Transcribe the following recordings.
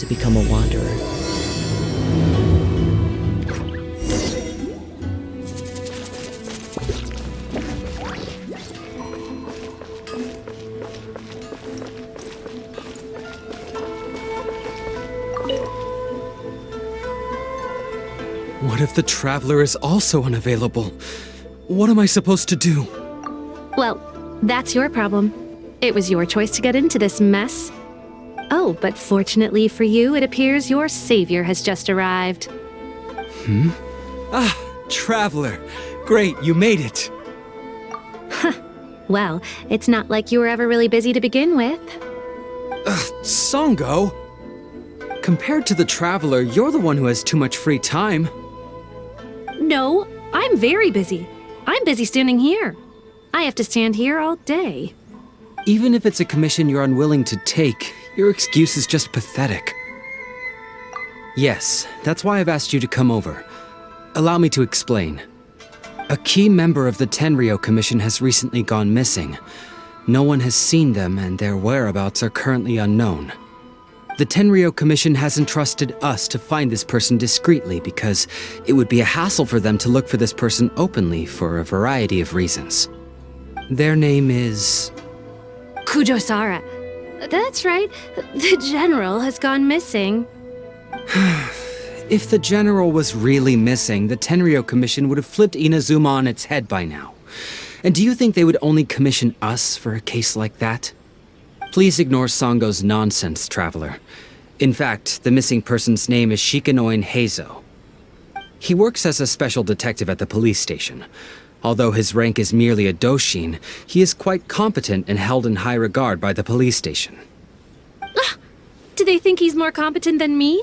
to become a wanderer. What if the Traveler is also unavailable? What am I supposed to do? Well, that's your problem. It was your choice to get into this mess. Oh, but fortunately for you, it appears your savior has just arrived. Ah, Traveler. Great, you made it. Well, it's not like you were ever really busy to begin with. Sango? Compared to the Traveler, you're the one who has too much free time. No, I'm very busy. I'm busy standing here. I have to stand here all day. Even if it's a commission you're unwilling to take, your excuse is just pathetic. Yes, that's why I've asked you to come over. Allow me to explain. A key member of the Tenryou Cmmission has recently gone missing. No one has seen them, and their whereabouts are currently unknown. The Tenryou Cmmission has entrusted us to find this person discreetly because it would be a hassle for them to look for this person openly for a variety of reasons. Their name is... Kujo-sara. That's right. The general has gone missing. If the general was really missing, the Tenryou Cmmission would have flipped Inazuma on its head by now. And do you think they would only commission us for a case like that? Please ignore Sango's nonsense, Traveler. In fact, the missing person's name is Shikanoin Heizou. He works as a special detective at the police station. Although his rank is merely a doshin, he is quite competent and held in high regard by the police station. Do they think he's more competent than me?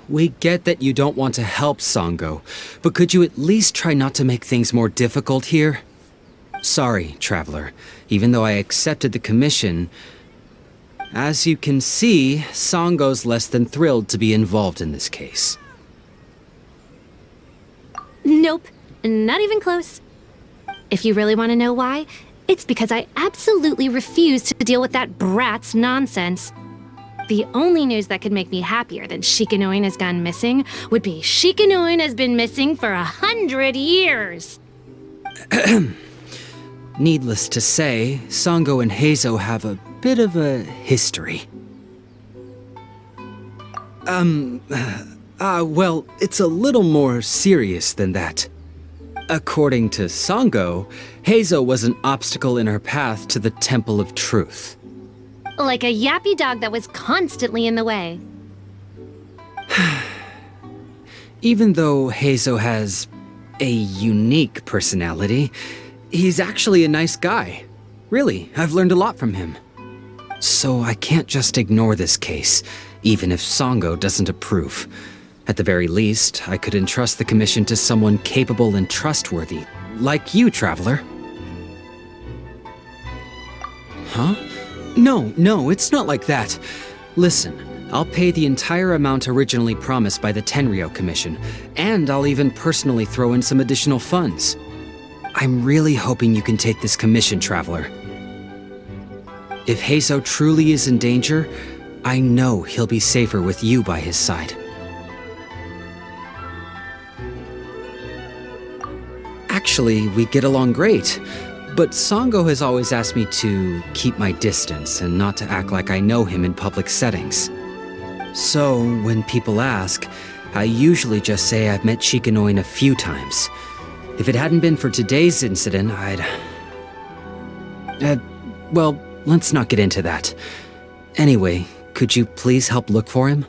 We get that you don't want to help Sango, but could you at least try not to make things more difficult here? Sorry, Traveler. Even though I accepted the commission, as you can see, Sango's less than thrilled to be involved in this case. Nope, not even close. If you really want to know why, it's because I absolutely refuse to deal with that brat's nonsense. The only news that could make me happier than Shikanoin has gone missing would be Shikanoin has been missing for 100 years. Needless to say, Sango and Heizou have a bit of a history. Well, it's a little more serious than that. According to Sango, Heizou was an obstacle in her path to the Temple of Truth. Like a yappy dog that was constantly in the way. Even though Heizou has a unique personality, he's actually a nice guy. Really, I've learned a lot from him. So I can't just ignore this case, even if Sango doesn't approve. At the very least, I could entrust the commission to someone capable and trustworthy, like you, Traveler. Huh? No, it's not like that. Listen, I'll pay the entire amount originally promised by the Tenryou Cmmission, and I'll even personally throw in some additional funds. I'm really hoping you can take this commission, Traveler. If Heizou truly is in danger, I know he'll be safer with you by his side. Actually, we get along great, but Sango has always asked me to keep my distance and not to act like I know him in public settings. So, when people ask, I usually just say I've met Shikanoin a few times. If it hadn't been for today's incident, well, let's not get into that. Anyway, could you please help look for him?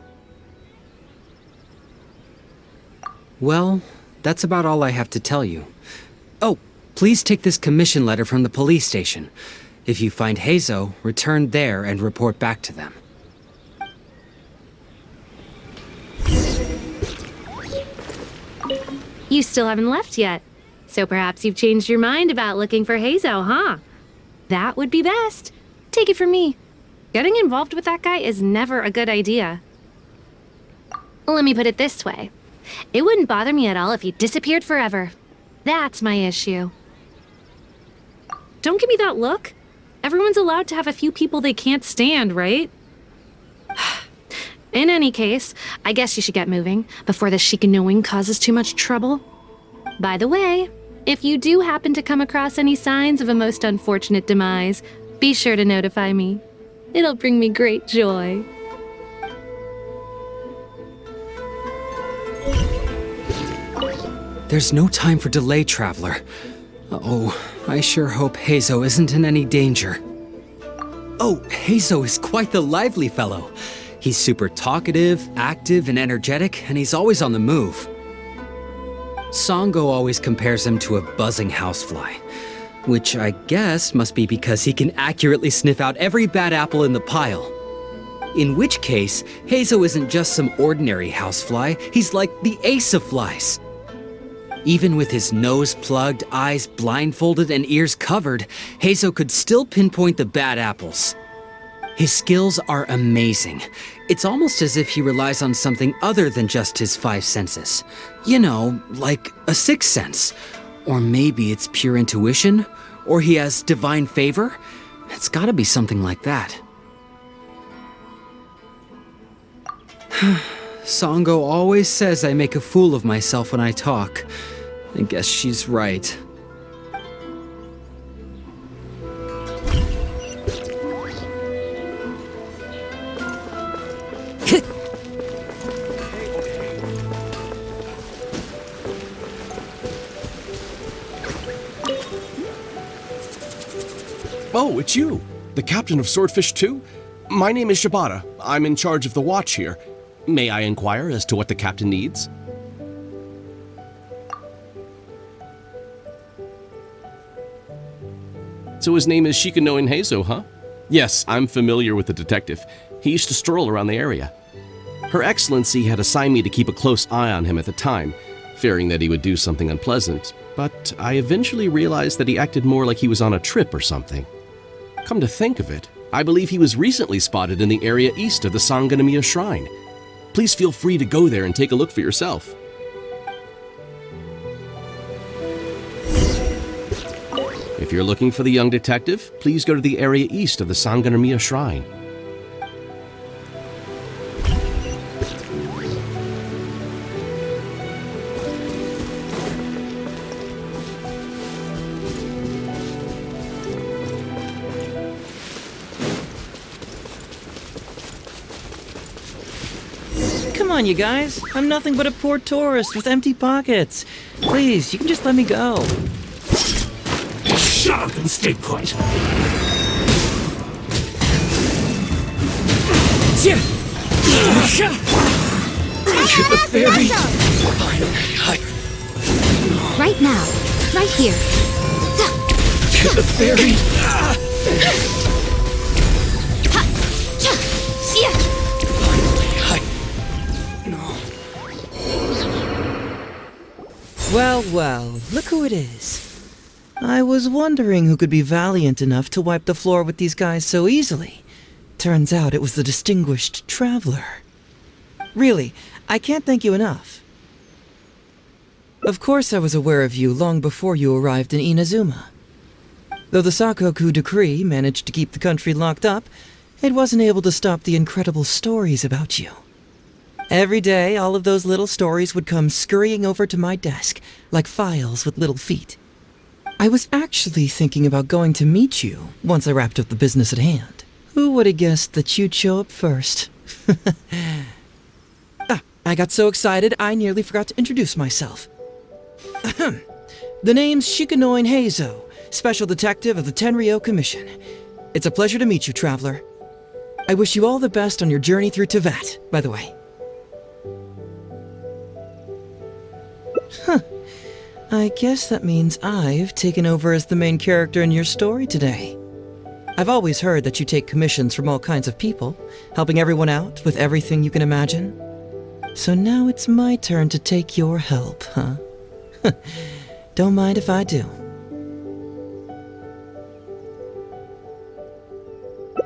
Well, that's about all I have to tell you. Oh, please take this commission letter from the police station. If you find Heizou, return there and report back to them. You still haven't left yet. So perhaps you've changed your mind about looking for Heizou, huh? That would be best. Take it from me. Getting involved with that guy is never a good idea. Let me put it this way. It wouldn't bother me at all if he disappeared forever. That's my issue. Don't give me that look. Everyone's allowed to have a few people they can't stand, right? In any case, I guess you should get moving before the Shikanoin causes too much trouble. By the way, if you do happen to come across any signs of a most unfortunate demise, be sure to notify me. It'll bring me great joy. There's no time for delay, Traveler. Oh, I sure hope Heizou isn't in any danger. Oh, Heizou is quite the lively fellow. He's super talkative, active, and energetic, and he's always on the move. Sango always compares him to a buzzing housefly, which I guess must be because he can accurately sniff out every bad apple in the pile. In which case, Heizou isn't just some ordinary housefly, he's like the ace of flies. Even with his nose plugged, eyes blindfolded, and ears covered, Heizou could still pinpoint the bad apples. His skills are amazing. It's almost as if he relies on something other than just his 5 senses. You know, like a 6th sense. Or maybe it's pure intuition? Or he has divine favor? It's gotta be something like that. Sango always says I make a fool of myself when I talk. I guess she's right. Oh, it's you! The captain of Swordfish 2? My name is Shibata. I'm in charge of the watch here. May I inquire as to what the captain needs? So his name is Shikanoin Heizou, huh? Yes, I'm familiar with the detective. He used to stroll around the area. Her Excellency had assigned me to keep a close eye on him at the time, fearing that he would do something unpleasant, but I eventually realized that he acted more like he was on a trip or something. Come to think of it, I believe he was recently spotted in the area east of the Sanganamiya Shrine. Please feel free to go there and take a look for yourself. If you're looking for the young detective, please go to the area east of the Sanganamiya Shrine. Come on, you guys. I'm nothing but a poor tourist with empty pockets. Please, you can just let me go. Shut up and stay put. To the ferry. Right now. Right here. To the ferry. Well, well, look who it is. I was wondering who could be valiant enough to wipe the floor with these guys so easily. Turns out it was the distinguished traveler. Really, I can't thank you enough. Of course I was aware of you long before you arrived in Inazuma. Though the Sakoku decree managed to keep the country locked up, it wasn't able to stop the incredible stories about you. Every day, all of those little stories would come scurrying over to my desk, like files with little feet. I was actually thinking about going to meet you once I wrapped up the business at hand. Who would have guessed that you'd show up first? I got so excited I nearly forgot to introduce myself. The name's Shikanoin Heizou, Special Detective of the Tenryou Cmmission. It's a pleasure to meet you, Traveler. I wish you all the best on your journey through Teyvat, by the way. Huh. I guess that means I've taken over as the main character in your story today. I've always heard that you take commissions from all kinds of people, helping everyone out with everything you can imagine. So now it's my turn to take your help, huh? Don't mind if I do.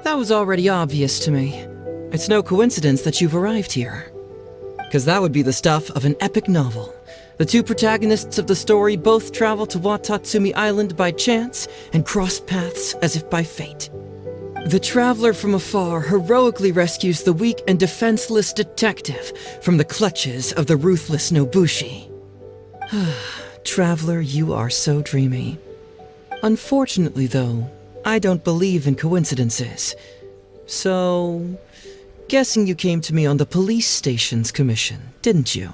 That was already obvious to me. It's no coincidence that you've arrived here. 'Cause that would be the stuff of an epic novel. The two protagonists of the story both travel to Watasumi Island by chance and cross paths as if by fate. The traveler from afar heroically rescues the weak and defenseless detective from the clutches of the ruthless Nobushi. Traveler, you are so dreamy. Unfortunately, though, I don't believe in coincidences. So, guessing you came to me on the police station's commission, didn't you?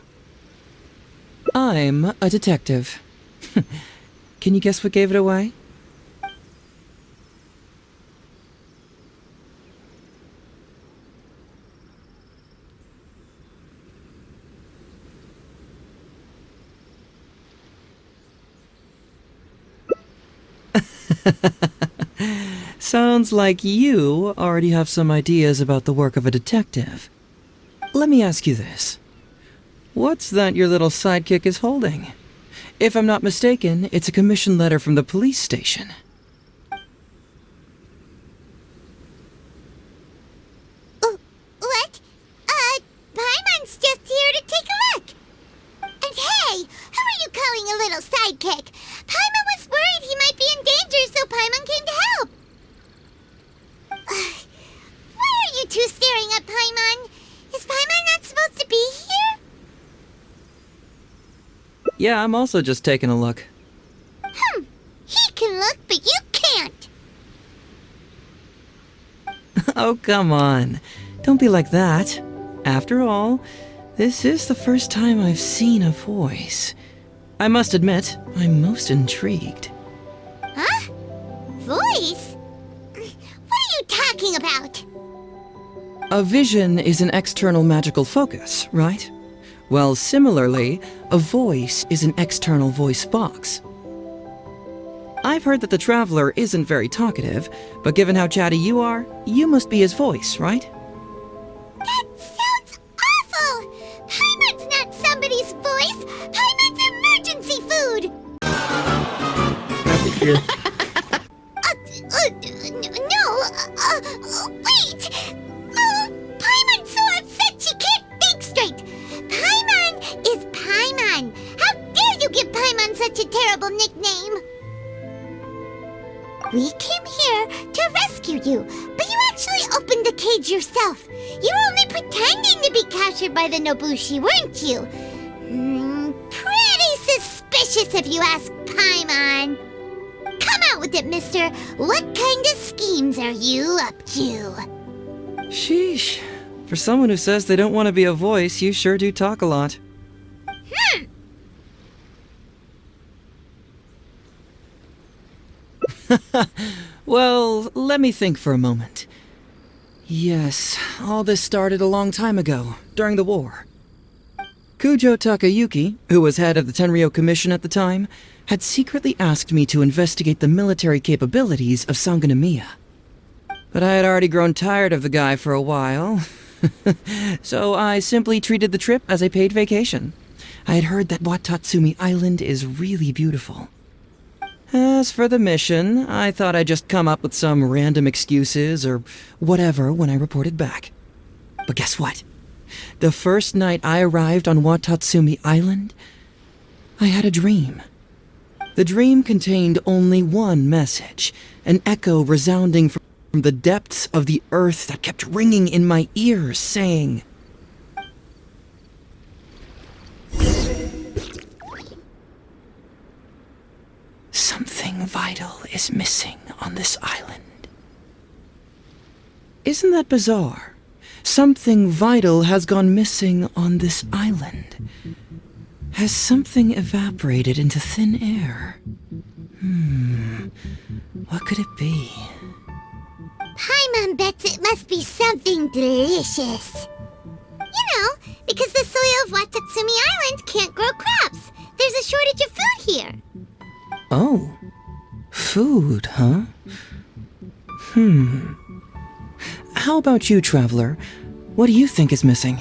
I'm a detective. Can you guess what gave it away? Sounds like you already have some ideas about the work of a detective. Let me ask you this. What's that your little sidekick is holding? If I'm not mistaken, it's a commission letter from the police station. What? Paimon's just here to take a look. And hey, who are you calling a little sidekick? Paimon was worried he might be in danger, so Paimon came to help. Why are you two staring at Paimon? Is Paimon not supposed to be here? Yeah, I'm also just taking a look. He can look, but you can't. Oh, come on. Don't be like that. After all, this is the first time I've seen a voice. I must admit, I'm most intrigued. Huh? Voice? What are you talking about? A vision is an external magical focus, right? Well, similarly, a voice is an external voice box. I've heard that the Traveler isn't very talkative, but given how chatty you are, you must be his voice, right? That sounds awful! Paimon's not somebody's voice! Paimon's emergency food! Wait! Paimon's so upset she can't think straight! Paimon is Paimon! How dare you give Paimon such a terrible nickname? We came here to rescue you, but you actually opened the cage yourself. You were only pretending to be captured by the Nobushi, weren't you? Pretty suspicious if you ask Paimon. Come out with it, mister. What kind of schemes are you up to? Sheesh. For someone who says they don't want to be a voice, you sure do talk a lot. Well, let me think for a moment. Yes, all this started a long time ago, during the war. Kujo Takayuki, who was head of the Tenryou Cmmission at the time, had secretly asked me to investigate the military capabilities of Sangonomiya. But I had already grown tired of the guy for a while, so I simply treated the trip as a paid vacation. I had heard that Watasumi Island is really beautiful. As for the mission, I thought I'd just come up with some random excuses or whatever when I reported back. But guess what? The first night I arrived on Watasumi Island, I had a dream. The dream contained only one message, an echo resounding from the depths of the earth that kept ringing in my ears, saying, "Something vital is missing on this island." Isn't that bizarre? Something vital has gone missing on this island. Has something evaporated into thin air? What could it be? Paimon bets it must be something delicious. You know, because the soil of Watasumi Island can't grow crops. There's a shortage of food here. Oh, food, huh? How about you, Traveler? What do you think is missing?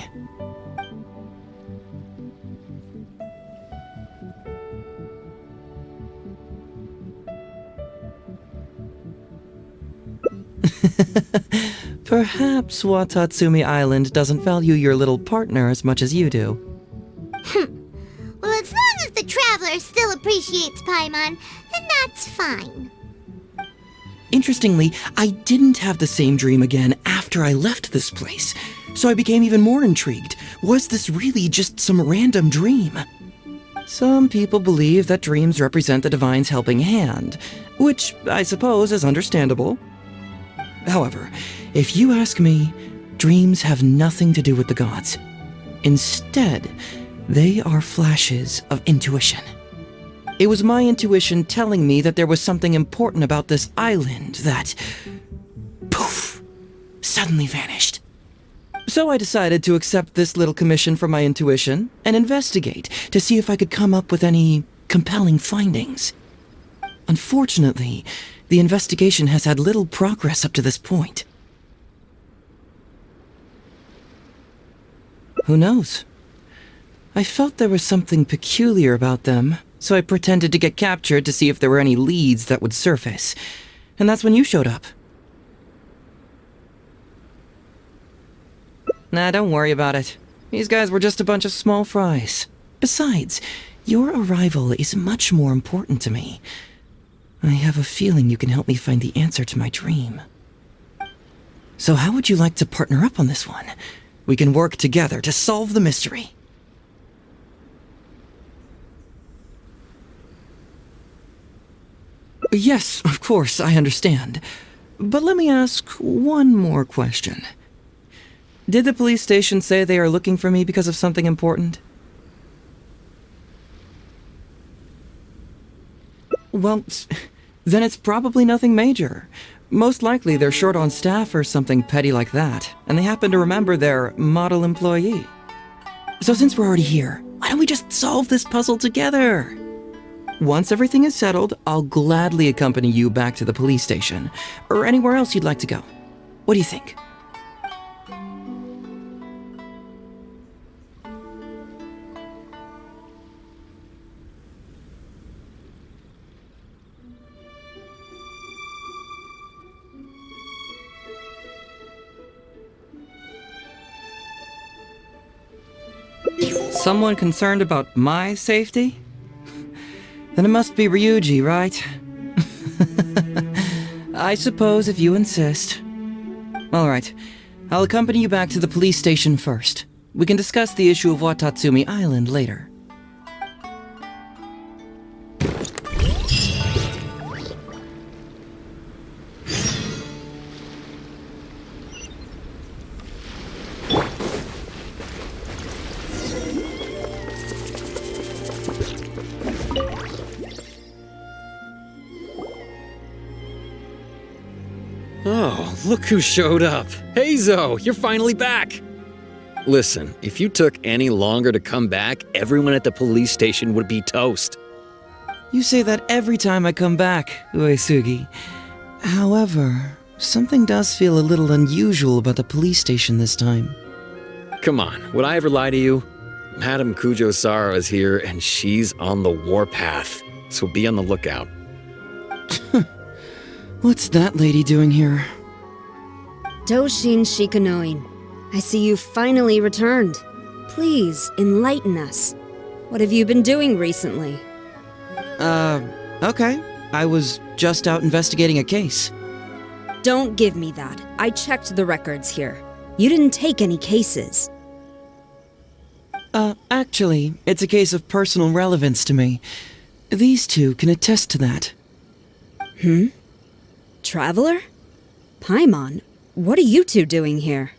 Perhaps Watatsumi Island doesn't value your little partner as much as you do. Well, as long as the Traveler still appreciates Paimon, then that's fine. Interestingly, I didn't have the same dream again after I left this place, so I became even more intrigued. Was this really just some random dream? Some people believe that dreams represent the divine's helping hand, which I suppose is understandable. However, if you ask me, dreams have nothing to do with the gods. Instead, they are flashes of intuition. It was my intuition telling me that there was something important about this island that, poof, suddenly vanished. So I decided to accept this little commission from my intuition and investigate to see if I could come up with any compelling findings. Unfortunately, the investigation has had little progress up to this point. Who knows? I felt there was something peculiar about them, so I pretended to get captured to see if there were any leads that would surface. And that's when you showed up. Nah, don't worry about it. These guys were just a bunch of small fries. Besides, your arrival is much more important to me. I have a feeling you can help me find the answer to my dream. So how would you like to partner up on this one? We can work together to solve the mystery. Yes, of course, I understand. But let me ask one more question. Did the police station say they are looking for me because of something important? Well, then it's probably nothing major. Most likely they're short on staff or something petty like that, and they happen to remember their model employee. So since we're already here, why don't we just solve this puzzle together? Once everything is settled, I'll gladly accompany you back to the police station, or anywhere else you'd like to go. What do you think? Someone concerned about my safety? Then it must be Ryuuji, right? I suppose if you insist. Alright, I'll accompany you back to the police station first. We can discuss the issue of Watasumi Island later. Oh, look who showed up. Heizou, you're finally back! Listen, if you took any longer to come back, everyone at the police station would be toast. You say that every time I come back, Uesugi. However, something does feel a little unusual about the police station this time. Come on, would I ever lie to you? Madame Kujo-Sara is here and she's on the warpath, so be on the lookout. What's that lady doing here? Doshin Shikanoin, I see you finally returned. Please, enlighten us. What have you been doing recently? Okay. I was just out investigating a case. Don't give me that. I checked the records here. You didn't take any cases. Actually, it's a case of personal relevance to me. These two can attest to that. Traveler? Paimon, what are you two doing here?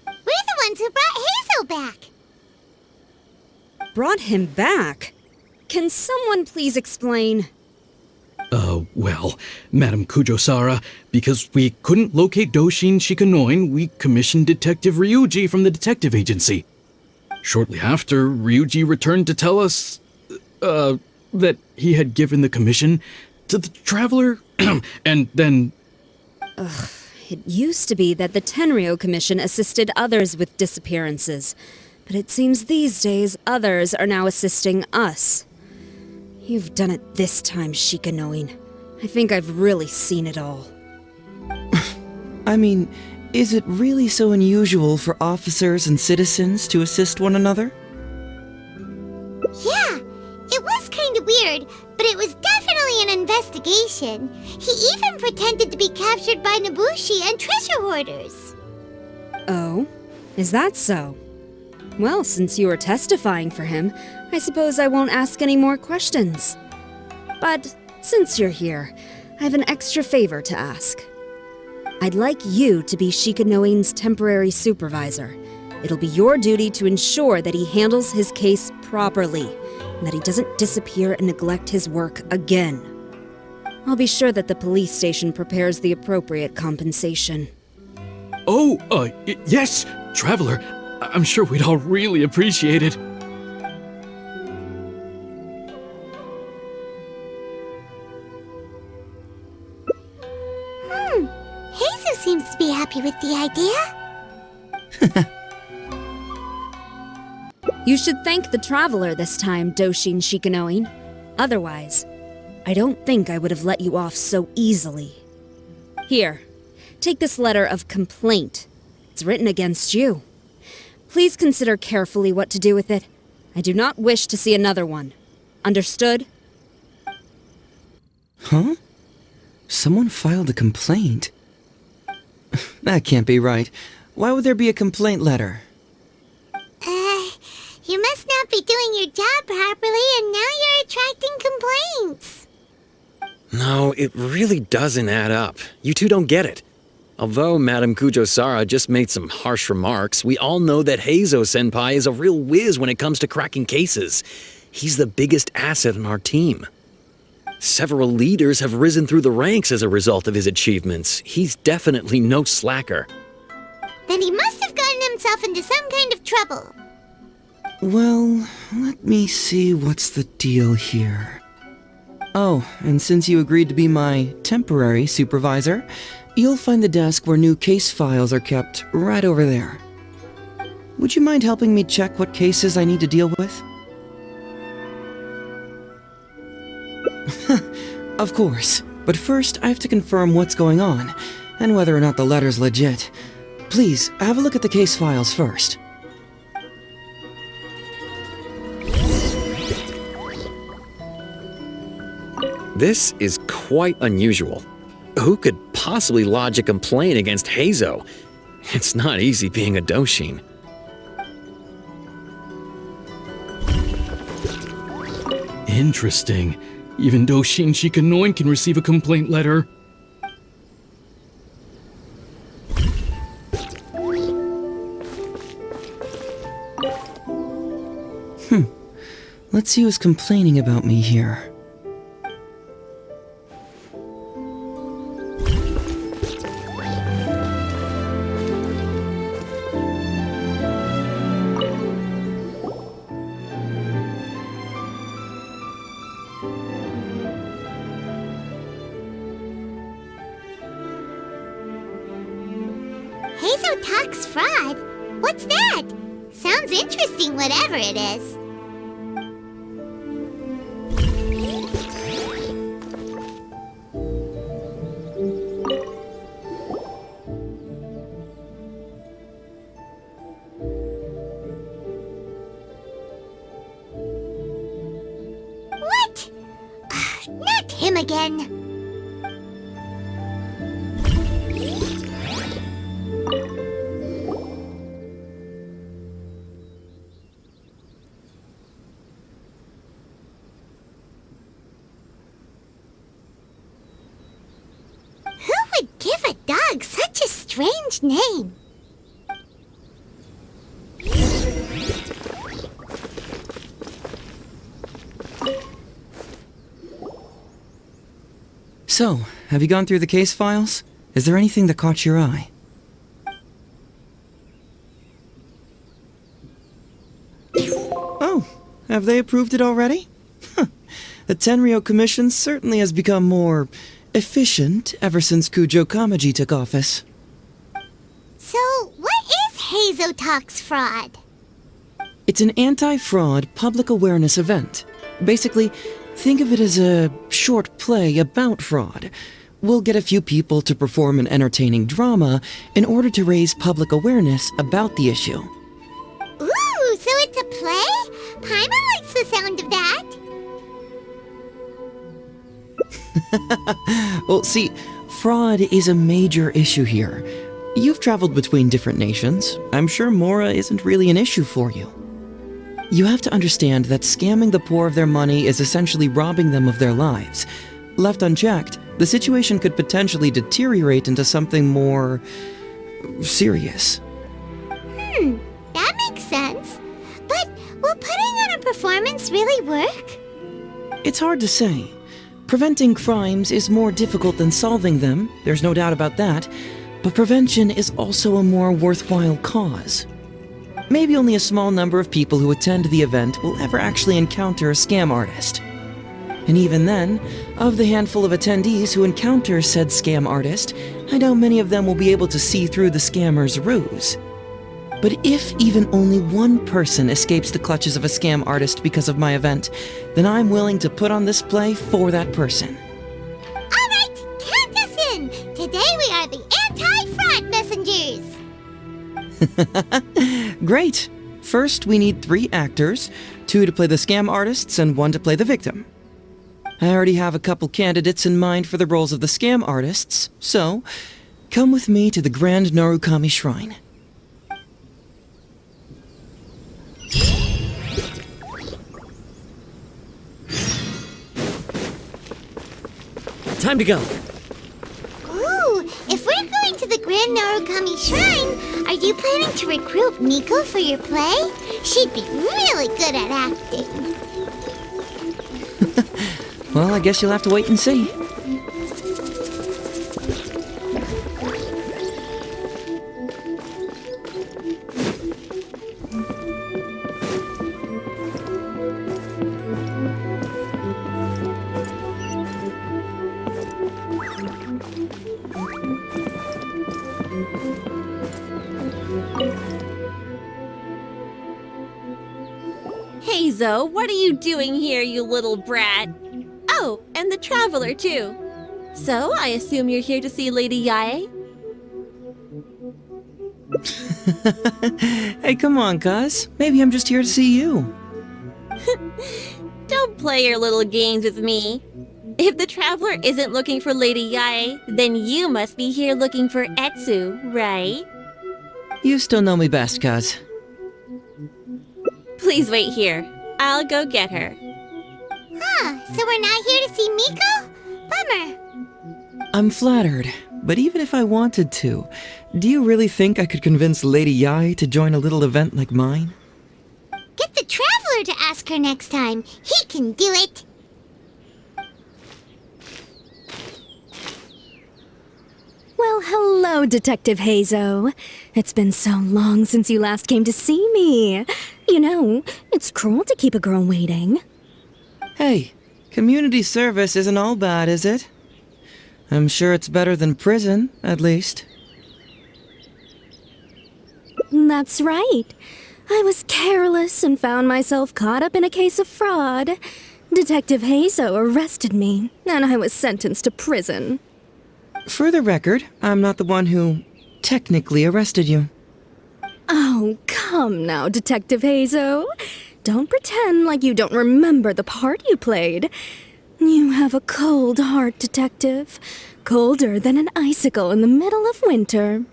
We're the ones who brought Heizou back. Brought him back? Can someone please explain? Well, Madame Kujo-Sara, because we couldn't locate Doshin Shikanoin, we commissioned Detective Ryuuji from the detective agency. Shortly after, Ryuuji returned to tell us, that he had given the commission to the traveler, and then... It used to be that the Tenryou Cmmission assisted others with disappearances, but it seems these days others are now assisting us. You've done it this time, Shikanoin. I think I've really seen it all. I mean, is it really so unusual for officers and citizens to assist one another? Yeah, it was kind of weird, but it was definitely only an investigation. He even pretended to be captured by Nobushi and treasure hoarders. Oh? Is that so? Well, since you are testifying for him, I suppose I won't ask any more questions. But since you're here, I have an extra favor to ask. I'd like you to be Shikanoin's temporary supervisor. It'll be your duty to ensure that he handles his case properly, and that he doesn't disappear and neglect his work again. I'll be sure that the police station prepares the appropriate compensation. Oh, yes, Traveler. I'm sure we'd all really appreciate it. Heizou seems to be happy with the idea. You should thank the Traveler this time, Doshin Shikanoin. Otherwise, I don't think I would have let you off so easily. Here, take this letter of complaint. It's written against you. Please consider carefully what to do with it. I do not wish to see another one. Understood? Huh? Someone filed a complaint? That can't be right. Why would there be a complaint letter? You must not be doing your job properly, and now you're attracting complaints. No, it really doesn't add up. You two don't get it. Although Madame Kujo-Sara just made some harsh remarks, we all know that Heizou-senpai is a real whiz when it comes to cracking cases. He's the biggest asset in our team. Several leaders have risen through the ranks as a result of his achievements. He's definitely no slacker. Then he must have gotten himself into some kind of trouble. Well, let me see what's the deal here. Oh, and since you agreed to be my temporary supervisor, you'll find the desk where new case files are kept right over there. Would you mind helping me check what cases I need to deal with? Of course, but first I have to confirm what's going on, and whether or not the letter's legit. Please, have a look at the case files first. This is quite unusual. Who could possibly lodge a complaint against Heizou? It's not easy being a Doshin. Interesting. Even Doshin Shikanoin can receive a complaint letter. Let's see who's complaining about me here. Heizou talks fraud? What's that? Sounds interesting, whatever it is. What? Not him again. Give a dog such a strange name. So, have you gone through the case files? Is there anything that caught your eye? Oh, have they approved it already? Huh. The Tenryou Cmmission certainly has become more efficient ever since Kujo Kamaji took office. So, what is Heizou Talks Fraud? It's an anti-fraud public awareness event. Basically, think of it as a short play about fraud. We'll get a few people to perform an entertaining drama in order to raise public awareness about the issue. Ooh, so it's a play? Paimon likes the sound of that. Well, see, fraud is a major issue here. You've traveled between different nations. I'm sure Mora isn't really an issue for you. You have to understand that scamming the poor of their money is essentially robbing them of their lives. Left unchecked, the situation could potentially deteriorate into something more serious. That makes sense. But will putting on a performance really work? It's hard to say. Preventing crimes is more difficult than solving them, there's no doubt about that, but prevention is also a more worthwhile cause. Maybe only a small number of people who attend the event will ever actually encounter a scam artist. And even then, of the handful of attendees who encounter said scam artist, I doubt many of them will be able to see through the scammer's ruse. But if even only one person escapes the clutches of a scam artist because of my event, then I'm willing to put on this play for that person. All right, count us in! Today we are the anti-fraud messengers! Great! First, we need 3 actors, 2 to play the scam artists and 1 to play the victim. I already have a couple candidates in mind for the roles of the scam artists, so come with me to the Grand Narukami Shrine. Time to go. Ooh, if we're going to the Grand Narukami Shrine, are you planning to recruit Nikke for your play? She'd be really good at acting. Well, I guess you'll have to wait and see. Heizou, what are you doing here, you little brat? Oh, and the Traveler, too. So, I assume you're here to see Lady Yae? Hey, come on, cuz. Maybe I'm just here to see you. Don't play your little games with me. If the Traveler isn't looking for Lady Yae, then you must be here looking for Etsu, right? You still know me best, cuz. Please wait here. I'll go get her. Huh, so we're not here to see Nikke? Bummer. I'm flattered, but even if I wanted to, do you really think I could convince Lady Yae to join a little event like mine? Get the Traveler to ask her next time. He can do it. Well, hello, Detective Heizou. It's been so long since you last came to see me. You know, it's cruel to keep a girl waiting. Hey, community service isn't all bad, is it? I'm sure it's better than prison, at least. That's right. I was careless and found myself caught up in a case of fraud. Detective Heizou arrested me, and I was sentenced to prison. For the record, I'm not the one who technically arrested you. Oh, come now, Detective Heizou. Don't pretend like you don't remember the part you played. You have a cold heart, Detective. Colder than an icicle in the middle of winter.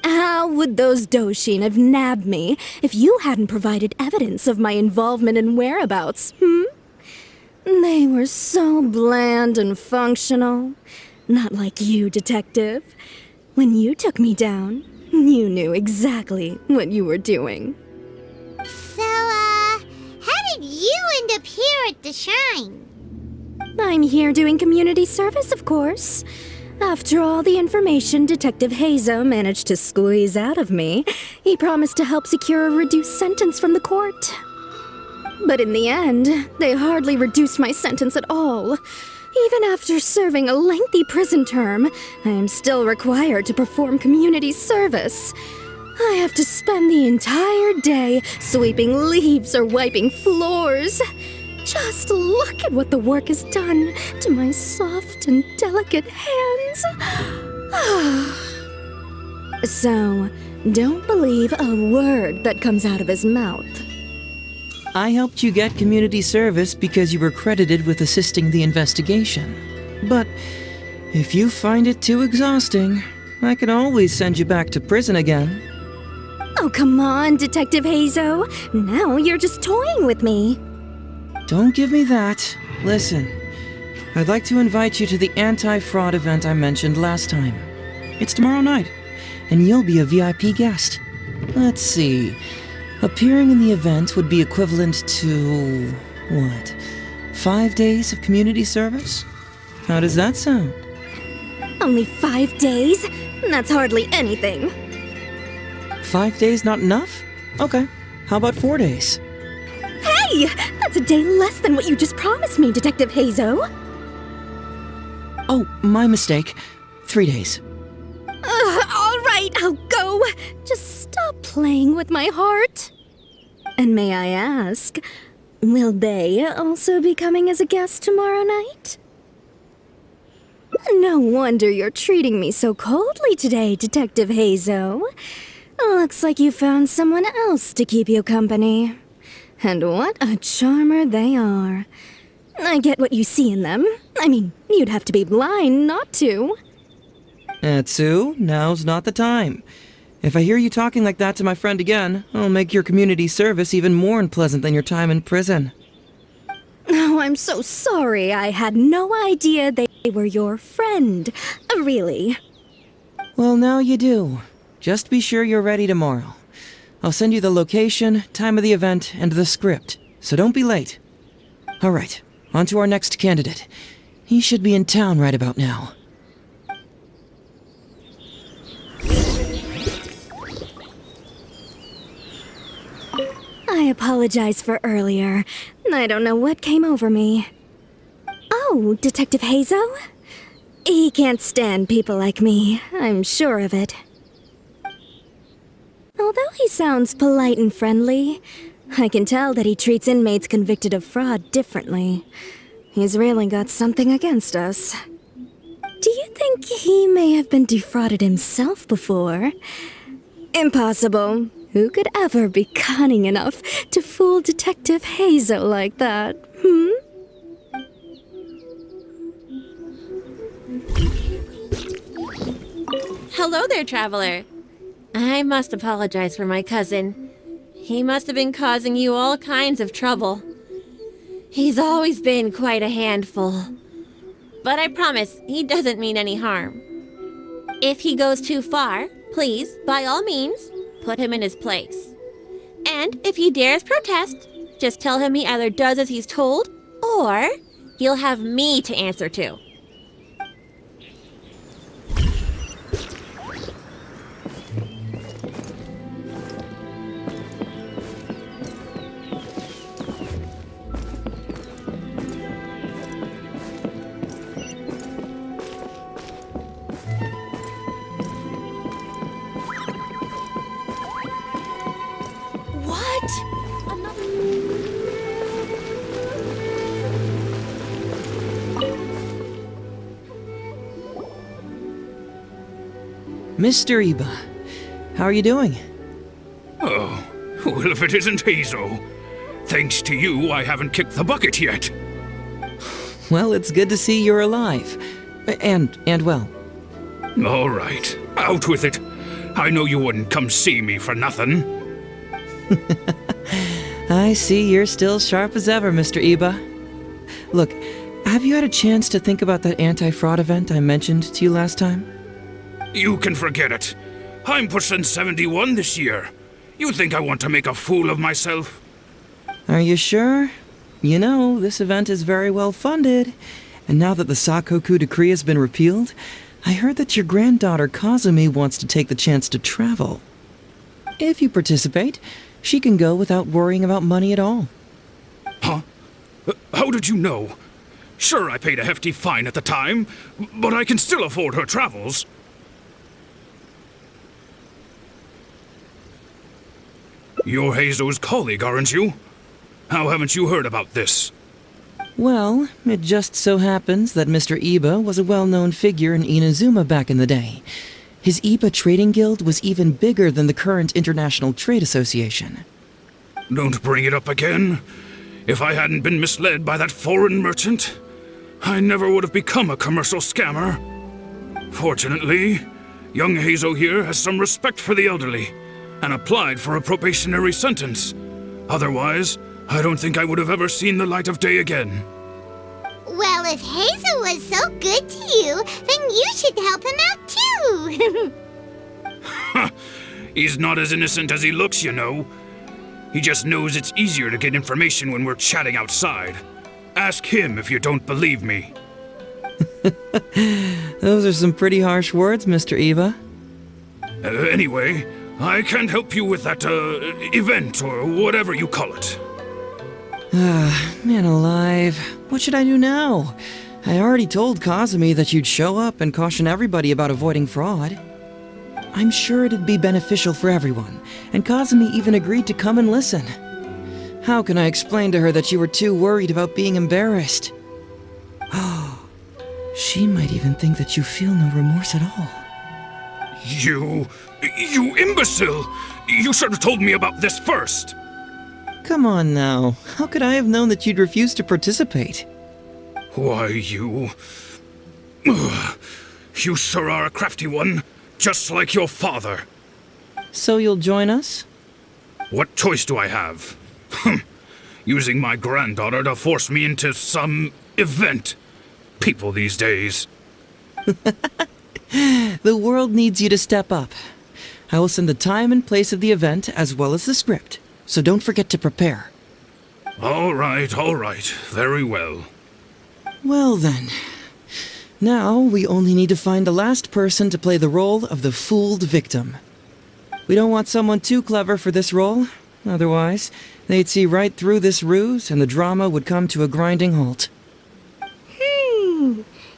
How would those Doshin have nabbed me if you hadn't provided evidence of my involvement and whereabouts, They were so bland and functional. Not like you, Detective. When you took me down, you knew exactly what you were doing. So, how did you end up here at the shrine? I'm here doing community service, of course. After all the information Detective Heizou managed to squeeze out of me, he promised to help secure a reduced sentence from the court. But in the end, they hardly reduced my sentence at all. Even after serving a lengthy prison term, I am still required to perform community service. I have to spend the entire day sweeping leaves or wiping floors. Just look at what the work has done to my soft and delicate hands. So, don't believe a word that comes out of his mouth. I helped you get community service because you were credited with assisting the investigation. But if you find it too exhausting, I can always send you back to prison again. Oh, come on, Detective Heizou. Now you're just toying with me. Don't give me that. Listen, I'd like to invite you to the anti-fraud event I mentioned last time. It's tomorrow night, and you'll be a VIP guest. Let's see. Appearing in the event would be equivalent to, 5 days of community service? How does that sound? Only 5 days? That's hardly anything. 5 days not enough? Okay, how about 4 days? Hey! That's a day less than what you just promised me, Detective Heizou. Oh, my mistake. 3 days. All right, I'll go. Just stop playing with my heart. And may I ask, will they also be coming as a guest tomorrow night? No wonder you're treating me so coldly today, Detective Heizou. Looks like you found someone else to keep you company. And what a charmer they are. I get what you see in them. I mean, you'd have to be blind not to. Atsu, now's not the time. If I hear you talking like that to my friend again, I'll make your community service even more unpleasant than your time in prison. Oh, I'm so sorry. I had no idea they were your friend. Really. Well, now you do. Just be sure you're ready tomorrow. I'll send you the location, time of the event, and the script, so don't be late. All right, on to our next candidate. He should be in town right about now. I apologize for earlier. I don't know what came over me. Oh, Detective Heizou? He can't stand people like me, I'm sure of it. Although he sounds polite and friendly, I can tell that he treats inmates convicted of fraud differently. He's really got something against us. Do you think he may have been defrauded himself before? Impossible. Who could ever be cunning enough to fool Detective Heizou like that, Hello there, traveler. I must apologize for my cousin. He must have been causing you all kinds of trouble. He's always been quite a handful. But I promise, he doesn't mean any harm. If he goes too far, please, by all means, put him in his place. And if he dares protest, just tell him he either does as he's told, or he'll have me to answer to. Mr. Iba, how are you doing? Oh, well, if it isn't Heizou. Thanks to you, I haven't kicked the bucket yet. Well, it's good to see you're alive. And well. All right, out with it. I know you wouldn't come see me for nothing. I see you're still sharp as ever, Mr. Iba. Look, have you had a chance to think about that anti-fraud event I mentioned to you last time? You can forget it. I'm pushing 71 this year. You think I want to make a fool of myself? Are you sure? You know, this event is very well funded. And now that the Sakoku decree has been repealed, I heard that your granddaughter Kazumi wants to take the chance to travel. If you participate, she can go without worrying about money at all. Huh? How did you know? Sure, I paid a hefty fine at the time, but I can still afford her travels. You're Heizou's colleague, aren't you? How haven't you heard about this? Well, it just so happens that Mr. Iba was a well-known figure in Inazuma back in the day. His Iba Trading Guild was even bigger than the current International Trade Association. Don't bring it up again. If I hadn't been misled by that foreign merchant, I never would have become a commercial scammer. Fortunately, young Heizou here has some respect for the elderly and applied for a probationary sentence. Otherwise, I don't think I would have ever seen the light of day again. Well, if Heizou was so good to you, then you should help him out too. He's not as innocent as he looks, you know. He just knows it's easier to get information when we're chatting outside. Ask him if you don't believe me. Those are some pretty harsh words, Mr. Eva. Anyway, I can't help you with that, event or whatever you call it. Man alive. What should I do now? I already told Kazumi that you'd show up and caution everybody about avoiding fraud. I'm sure it'd be beneficial for everyone, and Kazumi even agreed to come and listen. How can I explain to her that you were too worried about being embarrassed? She might even think that you feel no remorse at all. You imbecile! You should have told me about this first! Come on now. How could I have known that you'd refuse to participate? Why, you sure are a crafty one, just like your father. So you'll join us? What choice do I have? Using my granddaughter to force me into some event. People these days. The world needs you to step up. I will send the time and place of the event as well as the script, so don't forget to prepare. All right, very well. Well then. Now we only need to find the last person to play the role of the fooled victim. We don't want someone too clever for this role, otherwise they'd see right through this ruse and the drama would come to a grinding halt.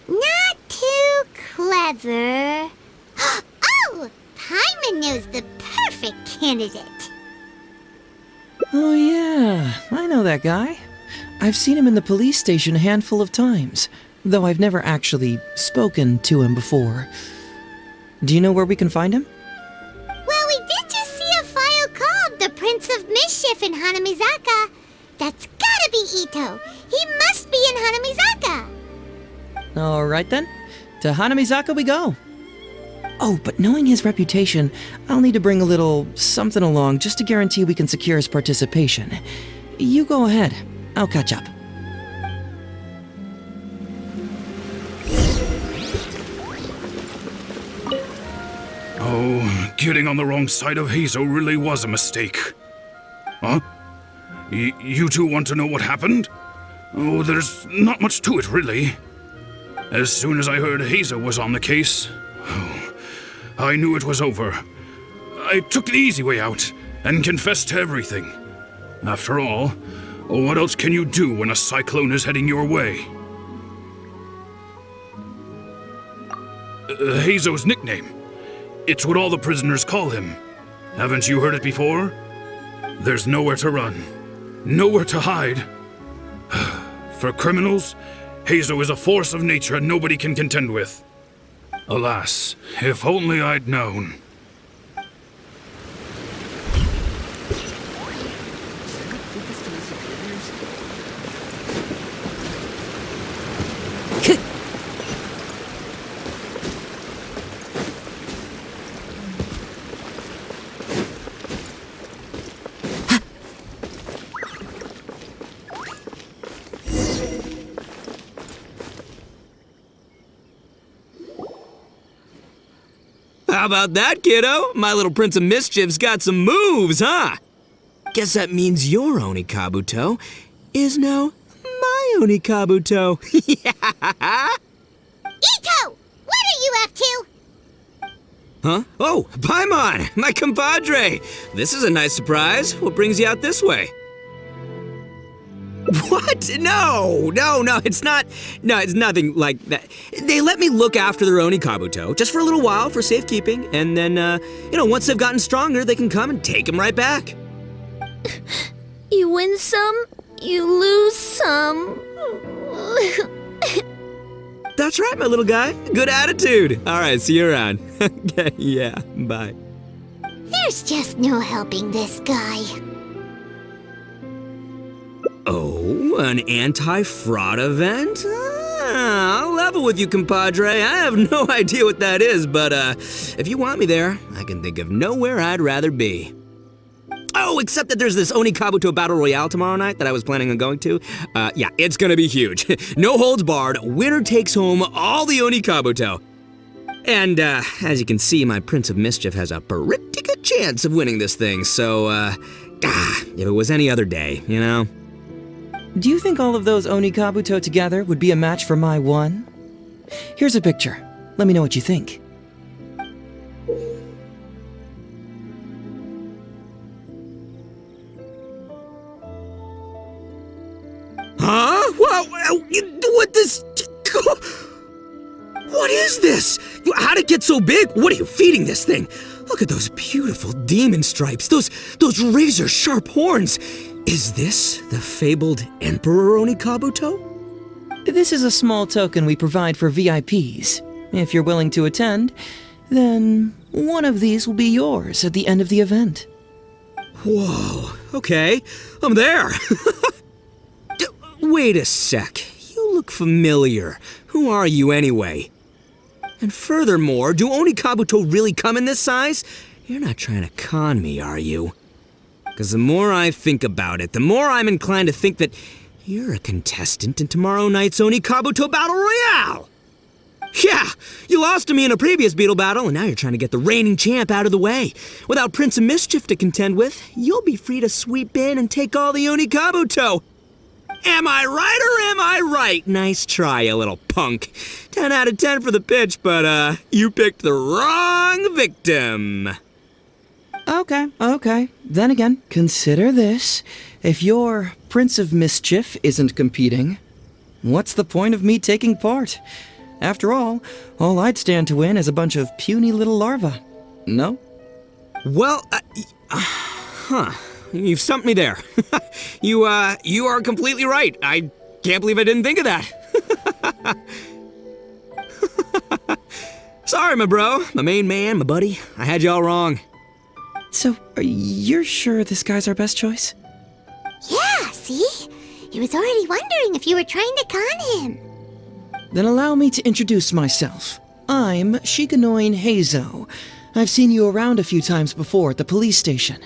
Not too clever. Oh! Paimon knows the perfect candidate. Oh yeah, I know that guy. I've seen him in the police station a handful of times, though I've never actually spoken to him before. Do you know where we can find him? Well, we did just see a file called The Prince of Mischief in Hanamizaka. That's gotta be Ito. He must be in Hanamizaka. Alright then, to Hanamizaka we go. Oh, but knowing his reputation, I'll need to bring a little something along just to guarantee we can secure his participation. You go ahead. I'll catch up. Oh, getting on the wrong side of Heizou really was a mistake. Huh? You two want to know what happened? Oh, there's not much to it, really. As soon as I heard Heizou was on the case, I knew it was over. I took the easy way out and confessed to everything. After all, what else can you do when a cyclone is heading your way? Heizou's nickname. It's what all the prisoners call him. Haven't you heard it before? There's nowhere to run, nowhere to hide. For criminals, Heizou is a force of nature nobody can contend with. Alas, if only I'd known. How about that, kiddo? My little Prince of Mischief's got some moves, huh? Guess that means your Onikabuto is now my Onikabuto. Yeah! Ito! What are you up to? Huh? Oh, Paimon, my compadre. This is a nice surprise. What brings you out this way? What? No, it's not. No, it's nothing like that. They let me look after their Onikabuto just for a little while for safekeeping, and then, once they've gotten stronger, they can come and take him right back. You win some, you lose some. That's right, my little guy. Good attitude. All right, see you around. Okay, yeah, bye. There's just no helping this guy. Oh, an anti-fraud event? I'll level with you, compadre. I have no idea what that is, but if you want me there, I can think of nowhere I'd rather be. Oh, except that there's this Oni Kabuto Battle Royale tomorrow night that I was planning on going to. Yeah, it's gonna be huge. No holds barred, winner takes home all the Oni Kabuto. And as you can see, my Prince of Mischief has a pretty good chance of winning this thing, so if it was any other day, you know? Do you think all of those Oni Kabuto together would be a match for my one? Here's a picture. Let me know what you think. Huh? What this? What is this? How'd it get so big? What are you feeding this thing? Look at those beautiful demon stripes, those razor-sharp horns. Is this the fabled Emperor Oni Kabuto? This is a small token we provide for VIPs. If you're willing to attend, then one of these will be yours at the end of the event. Whoa, okay, I'm there. Wait a sec, you look familiar. Who are you anyway? And furthermore, do Oni Kabuto really come in this size? You're not trying to con me, are you? Because the more I think about it, the more I'm inclined to think that you're a contestant in tomorrow night's Oni Kabuto Battle Royale! Yeah, you lost to me in a previous Beetle battle, and now you're trying to get the reigning champ out of the way. Without Prince of Mischief to contend with, you'll be free to sweep in and take all the Oni Kabuto. Am I right or am I right? Nice try, you little punk. 10 out of 10 for the pitch, but you picked the wrong victim. Okay. Then again, consider this. If your Prince of Mischief isn't competing, what's the point of me taking part? After all I'd stand to win is a bunch of puny little larvae. No? Well, you've stumped me there. You are completely right. I can't believe I didn't think of that. Sorry, my bro, my main man, my buddy. I had you all wrong. So, you're sure this guy's our best choice? Yeah, see? He was already wondering if you were trying to con him. Then allow me to introduce myself. I'm Shikanoin Heizou. I've seen you around a few times before at the police station.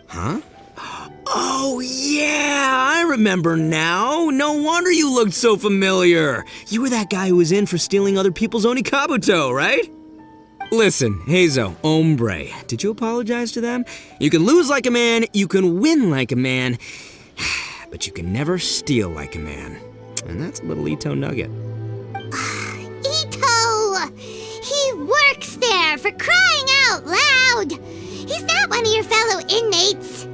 Huh? Oh, yeah, I remember now. No wonder you looked so familiar. You were that guy who was in for stealing other people's Oni Kabuto, right? Listen, Heizou, hombre, did you apologize to them? You can lose like a man, you can win like a man, but you can never steal like a man. And that's a little Ito nugget. Ito! He works there, for crying out loud! He's not one of your fellow inmates.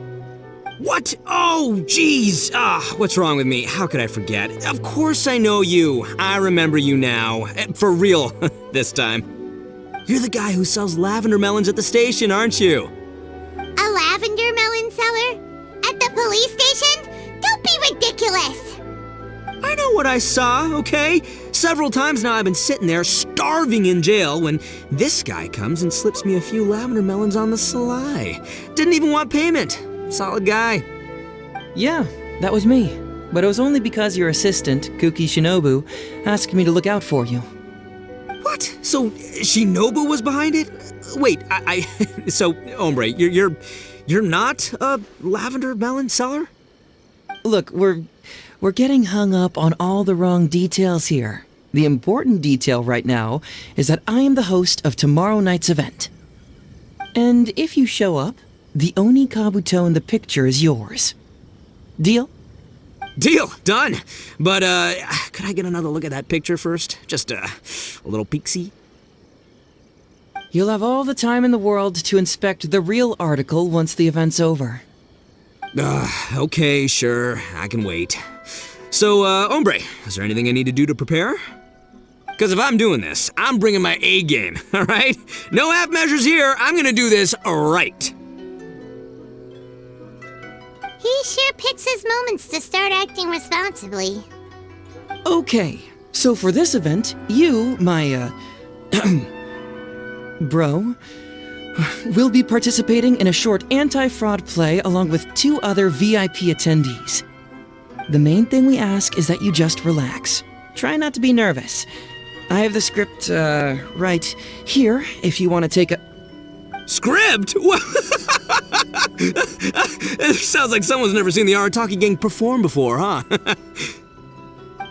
What? Oh, jeez. What's wrong with me? How could I forget? Of course I know you. I remember you now. For real, this time. You're the guy who sells lavender melons at the station, aren't you? A lavender melon seller? At the police station? Don't be ridiculous! I know what I saw, okay? Several times now I've been sitting there starving in jail when this guy comes and slips me a few lavender melons on the sly. Didn't even want payment. Solid guy. Yeah, that was me. But it was only because your assistant, Kuki Shinobu, asked me to look out for you. What? So Shinobu was behind it? Wait, so hombre, you're not a lavender melon seller? Look, we're getting hung up on all the wrong details here. The important detail right now is that I am the host of tomorrow night's event. And if you show up, the Oni Kabuto in the picture is yours. Deal? Deal, done. But could I get another look at that picture first? Just a little peek-see? You'll have all the time in the world to inspect the real article once the event's over. Okay, sure, I can wait. So, hombre, is there anything I need to do to prepare? Because if I'm doing this, I'm bringing my A game, all right? No half measures here, I'm gonna do this right. He sure picks his moments to start acting responsibly. Okay, so for this event, you, my, bro, will be participating in a short anti-fraud play along with 2 other VIP attendees. The main thing we ask is that you just relax. Try not to be nervous. I have the script, right here, if you want to take a... Script? It sounds like someone's never seen the Arataki gang perform before, huh?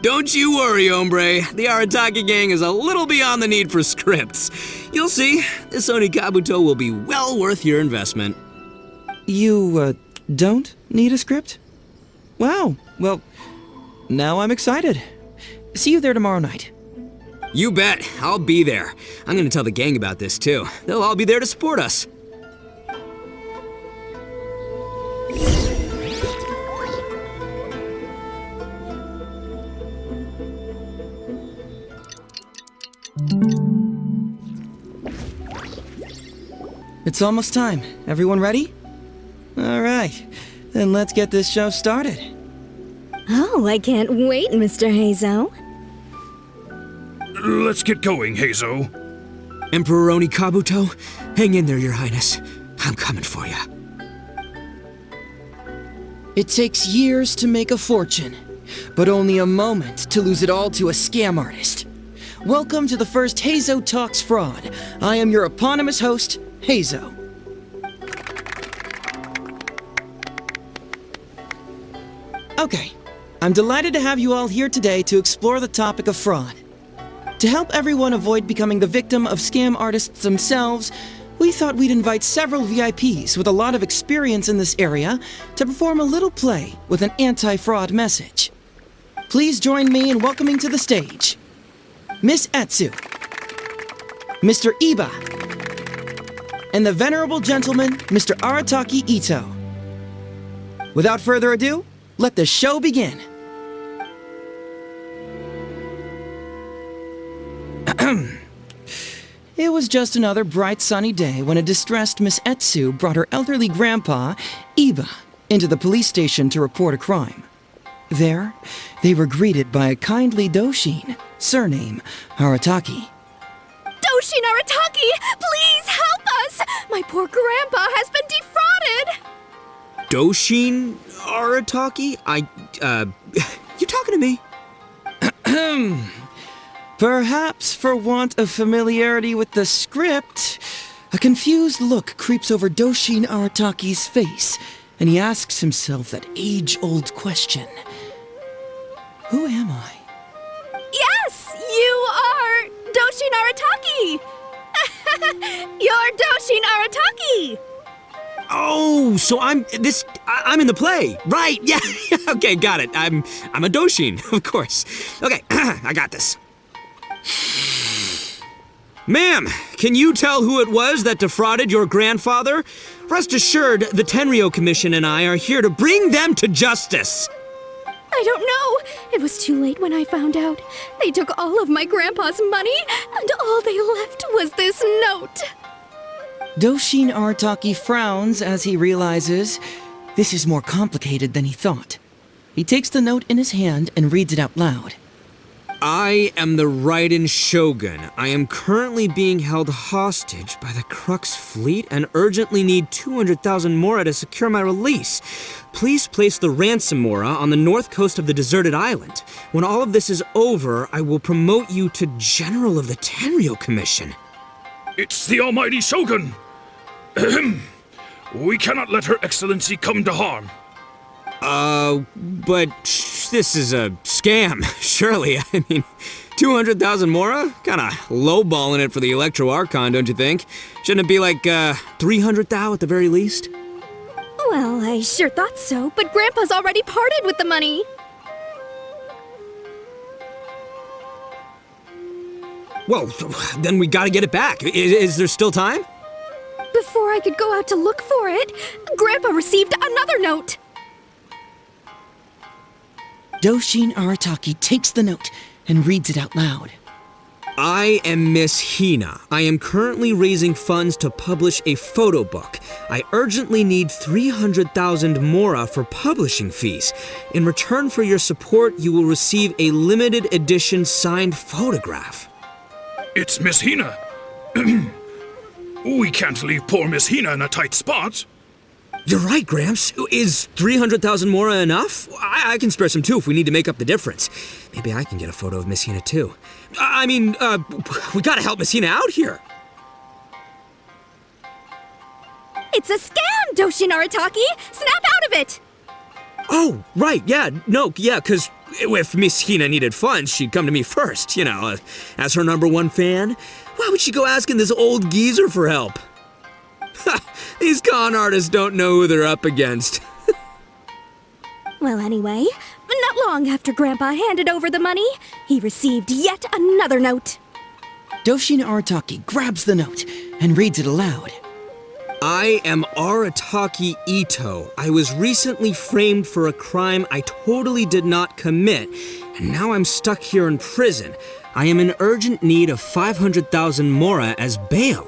Don't you worry, hombre. The Arataki gang is a little beyond the need for scripts. You'll see, this Onikabuto will be well worth your investment. You, don't need a script? Wow, well, now I'm excited. See you there tomorrow night. You bet, I'll be there. I'm gonna tell the gang about this too. They'll all be there to support us. It's almost time. Everyone ready? All right, then let's get this show started. Oh, I can't wait, Mr. Heizou. Let's get going, Heizou. Emperor Onikabuto, hang in there, Your Highness. I'm coming for you. It takes years to make a fortune, but only a moment to lose it all to a scam artist. Welcome to the first Heizou Talks Fraud. I am your eponymous host, Heizou. Okay, I'm delighted to have you all here today to explore the topic of fraud. To help everyone avoid becoming the victim of scam artists themselves, we thought we'd invite several VIPs with a lot of experience in this area to perform a little play with an anti-fraud message. Please join me in welcoming to the stage Miss Etsu, Mr. Iba, and the venerable gentleman, Mr. Arataki Ito. Without further ado, let the show begin. It was just another bright sunny day when a distressed Miss Etsu brought her elderly grandpa, Iba, into the police station to report a crime. There, they were greeted by a kindly Doshin, surname Arataki. Doshin Arataki, please help us! My poor grandpa has been defrauded! Doshin Arataki? You talking to me? Perhaps for want of familiarity with the script, a confused look creeps over Doshin Arataki's face, and he asks himself that age-old question. Who am I? Yes, you are Doshin Arataki! You're Doshin Arataki! Oh, so I'm in the play. Right, yeah. Okay, got it. I'm a Doshin, of course. Okay, I got this. Ma'am, can you tell who it was that defrauded your grandfather? Rest assured, the Tenryou Cmmission and I are here to bring them to justice. I don't know. It was too late when I found out. They took all of my grandpa's money, and all they left was this note. Doshin Arataki frowns as he realizes this is more complicated than he thought. He takes the note in his hand and reads it out loud. I am the Raiden Shogun. I am currently being held hostage by the Crux fleet and urgently need 200,000 mora to secure my release. Please place the ransom mora on the north coast of the deserted island. When all of this is over, I will promote you to General of the Tenryou Cmmission. It's the almighty Shogun! We cannot let Her Excellency come to harm. But this is a scam, surely. I mean, 200,000 mora? Kinda lowballing it for the Electro Archon, don't you think? Shouldn't it be like, 300,000 at the very least? Well, I sure thought so, but Grandpa's already parted with the money. Well, then we gotta get it back. Is there still time? Before I could go out to look for it, Grandpa received another note. Doshin Arataki takes the note and reads it out loud. I am Miss Hina. I am currently raising funds to publish a photo book. I urgently need 300,000 mora for publishing fees. In return for your support, you will receive a limited edition signed photograph. It's Miss Hina. We can't leave poor Miss Hina in a tight spot. You're right, Gramps. Is 300,000 mora enough? I can spare some too if we need to make up the difference. Maybe I can get a photo of Miss Hina too. We gotta help Miss Hina out here. It's a scam, Doshin Arataki! Snap out of it! Oh, right, yeah, cause if Miss Hina needed funds, she'd come to me first, as her #1 fan. Why would she go asking this old geezer for help? These con artists don't know who they're up against. Well, anyway, not long after Grandpa handed over the money, he received yet another note. Doshin Arataki grabs the note and reads it aloud. I am Arataki Ito. I was recently framed for a crime I totally did not commit, and now I'm stuck here in prison. I am in urgent need of 500,000 mora as bail.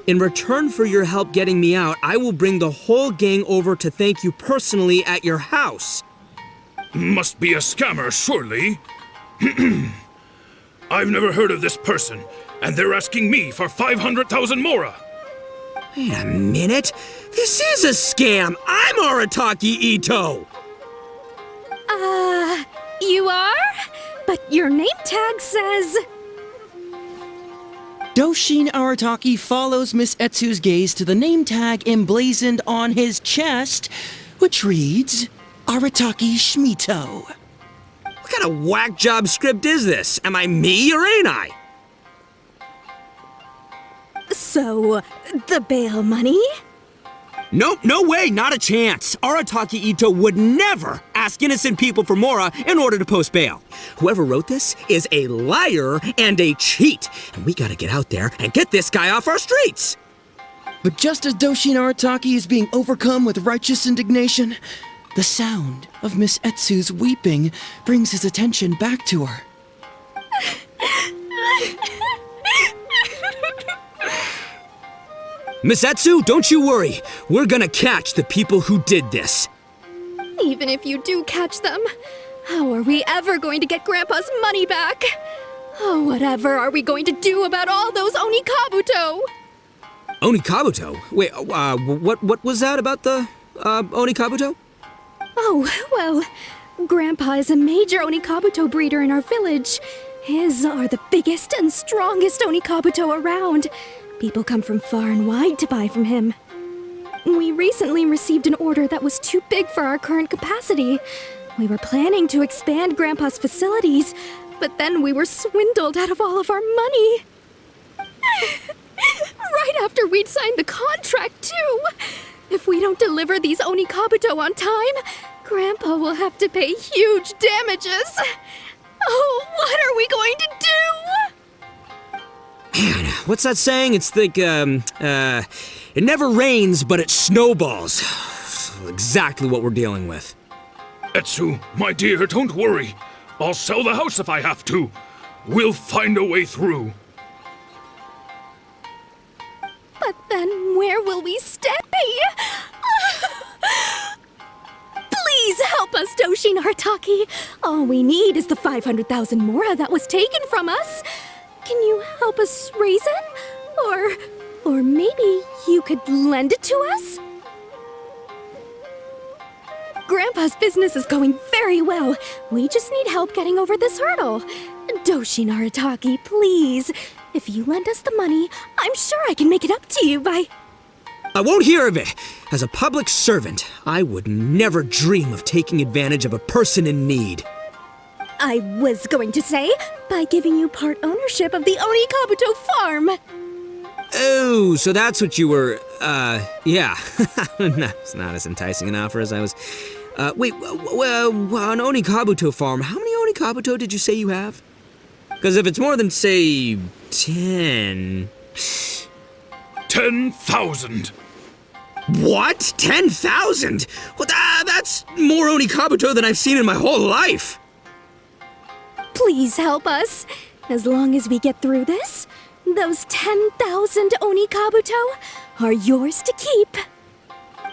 In return for your help getting me out, I will bring the whole gang over to thank you personally at your house. Must be a scammer, surely. I've never heard of this person, and they're asking me for 500,000 mora. Wait a minute. This is a scam. I'm Arataki Ito. You are? But your name tag says... Doshin Arataki follows Miss Etsu's gaze to the name tag emblazoned on his chest, which reads, Arataki Shmito. What kind of whack job script is this? Am I me or ain't I? So, the bail money? Nope, no way, not a chance. Arataki Ito would never ask innocent people for mora in order to post bail. Whoever wrote this is a liar and a cheat, and we gotta get out there and get this guy off our streets. But just as Doshin Arataki is being overcome with righteous indignation, the sound of Miss Etsu's weeping brings his attention back to her. Miss Etsu, don't you worry. We're gonna catch the people who did this. Even if you do catch them, how are we ever going to get Grandpa's money back? Oh, whatever are we going to do about all those Onikabuto? Onikabuto? Wait, what was that about the, Onikabuto? Oh, well, Grandpa is a major Onikabuto breeder in our village. His are the biggest and strongest Onikabuto around. People come from far and wide to buy from him. We recently received an order that was too big for our current capacity. We were planning to expand Grandpa's facilities, but then we were swindled out of all of our money. Right after we'd signed the contract, too. If we don't deliver these Onikabuto on time, Grandpa will have to pay huge damages. Oh, what are we going to do? Man, what's that saying? It's like, it never rains, but it snowballs. Exactly what we're dealing with. Etsu, my dear, don't worry. I'll sell the house if I have to. We'll find a way through. But then where will we stay? Please help us, Doshin Arataki. All we need is the 500,000 mora that was taken from us. Can you help us raise it? Or maybe you could lend it to us? Grandpa's business is going very well. We just need help getting over this hurdle. Doshin Arataki, please. If you lend us the money, I'm sure I can make it up to you by... I won't hear of it. As a public servant, I would never dream of taking advantage of a person in need. I was going to say, by giving you part ownership of the Onikabuto farm. Oh, so that's what you were, yeah. That's not as enticing an offer as I was... wait, an Onikabuto farm, how many Onikabuto did you say you have? Because if it's more than, say, 10... 10,000! What? 10,000? Well, that's more Onikabuto than I've seen in my whole life! Please help us. As long as we get through this, those 10,000 Onikabuto are yours to keep.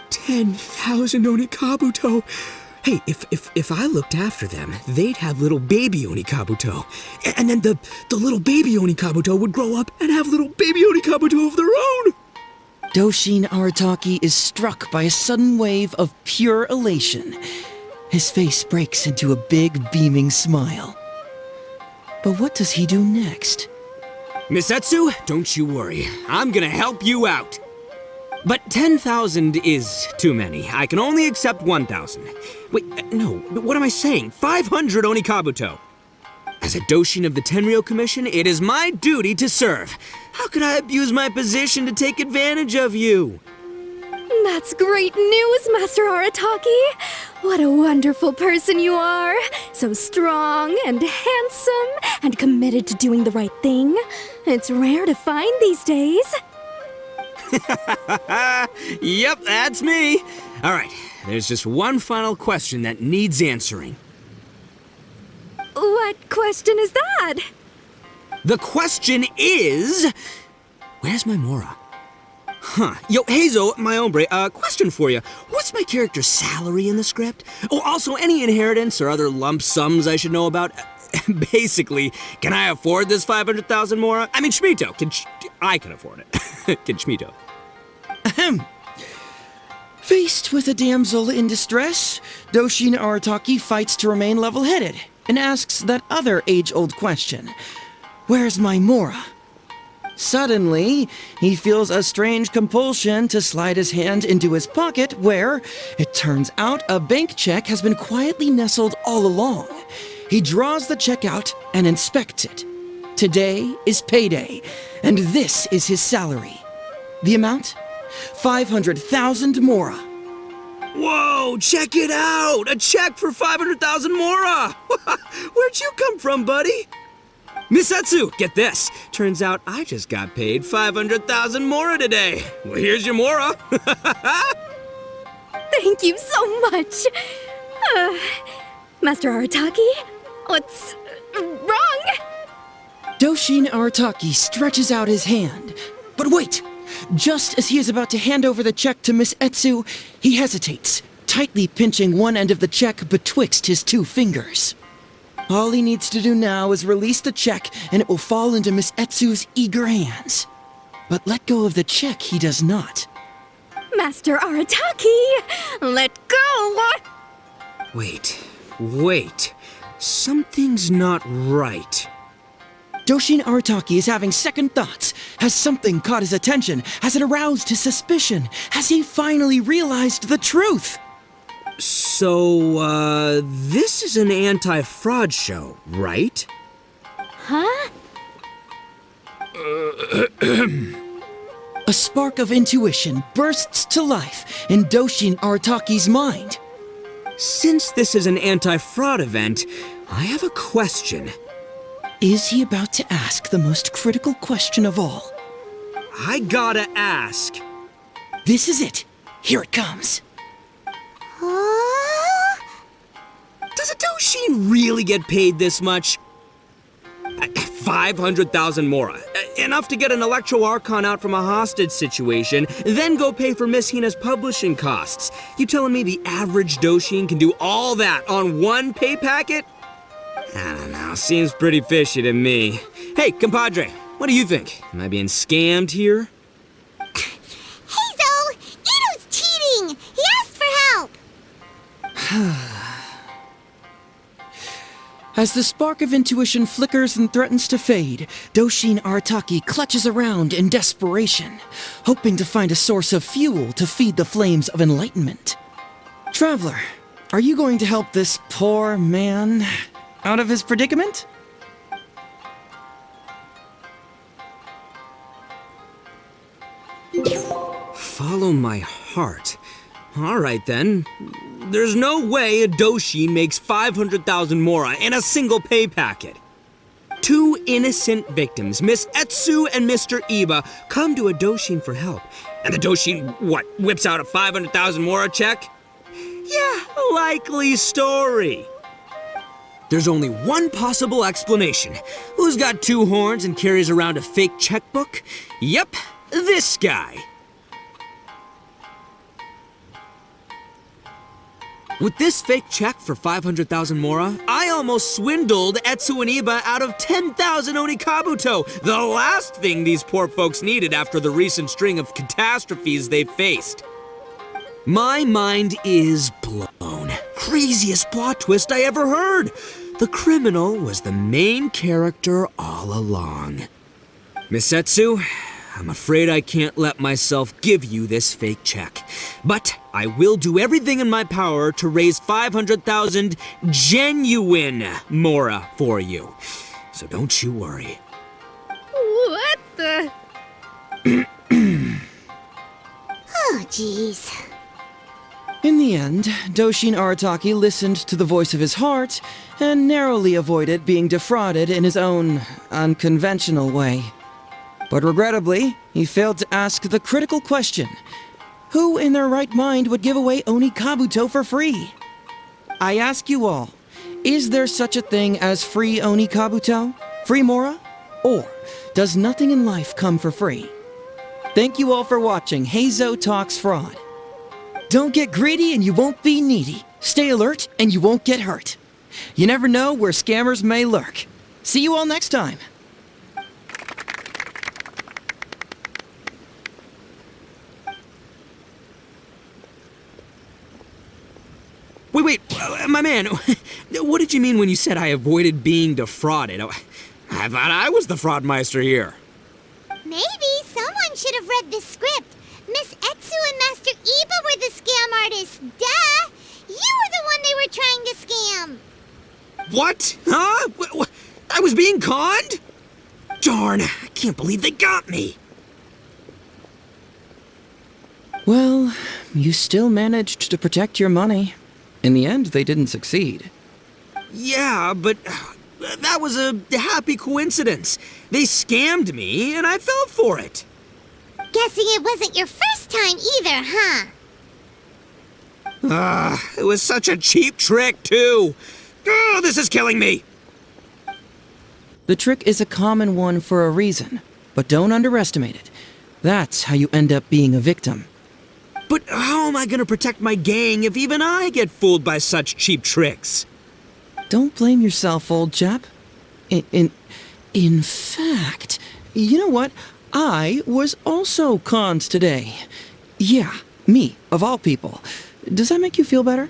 10,000 Onikabuto? Hey, if I looked after them, they'd have little baby Onikabuto. And then the little baby Onikabuto would grow up and have little baby Onikabuto of their own. Doshin Arataki is struck by a sudden wave of pure elation. His face breaks into a big, beaming smile. But what does he do next? Miss Etsu, don't you worry. I'm gonna help you out. But 10,000 is too many. I can only accept 1,000. Wait, no, what am I saying? 500 Onikabuto. As a Doshin of the Tenryou Commission, it is my duty to serve. How could I abuse my position to take advantage of you? That's great news, Master Arataki! What a wonderful person you are! So strong and handsome and committed to doing the right thing. It's rare to find these days. Yep, that's me. All right, there's just one final question that needs answering. What question is that? The question is... Where's my Mora? Huh. Yo, Heizou, my hombre, question for you. What's my character's salary in the script? Oh, also, any inheritance or other lump sums I should know about? Basically, can I afford this 500,000 Mora? I mean, Shmito, I can afford it. Can Shmito? Ahem. Faced with a damsel in distress, Doshin Arataki fights to remain level-headed and asks that other age-old question. Where's my Mora? Suddenly, he feels a strange compulsion to slide his hand into his pocket where, it turns out, a bank check has been quietly nestled all along. He draws the check out and inspects it. Today is payday, and this is his salary. The amount? 500,000 Mora. Whoa, check it out! A check for 500,000 Mora! Where'd you come from, buddy? Miss Etsu, get this. Turns out I just got paid 500,000 Mora today. Well, here's your Mora. Thank you so much. Master Arataki, what's wrong? Doshin Arataki stretches out his hand. But wait! Just as he is about to hand over the check to Miss Etsu, he hesitates, tightly pinching one end of the check betwixt his two fingers. All he needs to do now is release the check, and it will fall into Miss Etsu's eager hands. But let go of the check he does not. Master Arataki, let go! Wait. Something's not right. Doshin Arataki is having second thoughts. Has something caught his attention? Has it aroused his suspicion? Has he finally realized the truth? So, this is an anti-fraud show, right? Huh? A spark of intuition bursts to life in Doshin Arataki's mind. Since this is an anti-fraud event, I have a question. Is he about to ask the most critical question of all? I gotta ask. This is it. Here it comes. Does a Doshin really get paid this much? 500,000 Mora. Enough to get an Electro Archon out from a hostage situation, then go pay for Miss Hina's publishing costs. You telling me the average Doshin can do all that on one pay packet? I don't know, seems pretty fishy to me. Hey, compadre, what do you think? Am I being scammed here? Heizou! Ito's cheating! He asked for help! As the spark of intuition flickers and threatens to fade, Doshin Arataki clutches around in desperation, hoping to find a source of fuel to feed the flames of enlightenment. Traveler, are you going to help this poor man out of his predicament? Follow my heart. All right, then. There's no way a Doshin makes 500,000 Mora in a single pay packet. Two innocent victims, Miss Etsu and Mr. Iba, come to a Doshin for help. And the Doshin, whips out a 500,000 Mora check? Yeah, likely story. There's only one possible explanation. Who's got two horns and carries around a fake checkbook? Yep, this guy. With this fake check for 500,000 mora, I almost swindled Etsu and Iba out of 10,000 Onikabuto, the last thing these poor folks needed after the recent string of catastrophes they faced. My mind is blown. Craziest plot twist I ever heard. The criminal was the main character all along. Miss Etsu, I'm afraid I can't let myself give you this fake check. But I will do everything in my power to raise 500,000 genuine mora for you. So don't you worry. What the? Oh, jeez. In the end, Doshin Arataki listened to the voice of his heart and narrowly avoided being defrauded in his own unconventional way. But regrettably, he failed to ask the critical question: who in their right mind would give away Onikabuto for free? I ask you all, is there such a thing as free Onikabuto? Free mora? Or does nothing in life come for free? Thank you all for watching Heizou Talks Fraud. Don't get greedy and you won't be needy. Stay alert and you won't get hurt. You never know where scammers may lurk. See you all next time. Wait, my man, what did you mean when you said I avoided being defrauded? I thought I was the fraudmeister here. Maybe someone should have read the script. Miss Etsu and Master Iba were the scam artists. Duh! You were the one they were trying to scam. What? Huh? I was being conned? Darn, I can't believe they got me. Well, you still managed to protect your money. In the end, they didn't succeed. Yeah, but that was a happy coincidence. They scammed me, and I fell for it. Guessing it wasn't your first time either, huh? It was such a cheap trick, too. Oh, this is killing me. The trick is a common one for a reason, but don't underestimate it. That's how you end up being a victim. But how am I gonna protect my gang if even I get fooled by such cheap tricks? Don't blame yourself, old chap. In fact, you know what? I was also conned today. Yeah, me, of all people. Does that make you feel better?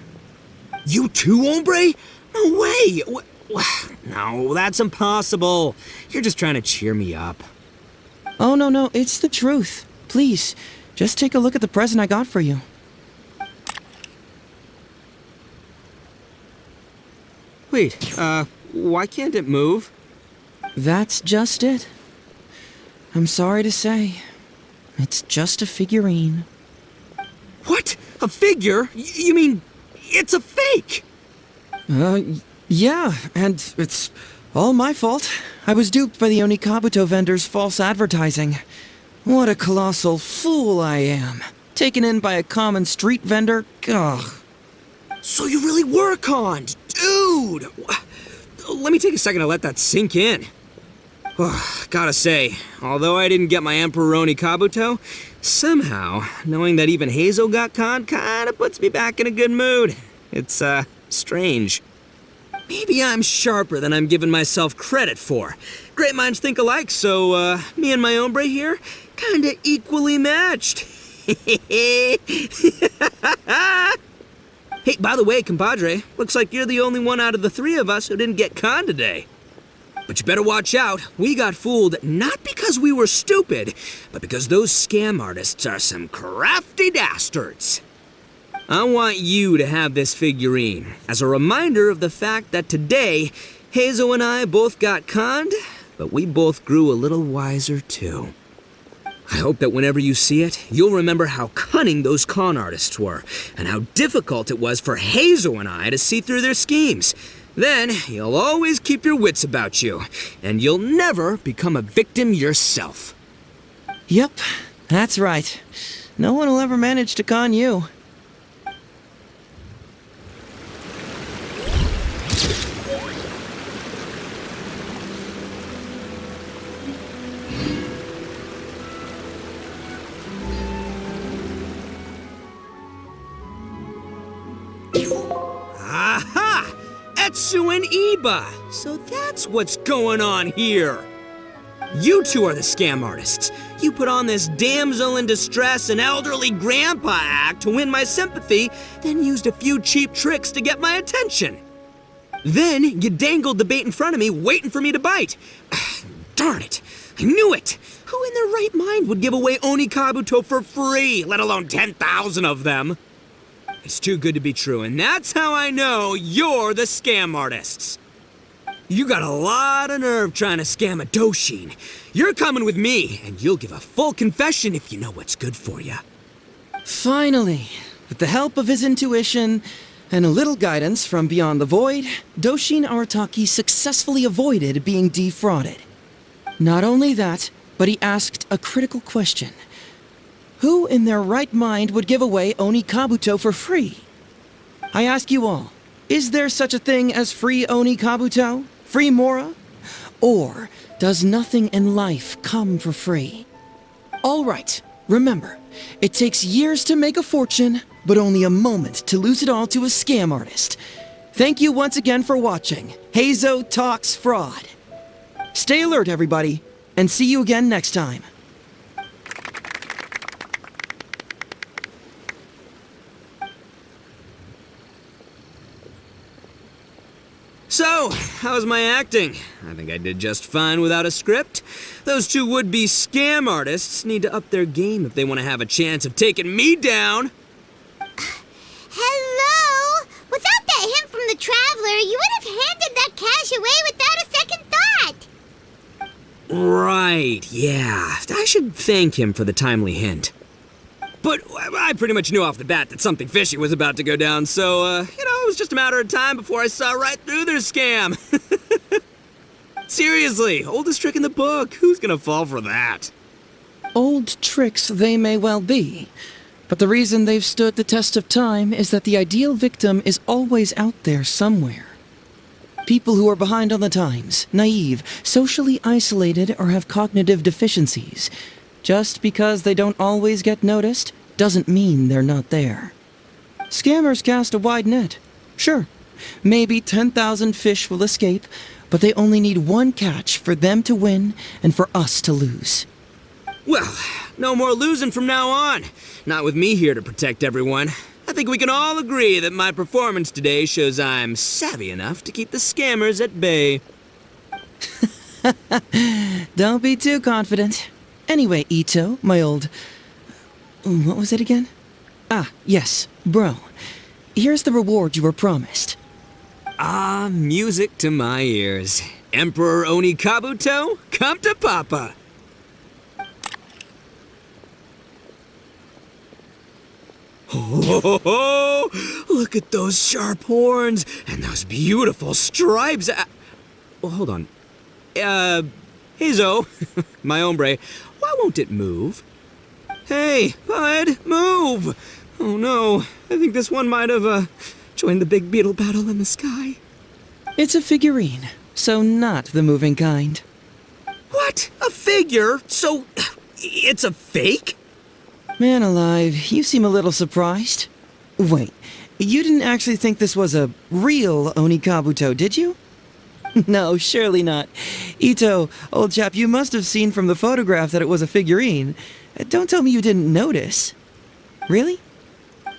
You too, hombre? No way! No, that's impossible. You're just trying to cheer me up. Oh, no, it's the truth. Please, just take a look at the present I got for you. Wait, why can't it move? That's just it. I'm sorry to say, it's just a figurine. What? A figure? You mean it's a fake? Yeah, and it's all my fault. I was duped by the Onikabuto vendor's false advertising. What a colossal fool I am. Taken in by a common street vendor? Ugh. So you really were conned, dude! Let me take a second to let that sink in. Gotta say, although I didn't get my Emperor Onikabuto, somehow, knowing that even Heizou got conned kinda puts me back in a good mood. It's, strange. Maybe I'm sharper than I'm giving myself credit for. Great minds think alike, so, me and my hombre here, kinda equally matched. Hey, by the way, compadre, looks like you're the only one out of the three of us who didn't get conned today. But you better watch out. We got fooled not because we were stupid, but because those scam artists are some crafty dastards. I want you to have this figurine as a reminder of the fact that today, Heizou and I both got conned, but we both grew a little wiser too. I hope that whenever you see it, you'll remember how cunning those con artists were, and how difficult it was for Heizou and I to see through their schemes. Then, you'll always keep your wits about you, and you'll never become a victim yourself. Yep, that's right. No one will ever manage to con you. Tenryou and Iba. So that's what's going on here. You two are the scam artists. You put on this damsel in distress and elderly grandpa act to win my sympathy, then used a few cheap tricks to get my attention. Then you dangled the bait in front of me, waiting for me to bite. Darn it! I knew it! Who in their right mind would give away Oni Kabuto for free, let alone 10,000 of them? It's too good to be true, and that's how I know you're the scam artists. You got a lot of nerve trying to scam a Doshin. You're coming with me, and you'll give a full confession if you know what's good for you. Finally, with the help of his intuition and a little guidance from beyond the void, Doshin Arataki successfully avoided being defrauded. Not only that, but he asked a critical question. Who in their right mind would give away Oni Kabuto for free? I ask you all, is there such a thing as free Oni Kabuto? Free Mora? Or does nothing in life come for free? All right, remember, it takes years to make a fortune, but only a moment to lose it all to a scam artist. Thank you once again for watching Heizou Talks Fraud. Stay alert, everybody, and see you again next time. So, how's my acting? I think I did just fine without a script. Those two would-be scam artists need to up their game if they want to have a chance of taking me down. Hello? Without that hint from the Traveler, you would have handed that cash away without a second thought. Right, yeah. I should thank him for the timely hint. But I pretty much knew off the bat that something fishy was about to go down, so, it was just a matter of time before I saw right through their scam. Seriously, oldest trick in the book. Who's gonna fall for that? Old tricks they may well be, but the reason they've stood the test of time is that the ideal victim is always out there somewhere. People who are behind on the times, naive, socially isolated, or have cognitive deficiencies. Just because they don't always get noticed doesn't mean they're not there. Scammers cast a wide net. Sure, maybe 10,000 fish will escape, but they only need one catch for them to win and for us to lose. Well, no more losing from now on. Not with me here to protect everyone. I think we can all agree that my performance today shows I'm savvy enough to keep the scammers at bay. Don't be too confident. Anyway, Ito, my old... what was it again? Ah, yes, bro. Here's the reward you were promised. Ah, music to my ears. Emperor Oni Kabuto, come to Papa. Oh, look at those sharp horns and those beautiful stripes. Well, hold on. Heizou, my hombre, why won't it move? Hey, bud, move! Oh no, I think this one might have, joined the big beetle battle in the sky. It's a figurine, so not the moving kind. What? A figure? So, it's a fake? Man alive, you seem a little surprised. Wait, you didn't actually think this was a real Oni Kabuto, did you? No, surely not. Ito, old chap, you must have seen from the photograph that it was a figurine. Don't tell me you didn't notice. Really?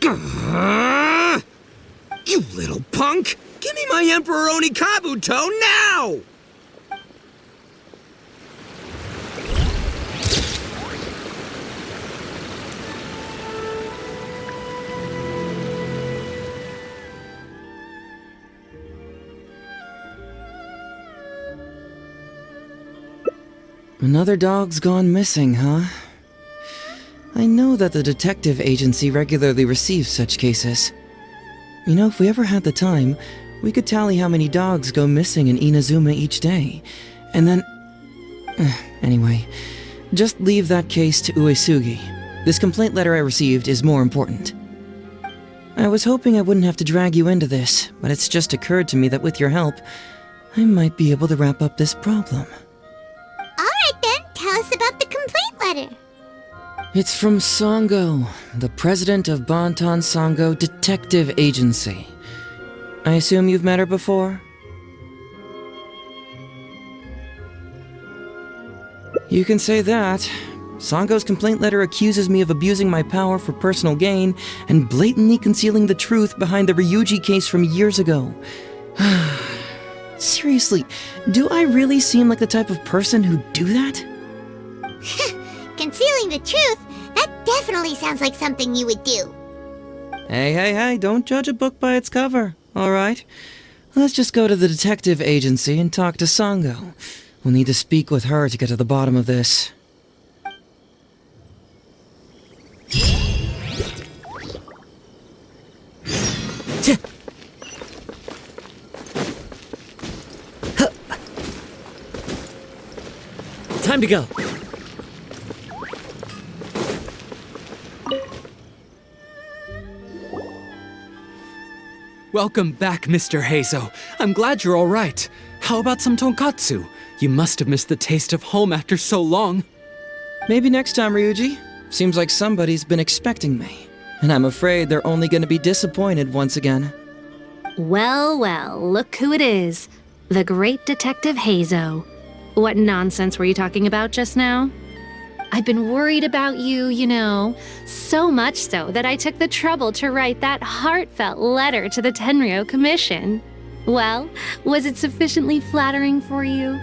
You little punk! Give me my Emperor Oni Kabuto now! Another dog's gone missing, huh? I know that the detective agency regularly receives such cases. You know, if we ever had the time, we could tally how many dogs go missing in Inazuma each day. And then... Anyway, just leave that case to Uesugi. This complaint letter I received is more important. I was hoping I wouldn't have to drag you into this, but it's just occurred to me that with your help, I might be able to wrap up this problem. Alright then, tell us about the complaint letter. It's from Sango, the president of Bantan Sango Detective Agency. I assume you've met her before? You can say that. Sango's complaint letter accuses me of abusing my power for personal gain and blatantly concealing the truth behind the Ryuuji case from years ago. Seriously, do I really seem like the type of person who'd do that? Concealing the truth? That definitely sounds like something you would do. Hey, don't judge a book by its cover, alright? Let's just go to the detective agency and talk to Sango. We'll need to speak with her to get to the bottom of this. Time to go. Welcome back, Mr. Heizou. I'm glad you're all right. How about some tonkatsu? You must have missed the taste of home after so long. Maybe next time, Ryuuji. Seems like somebody's been expecting me. And I'm afraid they're only going to be disappointed once again. Well, look who it is. The great Detective Heizou. What nonsense were you talking about just now? I've been worried about you, you know. So much so that I took the trouble to write that heartfelt letter to the Tenryou Cmmission. Well, was it sufficiently flattering for you?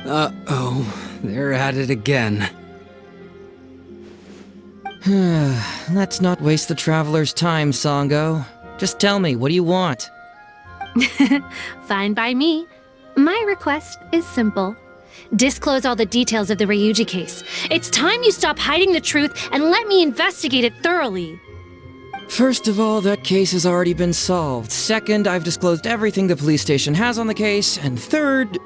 Uh-oh, they're at it again. Let's not waste the traveler's time, Sango. Just tell me, what do you want? Fine by me. My request is simple. Disclose all the details of the Ryuuji case. It's time you stop hiding the truth and let me investigate it thoroughly. First of all, that case has already been solved. Second, I've disclosed everything the police station has on the case. And third...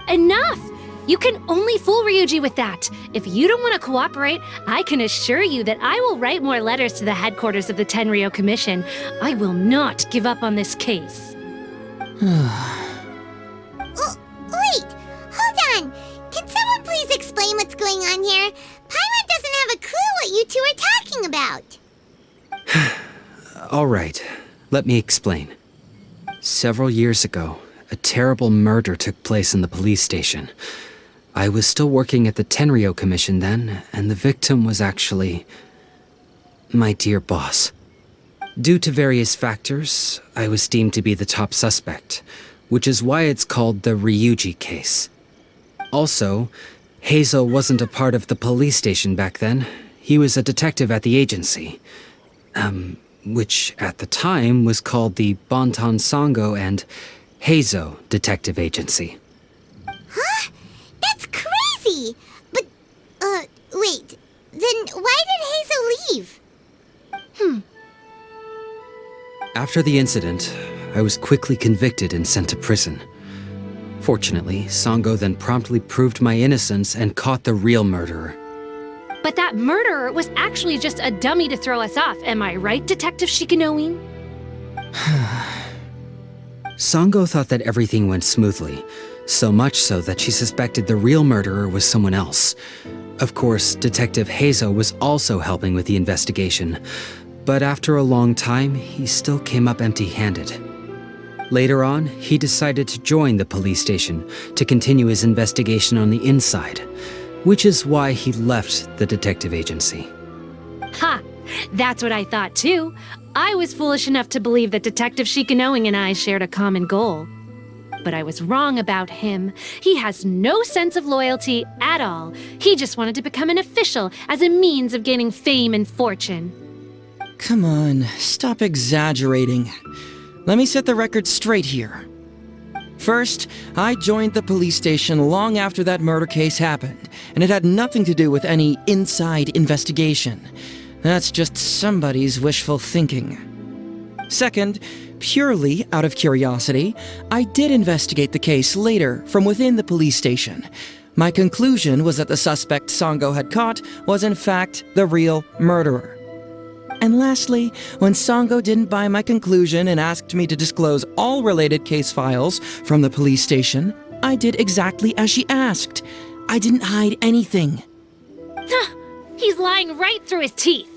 Enough! You can only fool Ryuuji with that. If you don't want to cooperate, I can assure you that I will write more letters to the headquarters of the Tenryou Cmmission. I will not give up on this case. Wait! Hold on! Can someone please explain what's going on here? Paimon doesn't have a clue what you two are talking about. All right, let me explain. Several years ago, a terrible murder took place in the police station. I was still working at the Tenryou Cmmission then, and the victim was actually my dear boss. Due to various factors, I was deemed to be the top suspect, which is why it's called the Ryuuji case. Also, Heizou wasn't a part of the police station back then. He was a detective at the agency. Which at the time was called the Bonton Sango and Heizou Detective Agency. Huh? That's crazy! But, wait. Then why did Heizou leave? After the incident, I was quickly convicted and sent to prison. Fortunately, Sango then promptly proved my innocence and caught the real murderer. But that murderer was actually just a dummy to throw us off, am I right, Detective Shikanoin? Sango thought that everything went smoothly, so much so that she suspected the real murderer was someone else. Of course, Detective Heizou was also helping with the investigation, but after a long time, he still came up empty-handed. Later on, he decided to join the police station to continue his investigation on the inside, which is why he left the detective agency. Ha! That's what I thought too. I was foolish enough to believe that Detective Shikanoin and I shared a common goal. But I was wrong about him. He has no sense of loyalty at all. He just wanted to become an official as a means of gaining fame and fortune. Come on, stop exaggerating. Let me set the record straight here. First, I joined the police station long after that murder case happened, and it had nothing to do with any inside investigation. That's just somebody's wishful thinking. Second, purely out of curiosity, I did investigate the case later from within the police station. My conclusion was that the suspect Sango had caught was in fact the real murderer. And lastly, when Sango didn't buy my conclusion and asked me to disclose all related case files from the police station, I did exactly as she asked. I didn't hide anything. He's lying right through his teeth.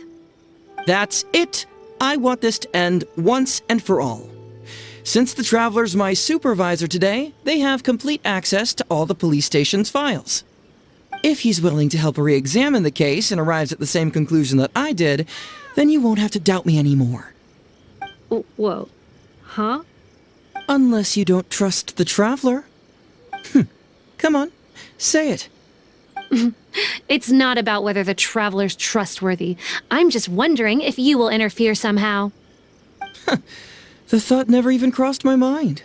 That's it. I want this to end once and for all. Since the Traveler's my supervisor today, they have complete access to all the police station's files. If he's willing to help re-examine the case and arrives at the same conclusion that I did, then you won't have to doubt me anymore. Whoa. Huh? Unless you don't trust the Traveler. Come on, say it. It's not about whether the Traveler's trustworthy. I'm just wondering if you will interfere somehow. The thought never even crossed my mind.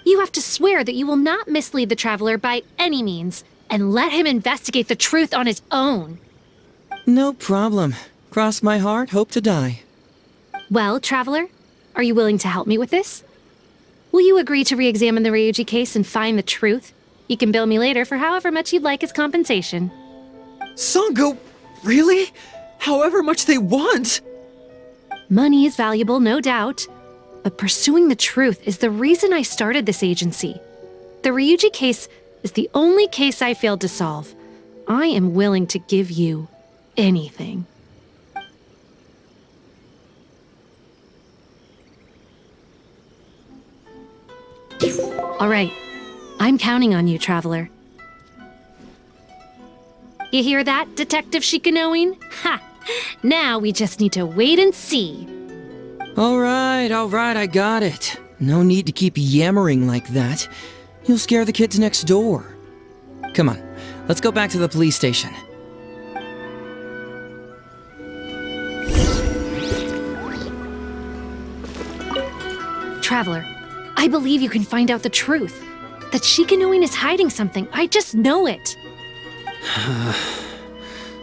You have to swear that you will not mislead the Traveler by any means, and let him investigate the truth on his own. No problem. Cross my heart, hope to die. Well, Traveler, are you willing to help me with this? Will you agree to re-examine the Ryuuji case and find the truth? You can bill me later for however much you'd like as compensation. Sango, really? However much they want? Money is valuable, no doubt. But pursuing the truth is the reason I started this agency. The Ryuuji case is the only case I failed to solve. I am willing to give you anything. All right. I'm counting on you, Traveler. You hear that, Detective Shikanoin? Ha! Now we just need to wait and see. All right, I got it. No need to keep yammering like that. You'll scare the kids next door. Come on, let's go back to the police station. Traveler, I believe you can find out the truth. That Shikanoin is hiding something. I just know it.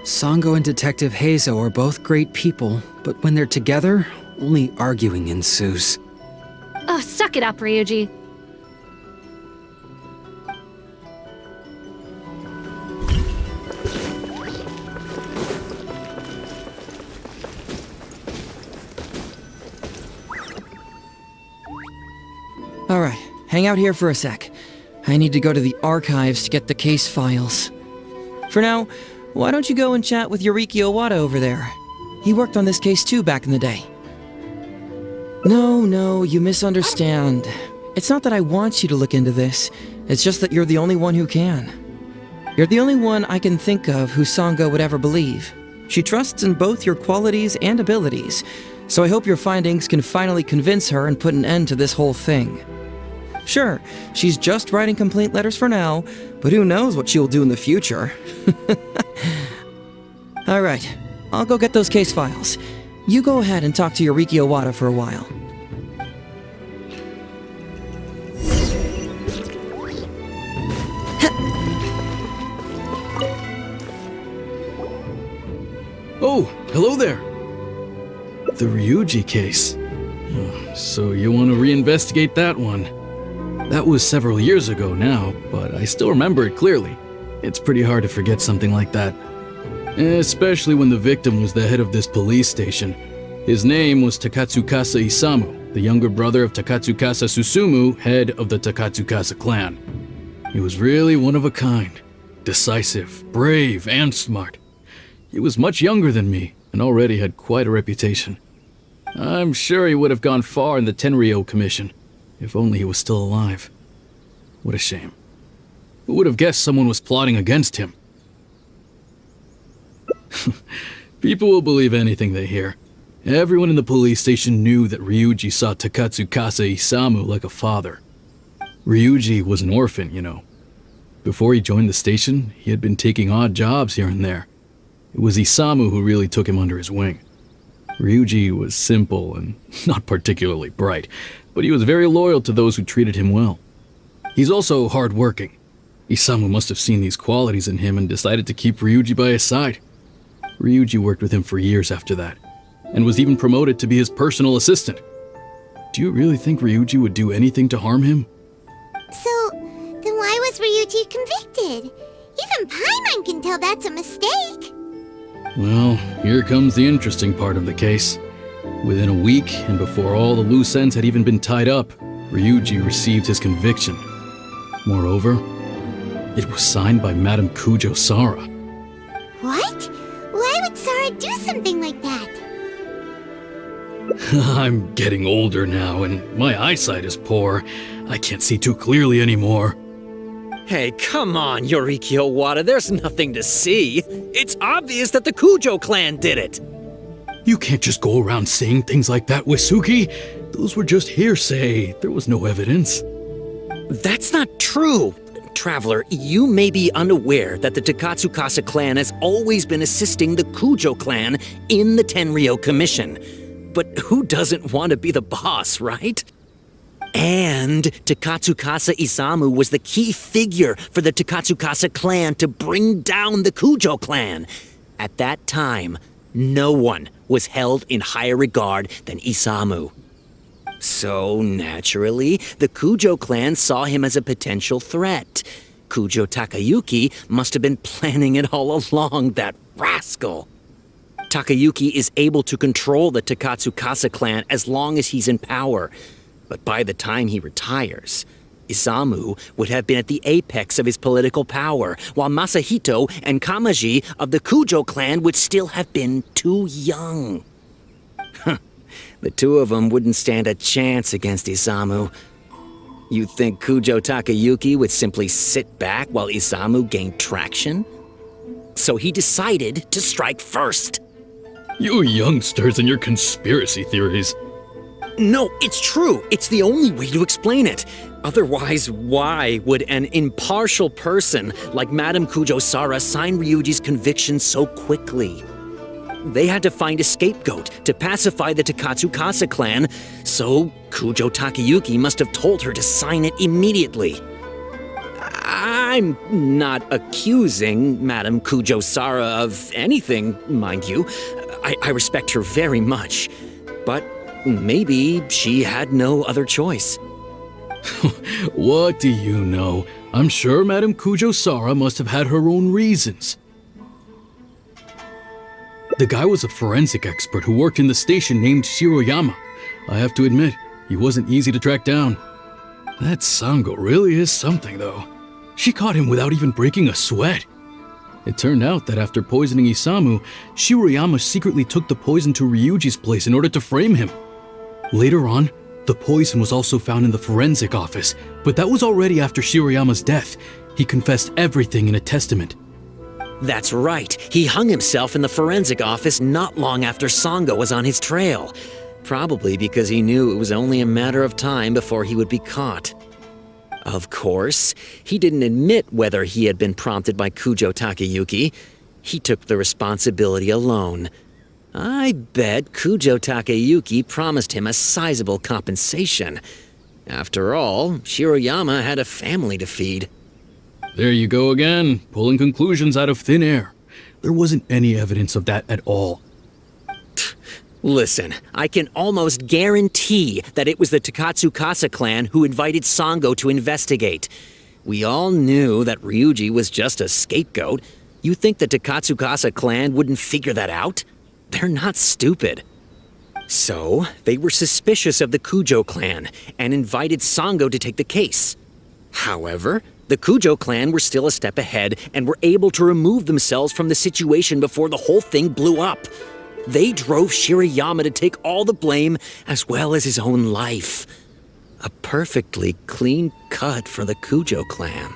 Sango and Detective Heizou are both great people, but when they're together, only arguing ensues. Oh, suck it up, Ryuuji. All right, hang out here for a sec. I need to go to the archives to get the case files. For now, why don't you go and chat with Yuruki Owada over there? He worked on this case too back in the day. No, you misunderstand. It's not that I want you to look into this. It's just that you're the only one who can. You're the only one I can think of who Sango would ever believe. She trusts in both your qualities and abilities, so I hope your findings can finally convince her and put an end to this whole thing. Sure, she's just writing complaint letters for now, but who knows what she'll do in the future. Alright, I'll go get those case files. You go ahead and talk to Yuruki Owada for a while. Oh, hello there. The Ryuuji case. Oh, so you want to reinvestigate that one? That was several years ago now, but I still remember it clearly. It's pretty hard to forget something like that. Especially when the victim was the head of this police station. His name was Takatsukasa Isamu, the younger brother of Takatsukasa Susumu, head of the Takatsukasa clan. He was really one of a kind. Decisive, brave, and smart. He was much younger than me, and already had quite a reputation. I'm sure he would have gone far in the Tenryou Cmmission, if only he was still alive. What a shame. Who would have guessed someone was plotting against him? People will believe anything they hear. Everyone in the police station knew that Ryuuji saw Takatsukasa Isamu like a father. Ryuuji was an orphan, you know. Before he joined the station, he had been taking odd jobs here and there. It was Isamu who really took him under his wing. Ryuuji was simple and not particularly bright, but he was very loyal to those who treated him well. He's also hard-working. Isamu must have seen these qualities in him and decided to keep Ryuuji by his side. Ryuuji worked with him for years after that, and was even promoted to be his personal assistant. Do you really think Ryuuji would do anything to harm him? So, then why was Ryuuji convicted? Even Paimon can tell that's a mistake. Well, here comes the interesting part of the case. Within a week, and before all the loose ends had even been tied up, Ryuuji received his conviction. Moreover, it was signed by Madame Kujo Sara. What? Why would Sara do something like that? I'm getting older now, and my eyesight is poor. I can't see too clearly anymore. Hey, come on, Yoriki Owada, there's nothing to see. It's obvious that the Kujo clan did it. You can't just go around saying things like that, Wisuki. Those were just hearsay. There was no evidence. That's not true. Traveler, you may be unaware that the Takatsukasa clan has always been assisting the Kujo clan in the Tenryou Cmmission. But who doesn't want to be the boss, right? And Takatsukasa Isamu was the key figure for the Takatsukasa clan to bring down the Kujo clan. At that time, no one was held in higher regard than Isamu. So, naturally, the Kujo clan saw him as a potential threat. Kujo Takayuki must have been planning it all along, that rascal. Takayuki is able to control the Takatsukasa clan as long as he's in power. But by the time he retires, Isamu would have been at the apex of his political power, while Masahito and Kamaji of the Kujo clan would still have been too young. The two of them wouldn't stand a chance against Isamu. You think Kujo Takayuki would simply sit back while Isamu gained traction? So he decided to strike first. You youngsters and your conspiracy theories. No, it's true. It's the only way to explain it. Otherwise, why would an impartial person like Madame Kujo-Sara sign Ryuji's conviction so quickly? They had to find a scapegoat to pacify the Takatsukasa clan, so Kujo Takayuki must have told her to sign it immediately. I'm not accusing Madame Kujo-Sara of anything, mind you. I respect her very much. But maybe she had no other choice. What do you know? I'm sure Madame Kujo-Sara must have had her own reasons. The guy was a forensic expert who worked in the station named Shiroyama. I have to admit, he wasn't easy to track down. That Sango really is something, though. She caught him without even breaking a sweat. It turned out that after poisoning Isamu, Shiroyama secretly took the poison to Ryuji's place in order to frame him. Later on, the poison was also found in the forensic office, but that was already after Shiroyama's death. He confessed everything in a testament. That's right. He hung himself in the forensic office not long after Sango was on his trail. Probably because he knew it was only a matter of time before he would be caught. Of course, he didn't admit whether he had been prompted by Kujo Takayuki. He took the responsibility alone. I bet Kujo Takayuki promised him a sizable compensation. After all, Shiroyama had a family to feed. There you go again, pulling conclusions out of thin air. There wasn't any evidence of that at all. Listen, I can almost guarantee that it was the Takatsukasa clan who invited Sango to investigate. We all knew that Ryuji was just a scapegoat. You think the Takatsukasa clan wouldn't figure that out? They're not stupid. So, they were suspicious of the Kujo clan and invited Sango to take the case. However, the Kujo clan were still a step ahead and were able to remove themselves from the situation before the whole thing blew up. They drove Shiroyama to take all the blame as well as his own life. A perfectly clean cut for the Kujo clan.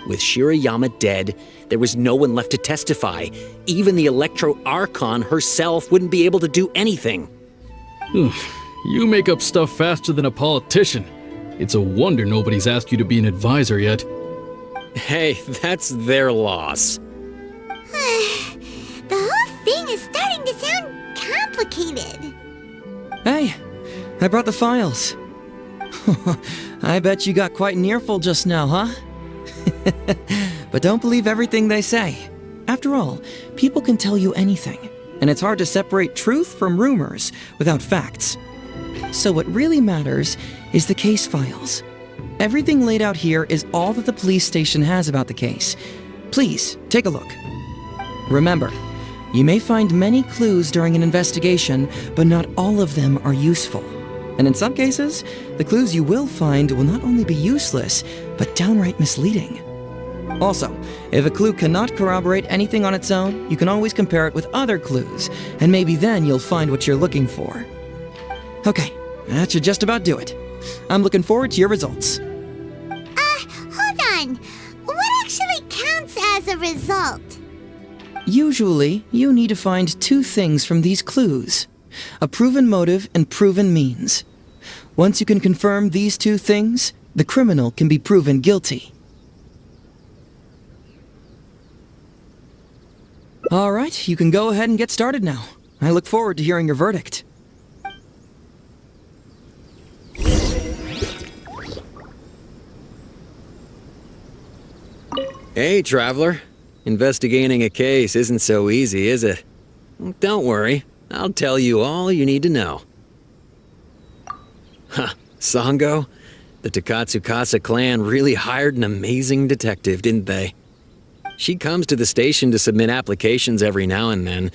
With Shiroyama dead, there was no one left to testify. Even the Electro Archon herself wouldn't be able to do anything. You make up stuff faster than a politician. It's a wonder nobody's asked you to be an advisor yet. Hey, that's their loss. The whole thing is starting to sound complicated. Hey, I brought the files. I bet you got quite an earful just now, huh? But don't believe everything they say. After all, people can tell you anything, and it's hard to separate truth from rumors without facts. So what really matters is the case files. Everything laid out here is all that the police station has about the case. Please, take a look. Remember, you may find many clues during an investigation, but not all of them are useful. And in some cases, the clues you will find will not only be useless, but downright misleading. Also, if a clue cannot corroborate anything on its own, you can always compare it with other clues, and maybe then you'll find what you're looking for. Okay, that should just about do it. I'm looking forward to your results. Hold on. as a result? Usually, you need to find two things from these clues: a proven motive and proven means. Once you can confirm these two things, the criminal can be proven guilty. All right, you can go ahead and get started now. I look forward to hearing your verdict. Hey, Traveler. Investigating a case isn't so easy, is it? Don't worry. I'll tell you all you need to know. Huh. Sango? The Takatsukasa clan really hired an amazing detective, didn't they? She comes to the station to submit applications every now and then,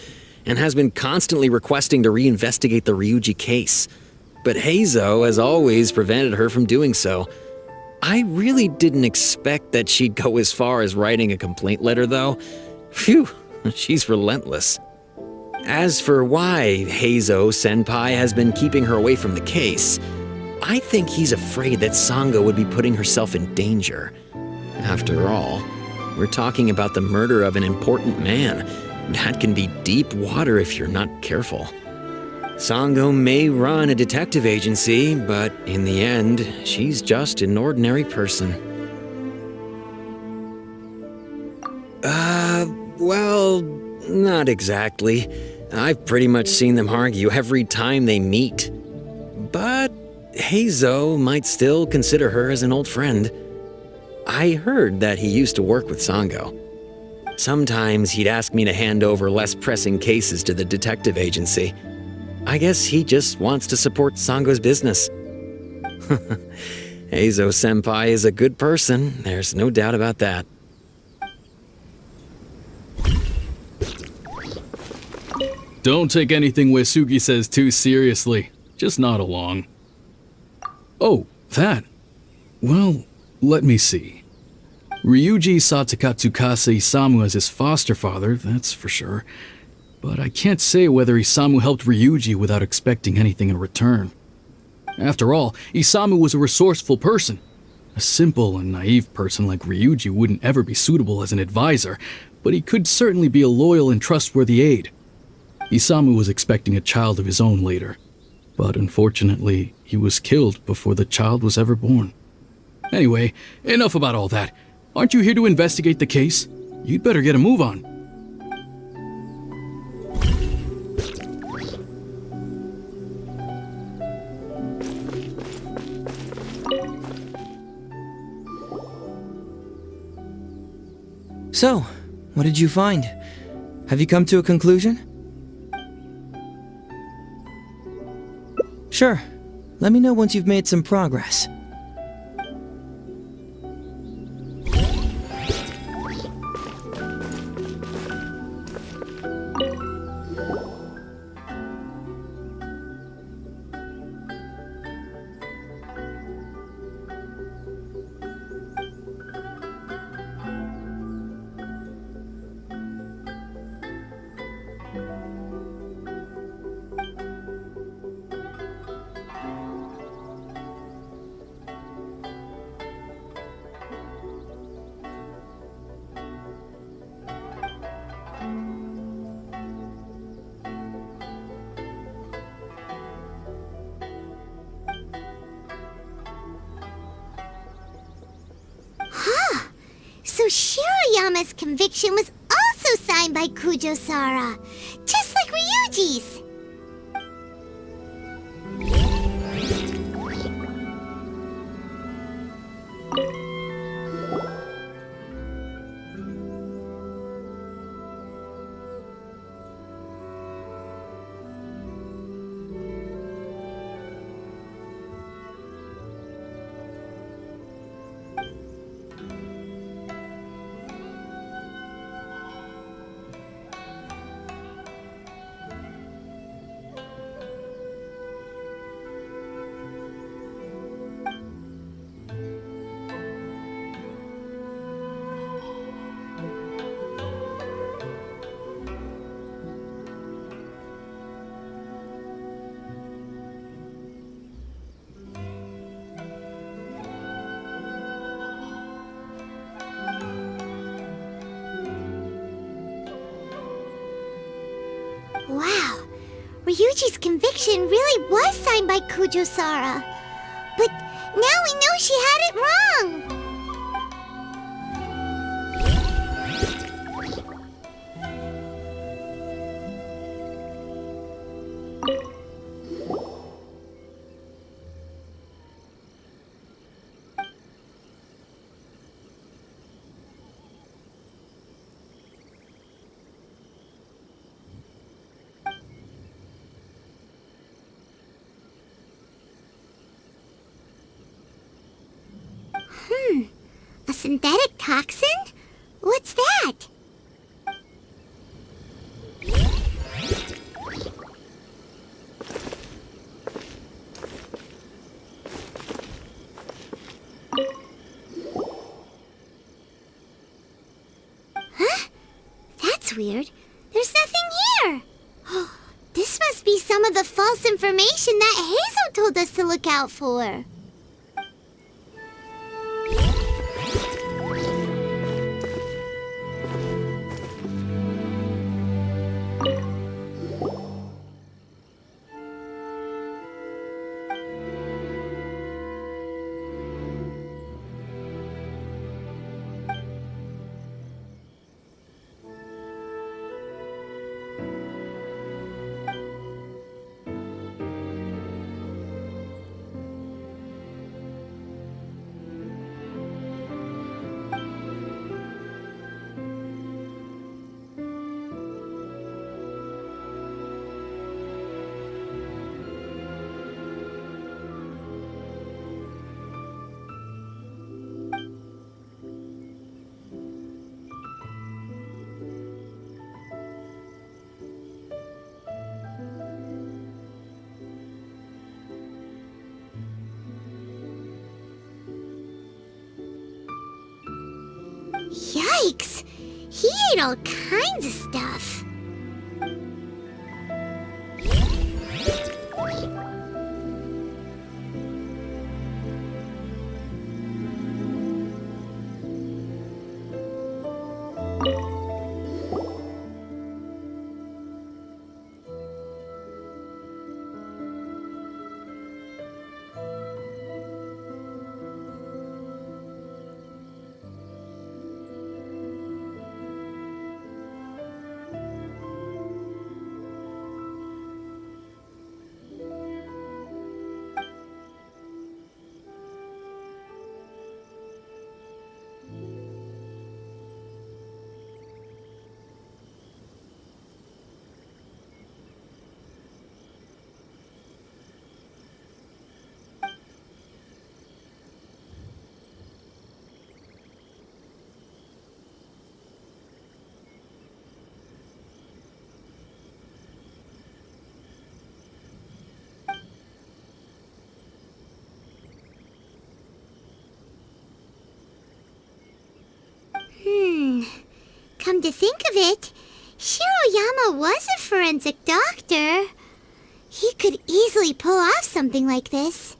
and has been constantly requesting to reinvestigate the Ryuuji case. But Heizou has always prevented her from doing so. I really didn't expect that she'd go as far as writing a complaint letter, though. Phew, she's relentless. As for why Heizou Senpai has been keeping her away from the case, I think he's afraid that Sango would be putting herself in danger. After all, we're talking about the murder of an important man. That can be deep water if you're not careful. Sango may run a detective agency, but in the end, she's just an ordinary person. Well, not exactly. I've pretty much seen them argue every time they meet. But Heizou might still consider her as an old friend. I heard that he used to work with Sango. Sometimes he'd ask me to hand over less pressing cases to the detective agency. I guess he just wants to support Sango's business. Heizou Senpai is a good person, there's no doubt about that. Don't take anything Uesugi says too seriously. Just nod along. Oh, that. Well, let me see. Ryuuji saw Takatsukasa Isamu as his foster father, that's for sure. But I can't say whether Isamu helped Ryuuji without expecting anything in return. After all, Isamu was a resourceful person. A simple and naive person like Ryuuji wouldn't ever be suitable as an advisor, but he could certainly be a loyal and trustworthy aide. Isamu was expecting a child of his own later, but unfortunately, he was killed before the child was ever born. Anyway, enough about all that. Aren't you here to investigate the case? You'd better get a move on. So, what did you find? Have you come to a conclusion? Sure. Let me know once you've made some progress. So Shirayama's conviction was also signed by Kujo-Sara, just like Ryuji's. Wow, Ryuuji's conviction really was signed by Kujo-Sara. But now we know she had it wrong! A synthetic toxin? What's that? Huh? That's weird. There's nothing here. This must be some of the false information that Heizou told us to look out for. Yikes! He ate all kinds of stuff. Come to think of it, Shiroyama was a forensic doctor. He could easily pull off something like this.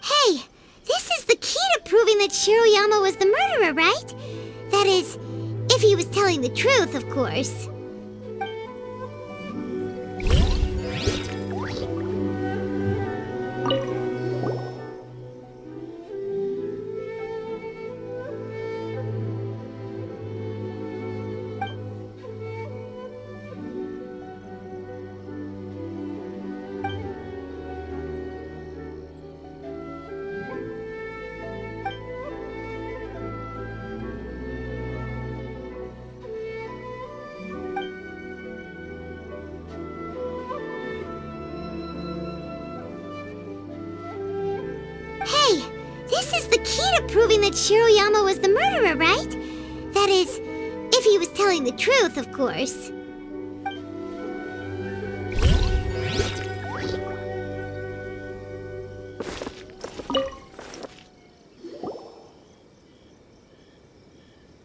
Hey, this is the key to proving that Shiroyama was the murderer, right? That is, if he was telling the truth, of course. this is the key to proving that Shiroyama was the murderer, right? That is, if he was telling the truth, of course.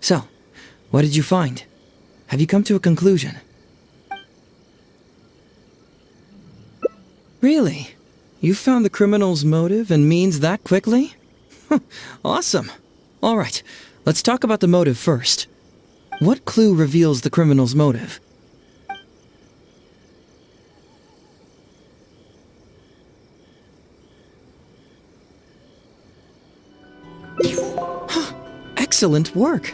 So, what did you find? Have you come to a conclusion? Really? You found the criminal's motive and means that quickly? Awesome. All right, let's talk about the motive first. What clue reveals the criminal's motive? Excellent work.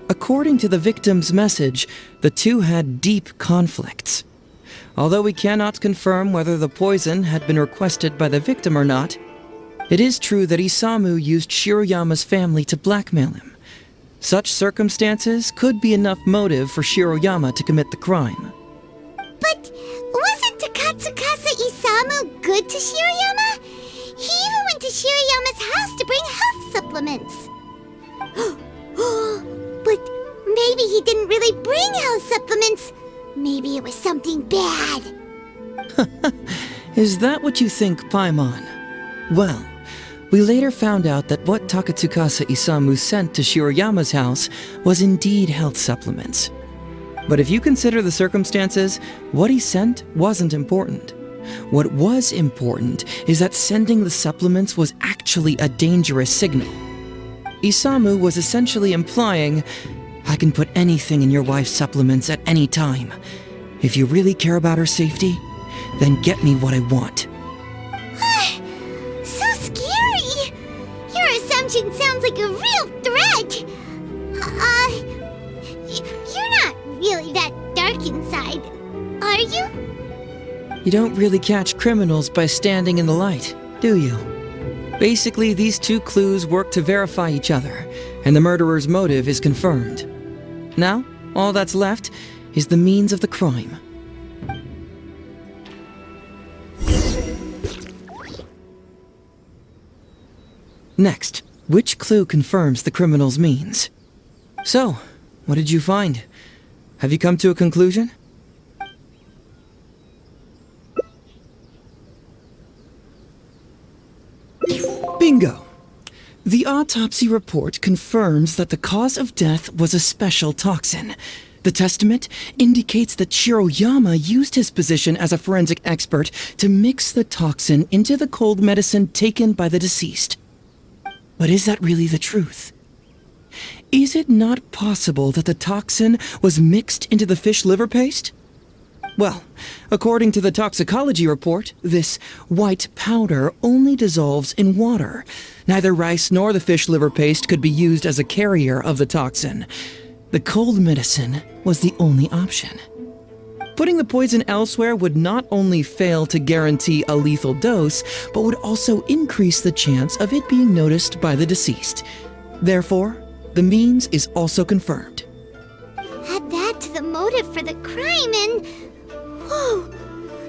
According to the victim's message, the two had deep conflicts. Although we cannot confirm whether the poison had been requested by the victim or not, it is true that Isamu used Shiroyama's family to blackmail him. Such circumstances could be enough motive for Shiroyama to commit the crime. But wasn't Takatsukasa Isamu good to Shiroyama? He even went to Shiroyama's house to bring health supplements. But maybe he didn't really bring health supplements. Maybe it was something bad. Is that what you think, Paimon? Well, we later found out that what Takatsukasa Isamu sent to Shiroyama's house was indeed health supplements. But if you consider the circumstances, what he sent wasn't important. What was important is that sending the supplements was actually a dangerous signal. Isamu was essentially implying, I can put anything in your wife's supplements at any time. If you really care about her safety, then get me what I want. So scary! Your assumption sounds like a real threat! You're not really that dark inside, are you? You don't really catch criminals by standing in the light, do you? Basically, these two clues work to verify each other, and the murderer's motive is confirmed. Now, all that's left is the means of the crime. Next, which clue confirms the criminal's means? So, what did you find? Have you come to a conclusion? Bingo! The autopsy report confirms that the cause of death was a special toxin. The testament indicates that Shiroyama used his position as a forensic expert to mix the toxin into the cold medicine taken by the deceased. But is that really the truth? Is it not possible that the toxin was mixed into the fish liver paste? Well, according to the toxicology report, this white powder only dissolves in water. Neither rice nor the fish liver paste could be used as a carrier of the toxin. The cold medicine was the only option. Putting the poison elsewhere would not only fail to guarantee a lethal dose, but would also increase the chance of it being noticed by the deceased. Therefore, the means is also confirmed. Add that to the motive for the crime and... Whoa!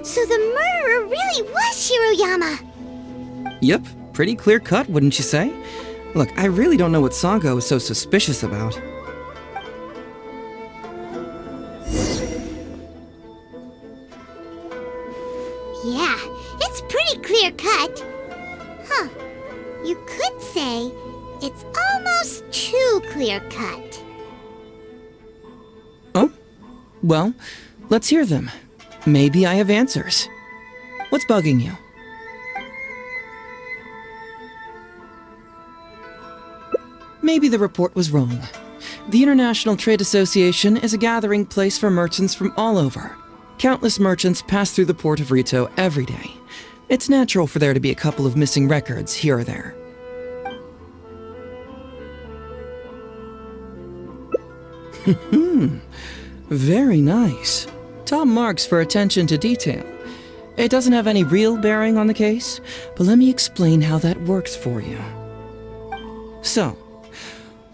So the murderer really was Shiroyama! Yep, pretty clear cut, wouldn't you say? Look, I really don't know what Sango is so suspicious about. Yeah, it's pretty clear cut. Huh. You could say it's almost too clear cut. Oh? Well, let's hear them. Maybe I have answers. What's bugging you? Maybe the report was wrong. The International Trade Association is a gathering place for merchants from all over. Countless merchants pass through the port of Rito every day. It's natural for there to be a couple of missing records here or there. Very nice. Top marks for attention to detail. It doesn't have any real bearing on the case, but let me explain how that works for you. So,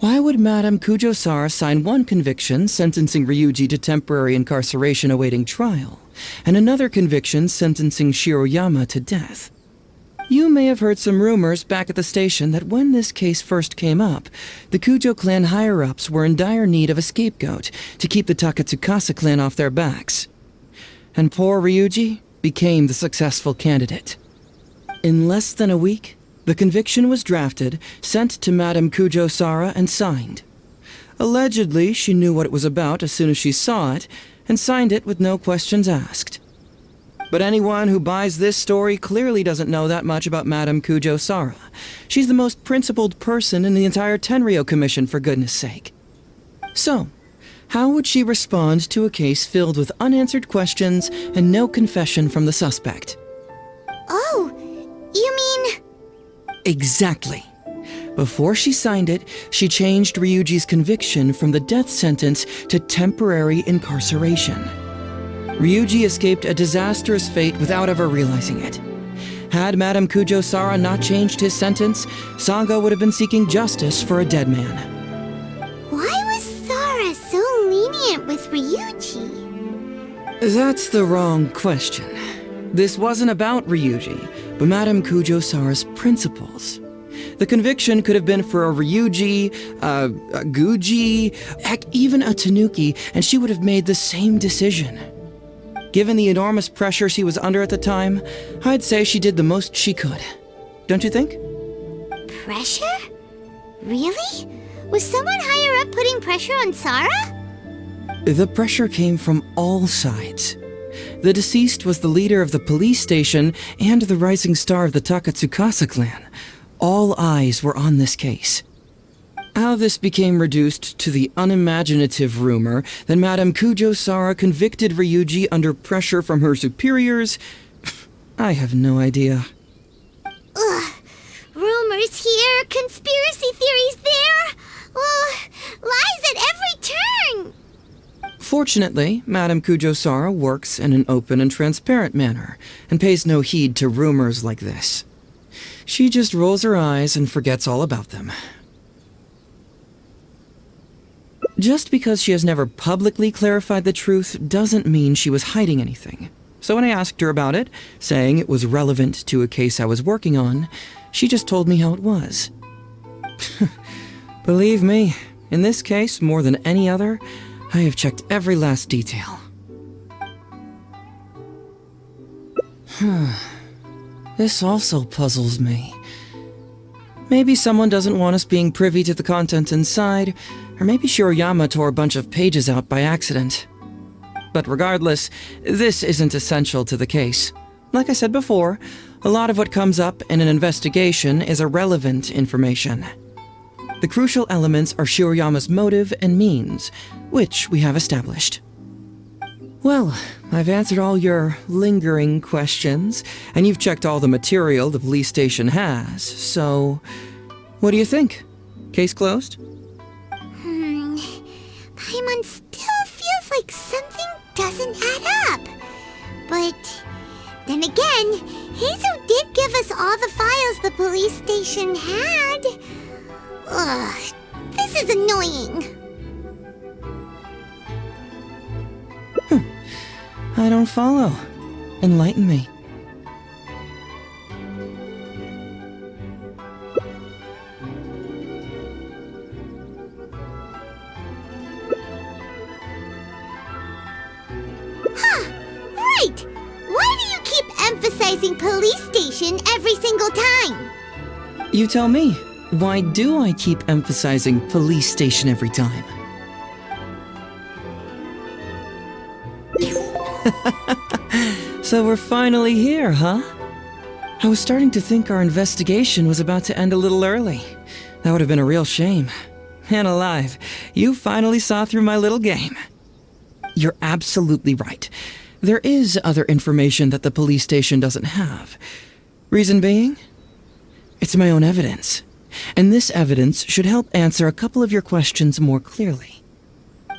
why would Madame Kujo-Sara sign one conviction sentencing Ryuuji to temporary incarceration awaiting trial, and another conviction sentencing Shiroyama to death? You may have heard some rumors back at the station that when this case first came up, the Kujo clan higher-ups were in dire need of a scapegoat to keep the Takatsukasa clan off their backs. And poor Ryuuji became the successful candidate. In less than a week, the conviction was drafted, sent to Madame Kujo-Sara, and signed. Allegedly, she knew what it was about as soon as she saw it, and signed it with no questions asked. But anyone who buys this story clearly doesn't know that much about Madame Kujo-Sara. She's the most principled person in the entire Tenryou Cmmission, for goodness sake. So, how would she respond to a case filled with unanswered questions and no confession from the suspect? Oh, you mean... Exactly. Before she signed it, she changed Ryuuji's conviction from the death sentence to temporary incarceration. Ryuuji escaped a disastrous fate without ever realizing it. Had Madame Kujo-Sara not changed his sentence, Saga would have been seeking justice for a dead man. Why was Sara so lenient with Ryuuji? That's the wrong question. This wasn't about Ryuuji, but Madame Kujo-Sara's principles. The conviction could have been for a Ryuuji, a Guji, heck, even a Tanuki, and she would have made the same decision. Given the enormous pressure she was under at the time, I'd say she did the most she could. Don't you think? Pressure? Really? Was someone higher up putting pressure on Sara? The pressure came from all sides. The deceased was the leader of the police station and the rising star of the Takatsukasa clan. All eyes were on this case. How this became reduced to the unimaginative rumor that Madame Kujo-Sara convicted Ryuuji under pressure from her superiors, I have no idea. Ugh. Rumors here, conspiracy theories there. Lies at every turn. Fortunately, Madame Kujo-Sara works in an open and transparent manner and pays no heed to rumors like this. She just rolls her eyes and forgets all about them. Just because she has never publicly clarified the truth doesn't mean she was hiding anything. So when I asked her about it, saying it was relevant to a case I was working on, she just told me how it was. Believe me, in this case, more than any other, I have checked every last detail. This also puzzles me. Maybe someone doesn't want us being privy to the content inside, or maybe Shiroyama tore a bunch of pages out by accident. But regardless, this isn't essential to the case. Like I said before, a lot of what comes up in an investigation is irrelevant information. The crucial elements are Shiroyama's motive and means, which we have established. Well, I've answered all your lingering questions, and you've checked all the material the police station has, so... what do you think? Case closed? Paimon still feels like something doesn't add up. But then again, Heizou did give us all the files the police station had. Ugh, this is annoying. I don't follow. Enlighten me. Right! Why do you keep emphasizing police station every single time? You tell me. Why do I keep emphasizing police station every time? So we're finally here, huh? I was starting to think our investigation was about to end a little early. That would have been a real shame. And alive, you finally saw through my little game. You're absolutely right. There is other information that the police station doesn't have. Reason being? It's my own evidence. And this evidence should help answer a couple of your questions more clearly.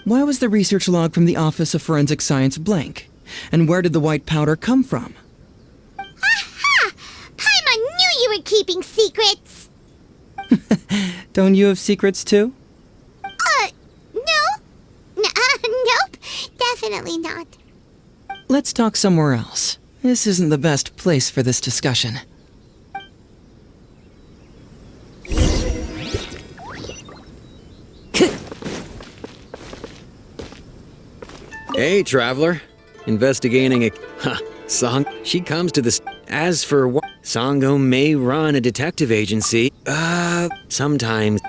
Why was the research log from the Office of Forensic Science blank? And where did the white powder come from? Aha! Paimon knew you were keeping secrets! Don't you have secrets too? No. Nope. Definitely not. Let's talk somewhere else. This isn't the best place for this discussion. Hey, traveler. Investigating a... Song. She comes to this... As for what... Sango may run a detective agency. Sometimes...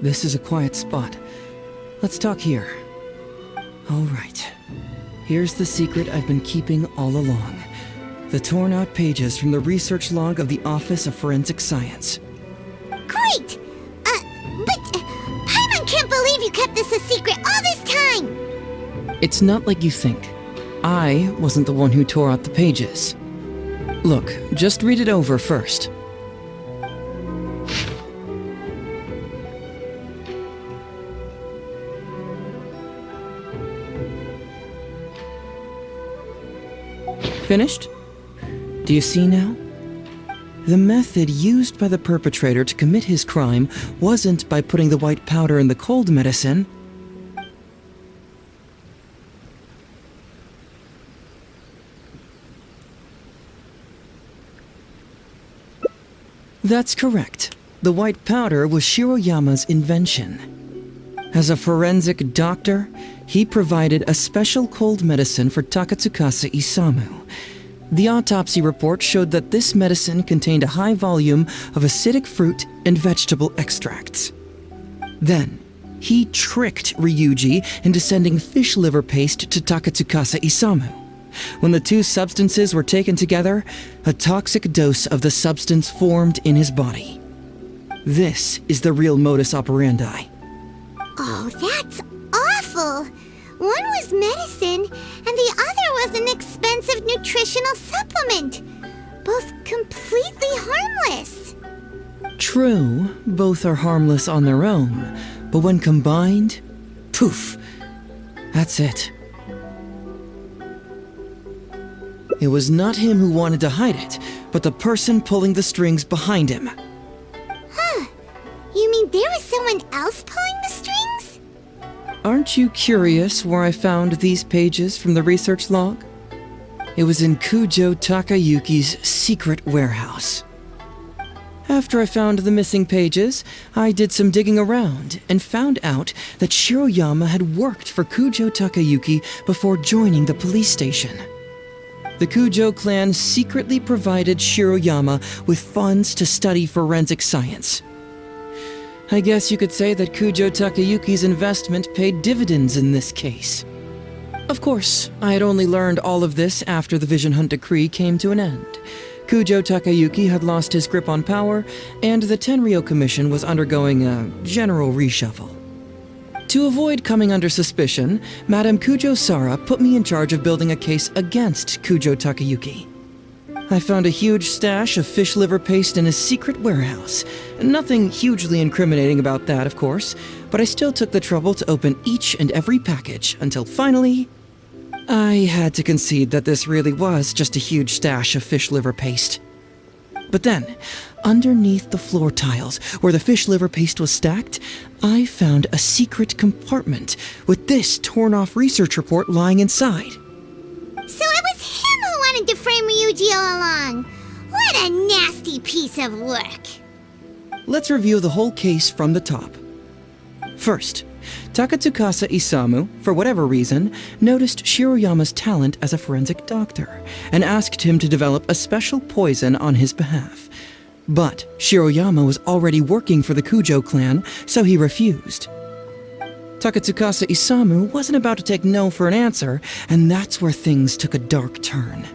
This is a quiet spot. Let's talk here. All right. Here's the secret I've been keeping all along. The torn out pages from the research log of the Office of Forensic Science. Great! But Paimon can't believe you kept this a secret all this time! It's not like you think. I wasn't the one who tore out the pages. Look, just read it over first. Finished? Do you see now? The method used by the perpetrator to commit his crime wasn't by putting the white powder in the cold medicine. That's correct. The white powder was Shiroyama's invention. As a forensic doctor, he provided a special cold medicine for Takatsukasa Isamu. The autopsy report showed that this medicine contained a high volume of acidic fruit and vegetable extracts. Then, he tricked Ryuuji into sending fish liver paste to Takatsukasa Isamu. When the two substances were taken together, a toxic dose of the substance formed in his body. This is the real modus operandi. Oh, that's awful! One was medicine, and the other was an expensive nutritional supplement. Both completely harmless. True, both are harmless on their own, but when combined, poof, that's it. It was not him who wanted to hide it, but the person pulling the strings behind him. Huh. You mean there was someone else pulling the strings? Aren't you curious where I found these pages from the research log? It was in Kujo Takayuki's secret warehouse. After I found the missing pages, I did some digging around and found out that Shiroyama had worked for Kujo Takayuki before joining the police station. The Kujo clan secretly provided Shiroyama with funds to study forensic science. I guess you could say that Kujo Takayuki's investment paid dividends in this case. Of course, I had only learned all of this after the Vision Hunt decree came to an end. Kujo Takayuki had lost his grip on power, and the Tenryou Cmmission was undergoing a general reshuffle. To avoid coming under suspicion, Madame Kujo-Sara put me in charge of building a case against Kujo Takayuki. I found a huge stash of fish liver paste in his secret warehouse. Nothing hugely incriminating about that, of course, but I still took the trouble to open each and every package until finally, I had to concede that this really was just a huge stash of fish liver paste. But then, underneath the floor tiles, where the fish liver paste was stacked, I found a secret compartment with this torn-off research report lying inside. So it was him who wanted to frame Ryuuji all along. What a nasty piece of work. Let's review the whole case from the top. First, Takatsukasa Isamu, for whatever reason, noticed Shiroyama's talent as a forensic doctor and asked him to develop a special poison on his behalf. But Shiroyama was already working for the Kujo clan, so he refused. Takatsukasa Isamu wasn't about to take no for an answer, and that's where things took a dark turn.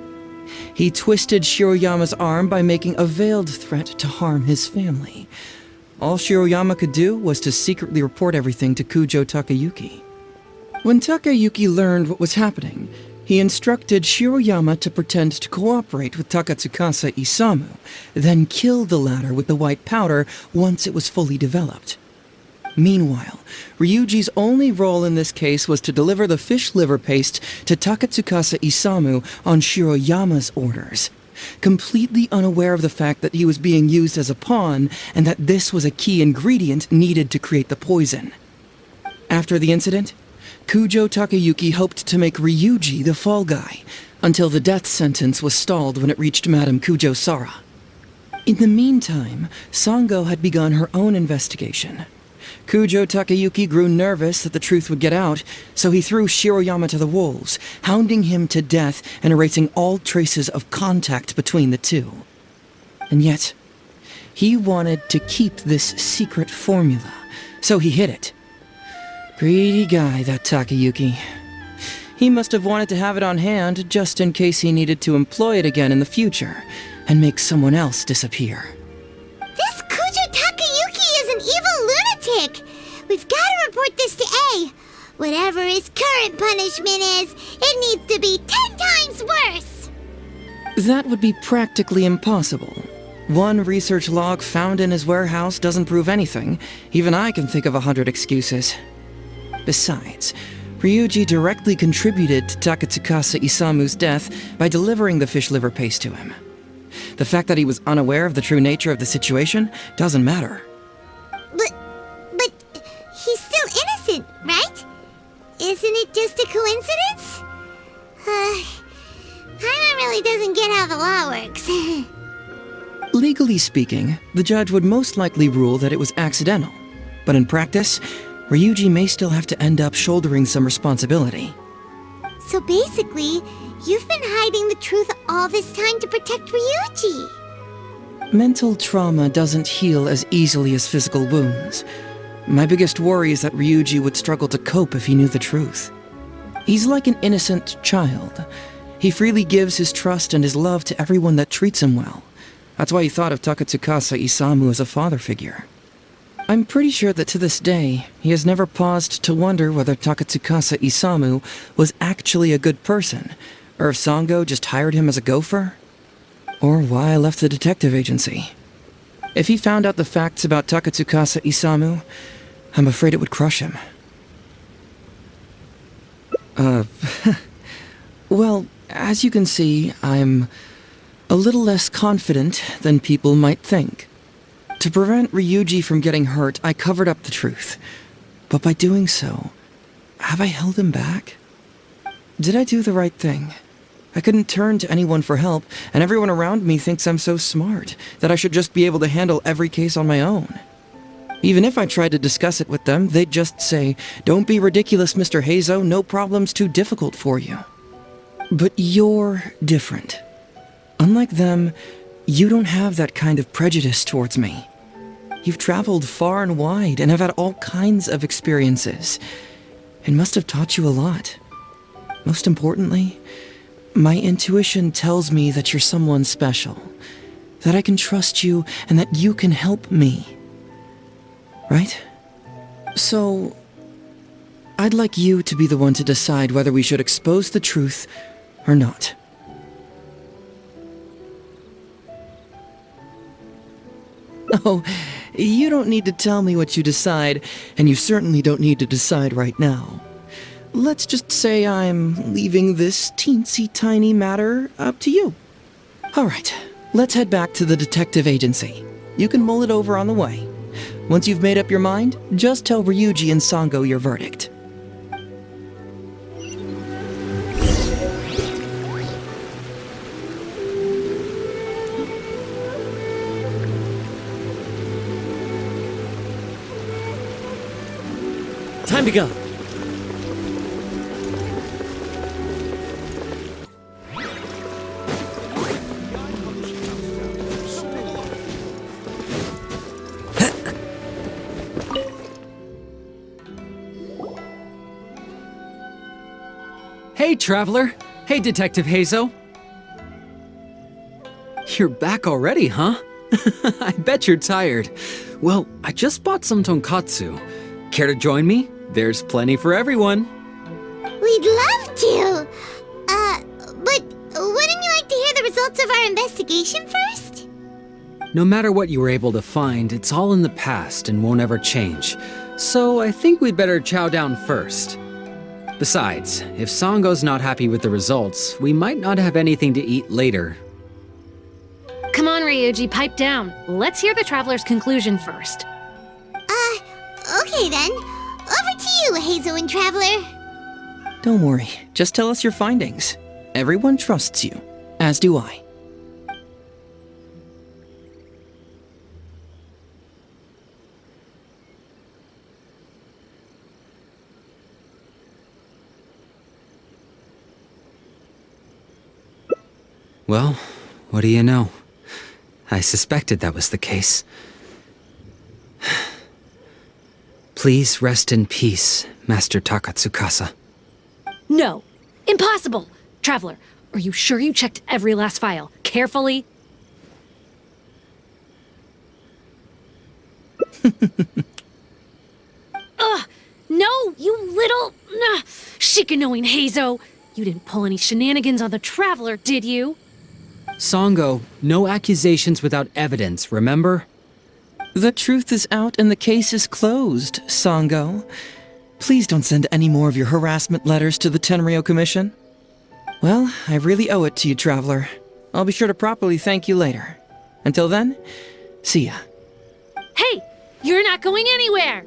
He twisted Shiroyama's arm by making a veiled threat to harm his family. All Shiroyama could do was to secretly report everything to Kujo Takayuki. When Takayuki learned what was happening, he instructed Shiroyama to pretend to cooperate with Takatsukasa Isamu, then kill the latter with the white powder once it was fully developed. Meanwhile, Ryuji's only role in this case was to deliver the fish liver paste to Takatsukasa Isamu on Shiroyama's orders, completely unaware of the fact that he was being used as a pawn and that this was a key ingredient needed to create the poison. After the incident, Kujo Takayuki hoped to make Ryuuji the fall guy, until the death sentence was stalled when it reached Madame Kujo Sara. In the meantime, Sango had begun her own investigation. Kujo Takayuki grew nervous that the truth would get out, so he threw Shiroyama to the wolves, hounding him to death and erasing all traces of contact between the two. And yet, he wanted to keep this secret formula, so he hid it. Greedy guy, that Takayuki. He must have wanted to have it on hand just in case he needed to employ it again in the future, and make someone else disappear. This Kujo Takayuki is an evil lunatic! We've got to report this to A. Whatever his current punishment is, it needs to be 10 times worse! That would be practically impossible. One research log found in his warehouse doesn't prove anything. Even I can think of 100 excuses. Besides, Ryuuji directly contributed to Takatsukasa Isamu's death by delivering the fish liver paste to him. The fact that he was unaware of the true nature of the situation doesn't matter. But he's still innocent, right? Isn't it just a coincidence? Paimon really doesn't get how the law works. Legally speaking, the judge would most likely rule that it was accidental. But in practice, Ryuuji may still have to end up shouldering some responsibility. So basically, you've been hiding the truth all this time to protect Ryuuji. Mental trauma doesn't heal as easily as physical wounds. My biggest worry is that Ryuuji would struggle to cope if he knew the truth. He's like an innocent child. He freely gives his trust and his love to everyone that treats him well. That's why he thought of Takatsukasa Isamu as a father figure. I'm pretty sure that to this day, he has never paused to wonder whether Takatsukasa Isamu was actually a good person, or if Sango just hired him as a gopher, or why I left the detective agency. If he found out the facts about Takatsukasa Isamu, I'm afraid it would crush him. Well, as you can see, I'm a little less confident than people might think. To prevent Ryuuji from getting hurt, I covered up the truth. But by doing so, have I held him back? Did I do the right thing? I couldn't turn to anyone for help, and everyone around me thinks I'm so smart that I should just be able to handle every case on my own. Even if I tried to discuss it with them, they'd just say, "Don't be ridiculous, Mr. Heizou, no problem's too difficult for you." But you're different. Unlike them, you don't have that kind of prejudice towards me. You've traveled far and wide and have had all kinds of experiences. It must have taught you a lot. Most importantly, my intuition tells me that you're someone special, that I can trust you and that you can help me. Right? So, I'd like you to be the one to decide whether we should expose the truth or not. Oh, you don't need to tell me what you decide, and you certainly don't need to decide right now. Let's just say I'm leaving this teensy-tiny matter up to you. All right, let's head back to the detective agency. You can mull it over on the way. Once you've made up your mind, just tell Ryuuji and Sango your verdict. Time to go. Hey, Traveler! Hey, Detective Heizou! You're back already, huh? I bet you're tired. Well, I just bought some tonkatsu. Care to join me? There's plenty for everyone. We'd love to! But wouldn't you like to hear the results of our investigation first? No matter what you were able to find, it's all in the past and won't ever change. So I think we'd better chow down first. Besides, if Sango's not happy with the results, we might not have anything to eat later. Come on, Ryuuji, pipe down. Let's hear the Traveler's conclusion first. Okay then. Over to you, Heizou and Traveler. Don't worry, just tell us your findings. Everyone trusts you, as do I. Well, what do you know? I suspected that was the case. Please rest in peace, Master Takatsukasa. No! Impossible! Traveler, are you sure you checked every last file? Carefully? Ugh! No, you little... Shikanoin Heizou! You didn't pull any shenanigans on the Traveler, did you? Sango, no accusations without evidence, remember? The truth is out and the case is closed, Sango. Please don't send any more of your harassment letters to the Tenryou Cmmission. Well, I really owe it to you, Traveler. I'll be sure to properly thank you later. Until then, see ya. Hey! You're not going anywhere!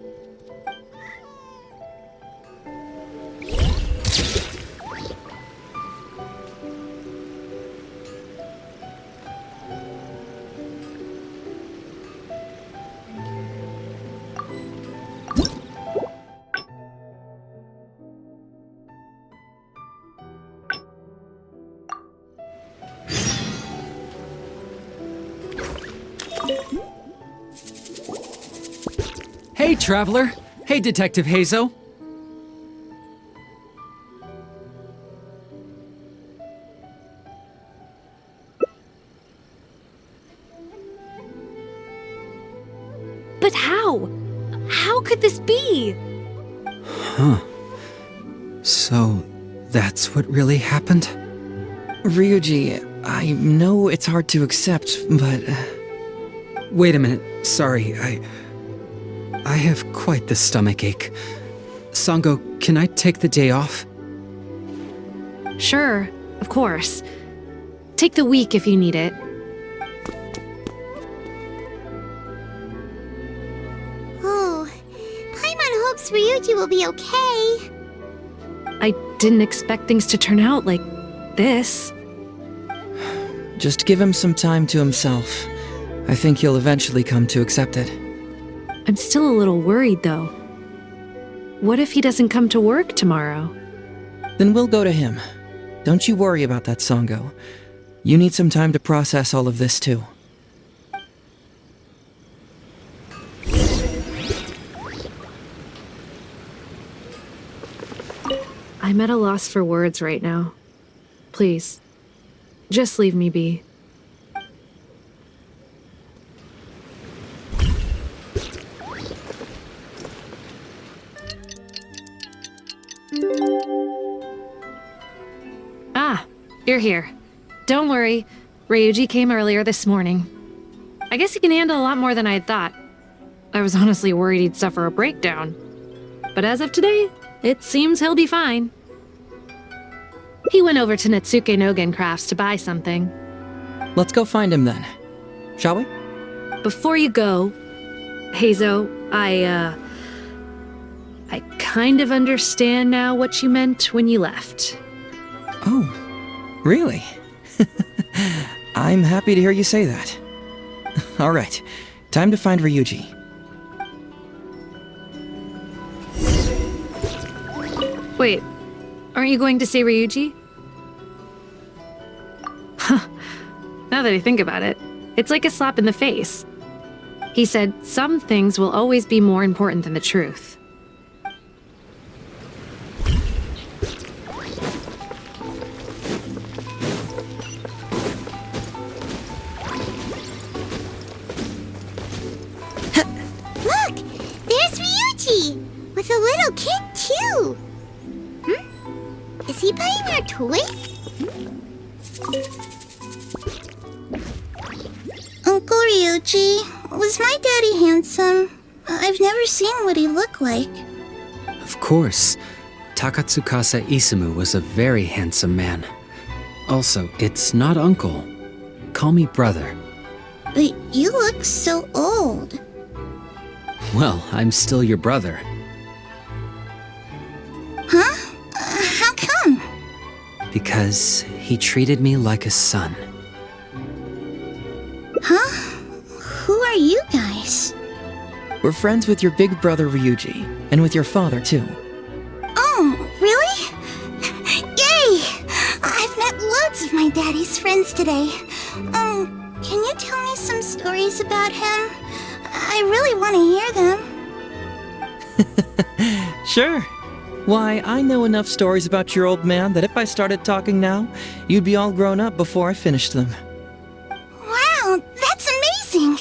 Hey, Traveler! Hey, Detective Heizou! But how? How could this be? Huh. So, that's what really happened? Ryuuji, I know it's hard to accept, but... Wait a minute. Sorry, I have quite the stomachache. Sango, can I take the day off? Sure, of course. Take the week if you need it. Oh, Paimon hopes Ryuuji will be okay. I didn't expect things to turn out like this. Just give him some time to himself. I think he'll eventually come to accept it. I'm still a little worried, though. What if he doesn't come to work tomorrow? Then we'll go to him. Don't you worry about that, Sango. You need some time to process all of this, too. I'm at a loss for words right now. Please, just leave me be. Ah, you're here. Don't worry, Ryuuji came earlier this morning. I guess he can handle a lot more than I'd thought. I was honestly worried he'd suffer a breakdown. But as of today, it seems he'll be fine. He went over to Natsuke Nogen Crafts to buy something. Let's go find him then. Shall we? Before you go, Heizou, I kind of understand now what you meant when you left. Oh, really? I'm happy to hear you say that. All right, time to find Ryuuji. Wait, aren't you going to say Ryuuji? Huh. Now that I think about it, it's like a slap in the face. He said, some things will always be more important than the truth. Look! There's Ryuuji! With a little kid, too! Is he buying our toys? Uncle Ryuuji, was my daddy handsome? I've never seen what he looked like. Of course. Takatsukasa Isumu was a very handsome man. Also, it's not uncle. Call me brother. But you look so old. Well, I'm still your brother. Huh? How because he treated me like a son. Huh? Who are you guys? We're friends with your big brother Ryuuji, and with your father too. Oh, really? Yay! I've met loads of my daddy's friends today. Can you tell me some stories about him? I really want to hear them. Sure. Why, I know enough stories about your old man that if I started talking now, you'd be all grown up before I finished them. Wow, that's amazing!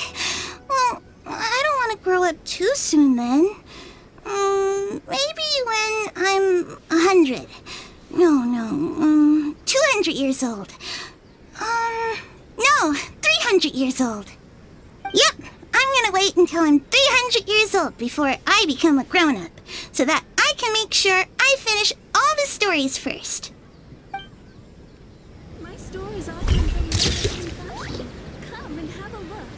Well, I don't want to grow up too soon then. Maybe when I'm 100. No, 200 years old. No, 300 years old. Yep, I'm gonna wait until I'm 300 years old before I become a grown-up, so that I can make sure I finish all the stories first. My stories all come from fashion. Come and have a look.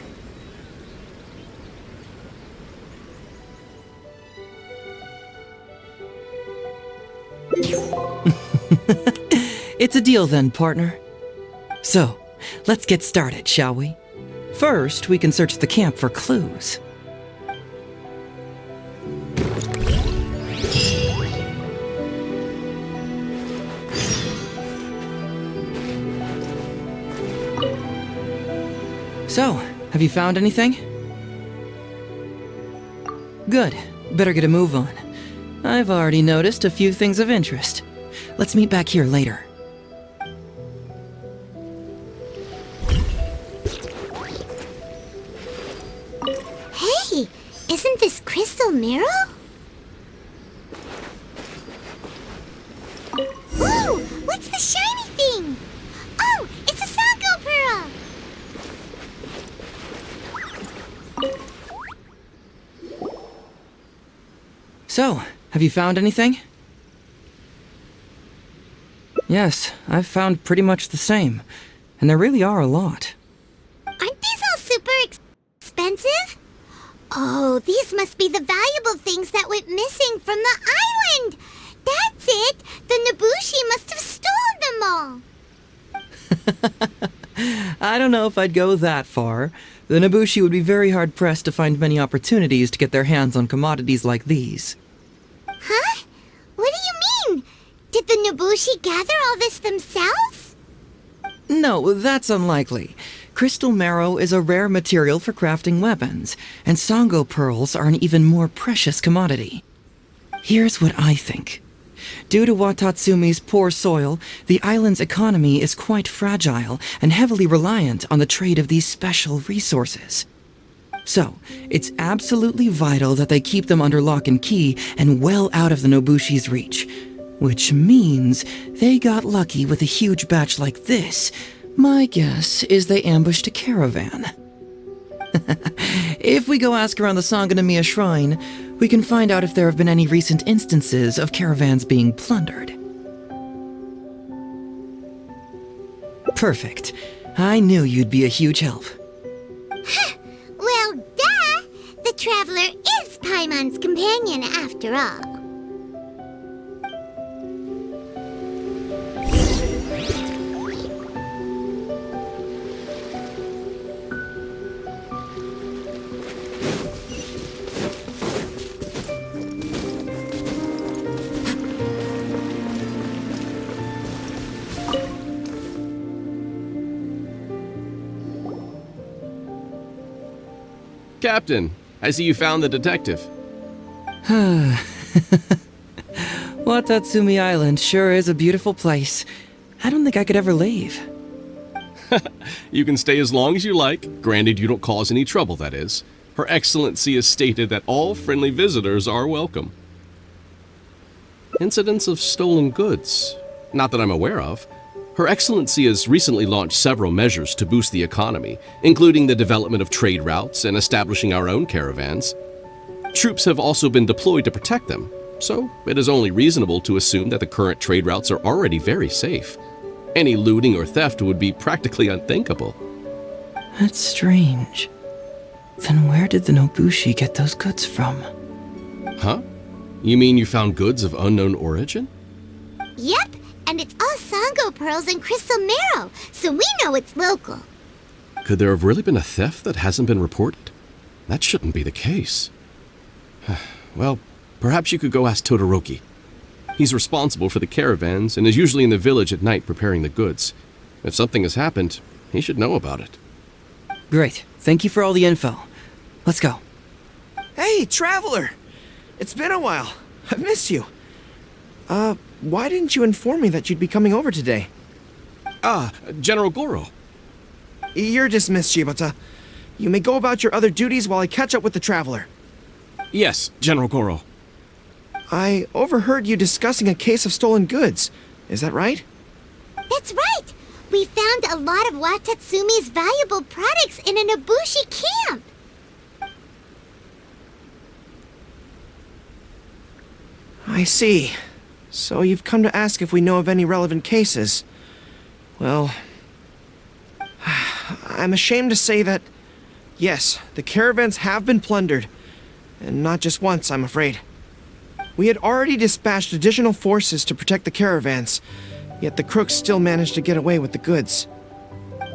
It's a deal then, partner. So, let's get started, shall we? First, we can search the camp for clues. So, have you found anything? Good. Better get a move on. I've already noticed a few things of interest. Let's meet back here later. Hey, isn't this Crystal Mirror? Ooh, what's the shiny thing? Oh, it's a Sango Pearl! So, have you found anything? Yes, I've found pretty much the same. And there really are a lot. Aren't these all super expensive? Oh, these must be the valuable things that went missing from the island! That's it! The Nobushi must have stolen them all! I don't know if I'd go that far. The Nobushi would be very hard-pressed to find many opportunities to get their hands on commodities like these. Huh? What do you mean? Did the Nobushi gather all this themselves? No, that's unlikely. Crystal marrow is a rare material for crafting weapons, and Sango pearls are an even more precious commodity. Here's what I think. Due to Watatsumi's poor soil, the island's economy is quite fragile and heavily reliant on the trade of these special resources. So, it's absolutely vital that they keep them under lock and key and well out of the Nobushi's reach. Which means they got lucky with a huge batch like this. My guess is they ambushed a caravan. If we go ask around the Sangonomiya Shrine, we can find out if there have been any recent instances of caravans being plundered. Perfect. I knew you'd be a huge help. Well, duh! The Traveler is Paimon's companion after all. Captain, I see you found the detective. Watasumi Island sure is a beautiful place. I don't think I could ever leave. You can stay as long as you like, granted you don't cause any trouble, that is. Her Excellency has stated that all friendly visitors are welcome. Incidents of stolen goods? Not that I'm aware of. Her Excellency has recently launched several measures to boost the economy, including the development of trade routes and establishing our own caravans. Troops have also been deployed to protect them, so it is only reasonable to assume that the current trade routes are already very safe. Any looting or theft would be practically unthinkable. That's strange. Then where did the Nobushi get those goods from? Huh? You mean you found goods of unknown origin? Yep, And it's all Sango pearls and crystal marrow, so we know it's local. Could there have really been a theft that hasn't been reported? That shouldn't be the case. Well, perhaps you could go ask Todoroki. He's responsible for the caravans and is usually in the village at night preparing the goods. If something has happened, he should know about it. Great. Thank you for all the info. Let's go. Hey, Traveler! It's been a while. I've missed you. Why didn't you inform me that you'd be coming over today? General Gorou. You're dismissed, Shibata. You may go about your other duties while I catch up with the Traveler. Yes, General Gorou. I overheard you discussing a case of stolen goods. Is that right? That's right! We found a lot of Watatsumi's valuable products in an Ibushi camp! I see. So you've come to ask if we know of any relevant cases. Well, I'm ashamed to say that, yes, the caravans have been plundered. And not just once, I'm afraid. We had already dispatched additional forces to protect the caravans, yet the crooks still managed to get away with the goods.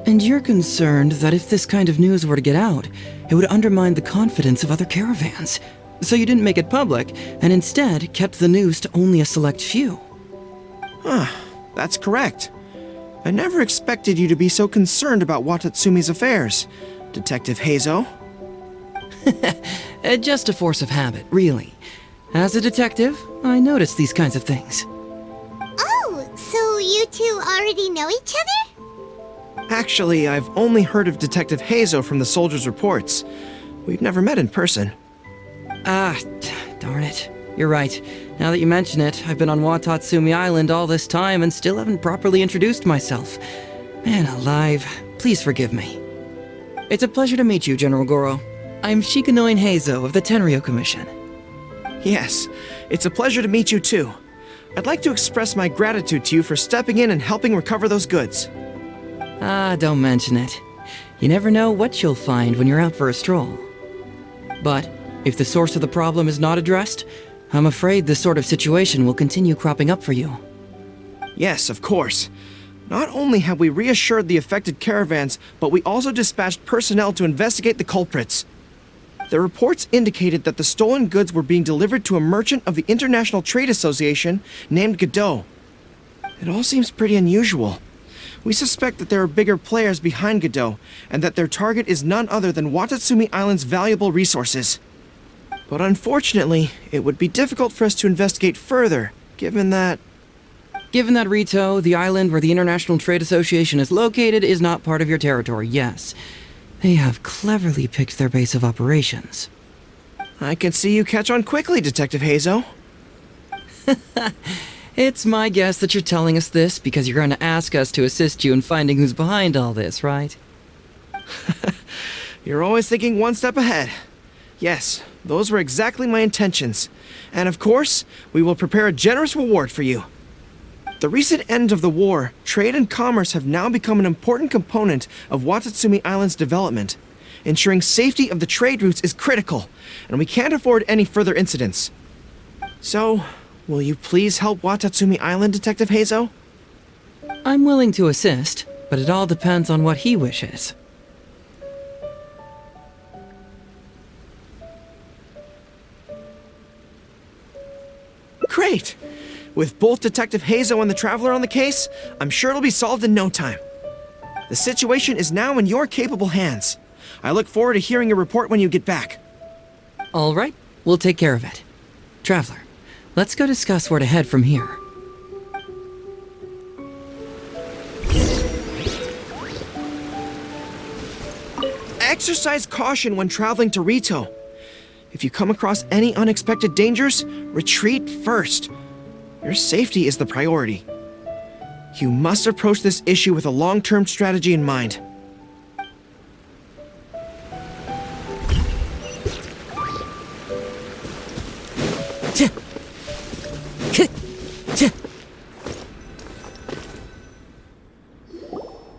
And you're concerned that if this kind of news were to get out, it would undermine the confidence of other caravans. So you didn't make it public, and instead kept the news to only a select few. That's correct. I never expected you to be so concerned about Watatsumi's affairs, Detective Heizou. Just a force of habit, really. As a detective, I notice these kinds of things. Oh, so you two already know each other? Actually, I've only heard of Detective Heizou from the soldiers' reports. We've never met in person. Darn it. You're right. Now that you mention it, I've been on Watasumi Island all this time and still haven't properly introduced myself. Man alive, please forgive me. It's a pleasure to meet you, General Gorou. I'm Shikanoin Heizou of the Tenryou Cmmission. Yes, it's a pleasure to meet you too. I'd like to express my gratitude to you for stepping in and helping recover those goods. Don't mention it. You never know what you'll find when you're out for a stroll. But if the source of the problem is not addressed, I'm afraid this sort of situation will continue cropping up for you. Yes, of course. Not only have we reassured the affected caravans, but we also dispatched personnel to investigate the culprits. The reports indicated that the stolen goods were being delivered to a merchant of the International Trade Association named Godot. It all seems pretty unusual. We suspect that there are bigger players behind Godot, and that their target is none other than Watasumi Island's valuable resources. But unfortunately, it would be difficult for us to investigate further, given that Rito, the island where the International Trade Association is located, is not part of your territory, yes. They have cleverly picked their base of operations. I can see you catch on quickly, Detective Heizou. It's my guess that you're telling us this because you're going to ask us to assist you in finding who's behind all this, right? You're always thinking one step ahead. Yes, those were exactly my intentions. And of course, we will prepare a generous reward for you. The recent end of the war, trade and commerce have now become an important component of Watatsumi Island's development. Ensuring safety of the trade routes is critical, and we can't afford any further incidents. So, will you please help Watatsumi Island, Detective Heizou? I'm willing to assist, but it all depends on what he wishes. Great! With both Detective Heizou and the Traveler on the case, I'm sure it'll be solved in no time. The situation is now in your capable hands. I look forward to hearing your report when you get back. All right, we'll take care of it. Traveler, let's go discuss where to head from here. Exercise caution when traveling to Rito. If you come across any unexpected dangers, retreat first. Your safety is the priority. You must approach this issue with a long-term strategy in mind.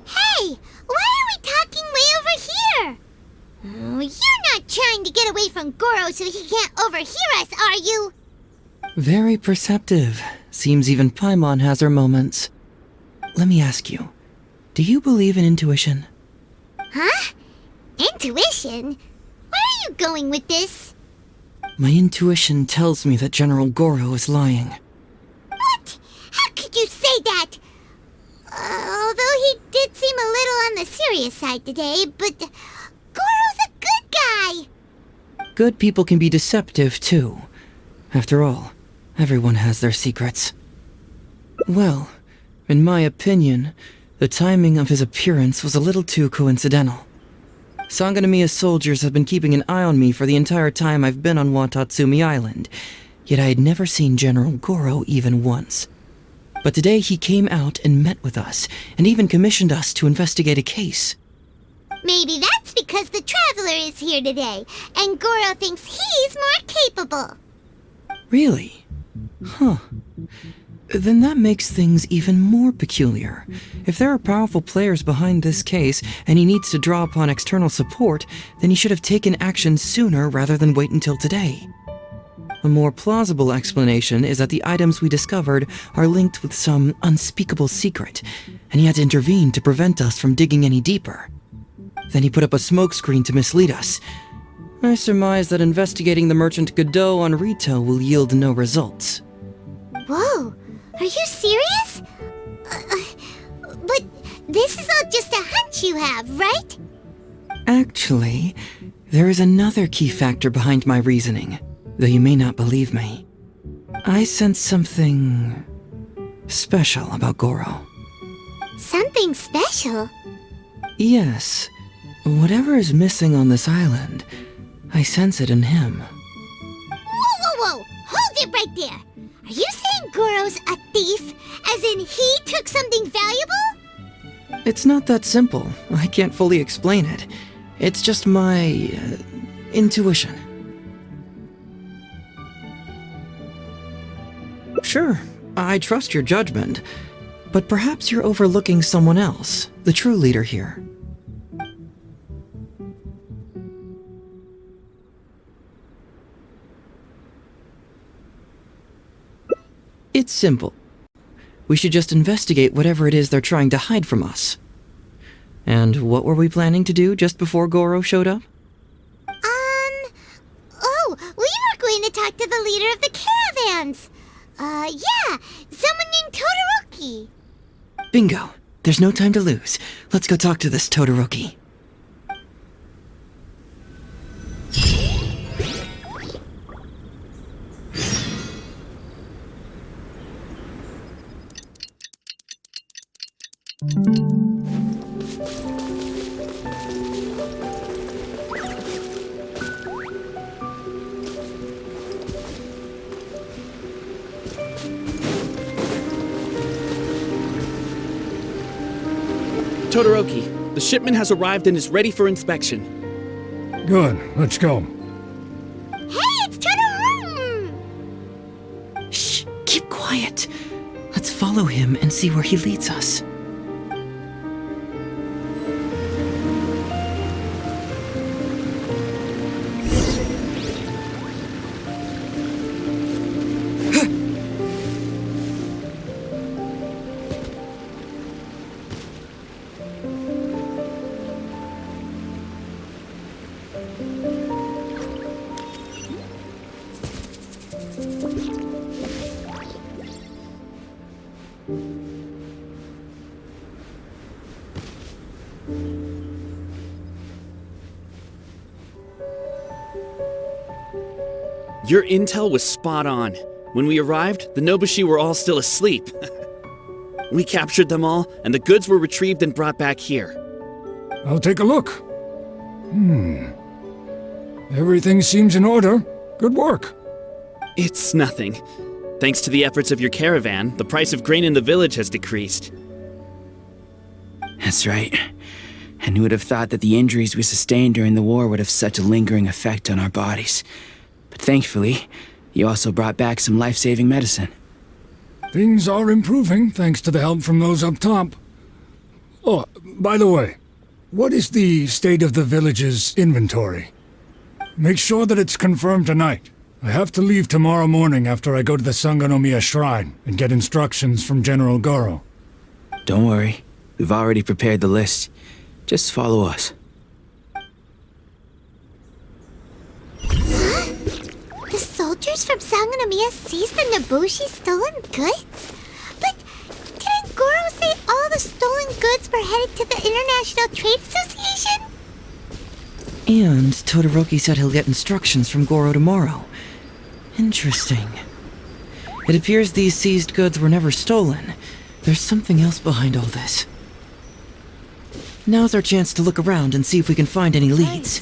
Hey, why are we talking way over here? Oh, you're not trying to get away from Gorou so he can't overhear us, are you? Very perceptive. Seems even Paimon has her moments. Let me ask you, do you believe in intuition? Huh? Intuition? Where are you going with this? My intuition tells me that General Gorou is lying. What? How could you say that? Although he did seem a little on the serious side today, but Gorou's a good guy. Good people can be deceptive, too. After all, everyone has their secrets. Well, in my opinion, the timing of his appearance was a little too coincidental. Sangonomiya's soldiers have been keeping an eye on me for the entire time I've been on Watasumi Island, yet I had never seen General Gorou even once. But today he came out and met with us, and even commissioned us to investigate a case. Maybe that's because the Traveler is here today, and Gorou thinks he's more capable. Really? Huh. Then that makes things even more peculiar. If there are powerful players behind this case, and he needs to draw upon external support, then he should have taken action sooner rather than wait until today. A more plausible explanation is that the items we discovered are linked with some unspeakable secret, and he had to intervene to prevent us from digging any deeper. Then he put up a smokescreen to mislead us. I surmise that investigating the merchant Godot on Rito will yield no results. Whoa, are you serious? But this is all just a hunch you have, right? Actually, there is another key factor behind my reasoning, though you may not believe me. I sense something special about Gorou. Something special? Yes. Whatever is missing on this island, I sense it in him. Whoa! Hold it right there! Are you saying Gorou's a thief? As in he took something valuable? It's not that simple. I can't fully explain it. It's just my intuition. Sure, I trust your judgment, but perhaps you're overlooking someone else, the true leader here. It's simple. We should just investigate whatever it is they're trying to hide from us. And what were we planning to do just before Gorou showed up? Oh, we were going to talk to the leader of the caravans. Yeah, someone named Todoroki. Bingo. There's no time to lose. Let's go talk to this Todoroki. Todoroki, the shipment has arrived and is ready for inspection. Good, let's go. Hey, it's Todoroki! Shh, keep quiet. Let's follow him and see where he leads us. Your intel was spot on. When we arrived, the Nobushi were all still asleep. We captured them all, and the goods were retrieved and brought back here. I'll take a look. Everything seems in order. Good work. It's nothing. Thanks to the efforts of your caravan, the price of grain in the village has decreased. That's right. And who would have thought that the injuries we sustained during the war would have such a lingering effect on our bodies? But thankfully, you also brought back some life-saving medicine. Things are improving thanks to the help from those up top. Oh, by the way, what is the state of the village's inventory? Make sure that it's confirmed tonight, I have to leave tomorrow morning after I go to the Sangonomiya Shrine and get instructions from General Gorou. Don't worry. We've already prepared the list. Just follow us. Huh? The soldiers from Sangonomiya seized the Nobushi stolen goods? But didn't Gorou say all the stolen goods were headed to the International Trade Association? And Todoroki said he'll get instructions from Gorou tomorrow. Interesting. It appears these seized goods were never stolen. There's something else behind all this. Now's our chance to look around and see if we can find any leads.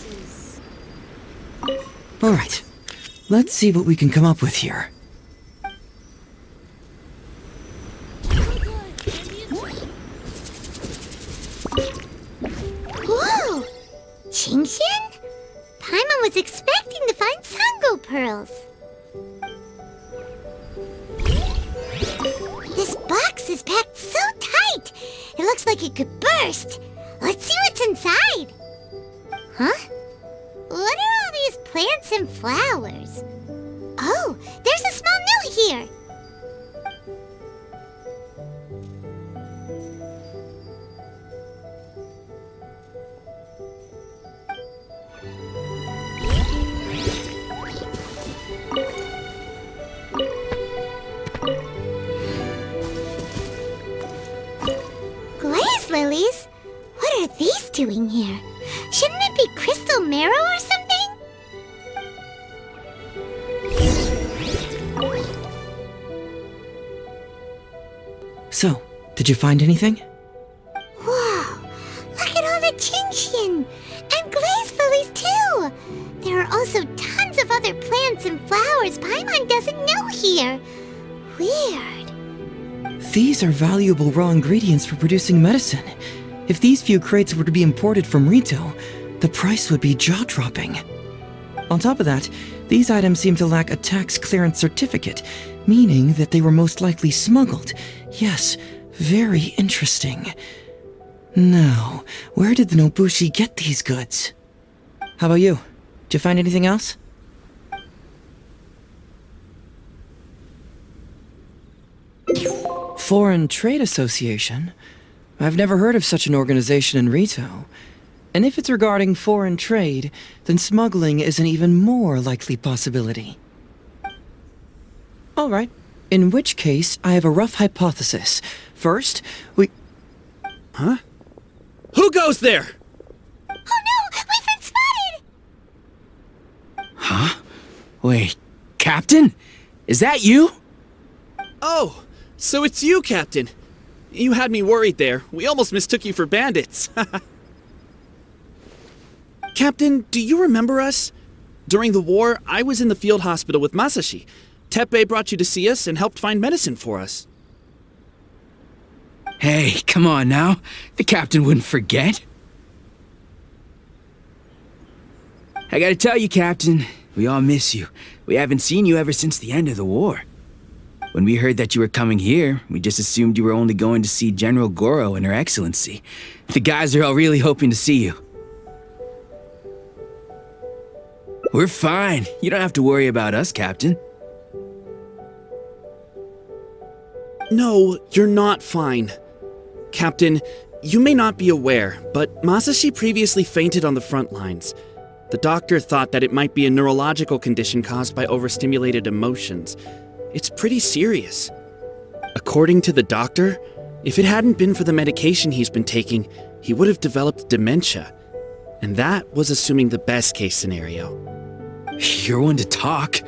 Alright, let's see what we can come up with here. Whoa! Chingshin? Paimon was expecting to find Sango pearls. This box is packed so tight, it looks like it could burst. Let's see what's inside. Huh? What are all these plants and flowers? Oh, there's a small note here. Glaze lilies? What are these doing here? Shouldn't it be crystal marrow or something? So, did you find anything? Whoa! Look at all the chingshin! And glaze lilies too! There are also tons of other plants and flowers Paimon doesn't know here. Weird. These are valuable raw ingredients for producing medicine. If these few crates were to be imported from Rito, the price would be jaw-dropping. On top of that, these items seem to lack a tax clearance certificate, meaning that they were most likely smuggled. Yes, very interesting. Now, where did the Nobushi get these goods? How about you? Did you find anything else? Foreign Trade Association? I've never heard of such an organization in Rito. And if it's regarding foreign trade, then smuggling is an even more likely possibility. Alright, in which case, I have a rough hypothesis. First, Huh? Who goes there? Oh no! We've been spotted! Huh? Wait, Captain? Is that you? Oh, so it's you, Captain. You had me worried there. We almost mistook you for bandits. Captain, do you remember us? During the war, I was in the field hospital with Masashi. Teppei brought you to see us and helped find medicine for us. Hey, come on now. The captain wouldn't forget. I gotta tell you, Captain, we all miss you. We haven't seen you ever since the end of the war. When we heard that you were coming here, we just assumed you were only going to see General Gorou and Her Excellency. The guys are all really hoping to see you. We're fine. You don't have to worry about us, Captain. No, you're not fine. Captain, you may not be aware, but Masashi previously fainted on the front lines. The doctor thought that it might be a neurological condition caused by overstimulated emotions. It's pretty serious. According to the doctor, if it hadn't been for the medication he's been taking, he would have developed dementia. And that was assuming the best case scenario. You're one to talk.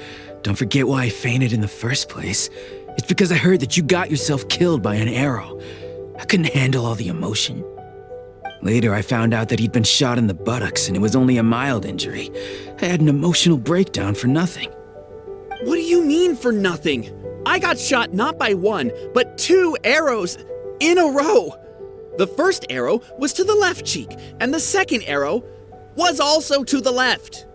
Don't forget why I fainted in the first place. It's because I heard that you got yourself killed by an arrow. I couldn't handle all the emotion. Later, I found out that he'd been shot in the buttocks and it was only a mild injury. I had an emotional breakdown for nothing. What do you mean for nothing? I got shot not by one, but 2 arrows in a row. The first arrow was to the left cheek, and the second arrow was also to the left.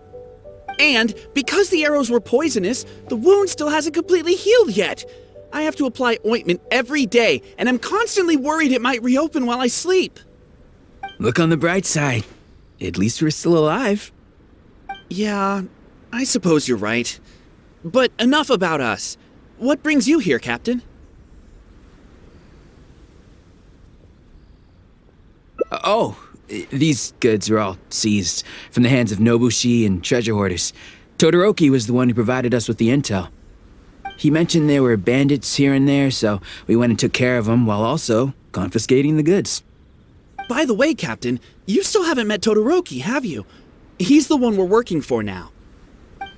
And because the arrows were poisonous, the wound still hasn't completely healed yet. I have to apply ointment every day, and I'm constantly worried it might reopen while I sleep. Look on the bright side. At least we're still alive. Yeah, I suppose you're right. But enough about us. What brings you here, Captain? These goods were all seized from the hands of Nobushi and treasure hoarders. Todoroki was the one who provided us with the intel. He mentioned there were bandits here and there, so we went and took care of them while also confiscating the goods. By the way, Captain, you still haven't met Todoroki, have you? He's the one we're working for now.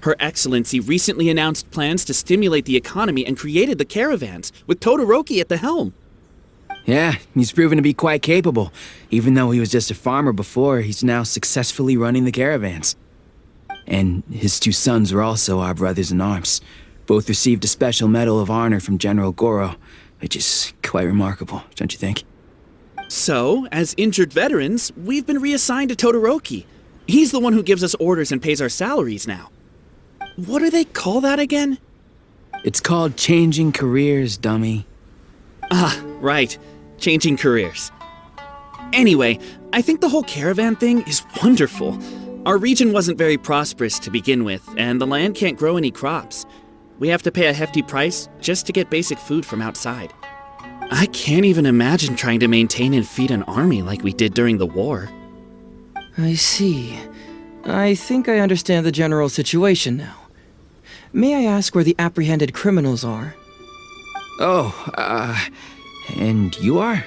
Her Excellency recently announced plans to stimulate the economy and created the caravans, with Todoroki at the helm. Yeah, he's proven to be quite capable. Even though he was just a farmer before, he's now successfully running the caravans. And his two sons were also our brothers in arms. Both received a special medal of honor from General Gorou, which is quite remarkable, don't you think? So, as injured veterans, we've been reassigned to Todoroki. He's the one who gives us orders and pays our salaries now. What do they call that again? It's called changing careers, dummy. Ah, right. Changing careers. Anyway, I think the whole caravan thing is wonderful. Our region wasn't very prosperous to begin with, and the land can't grow any crops. We have to pay a hefty price just to get basic food from outside. I can't even imagine trying to maintain and feed an army like we did during the war. I see. I think I understand the general situation now. May I ask where the apprehended criminals are? And you are?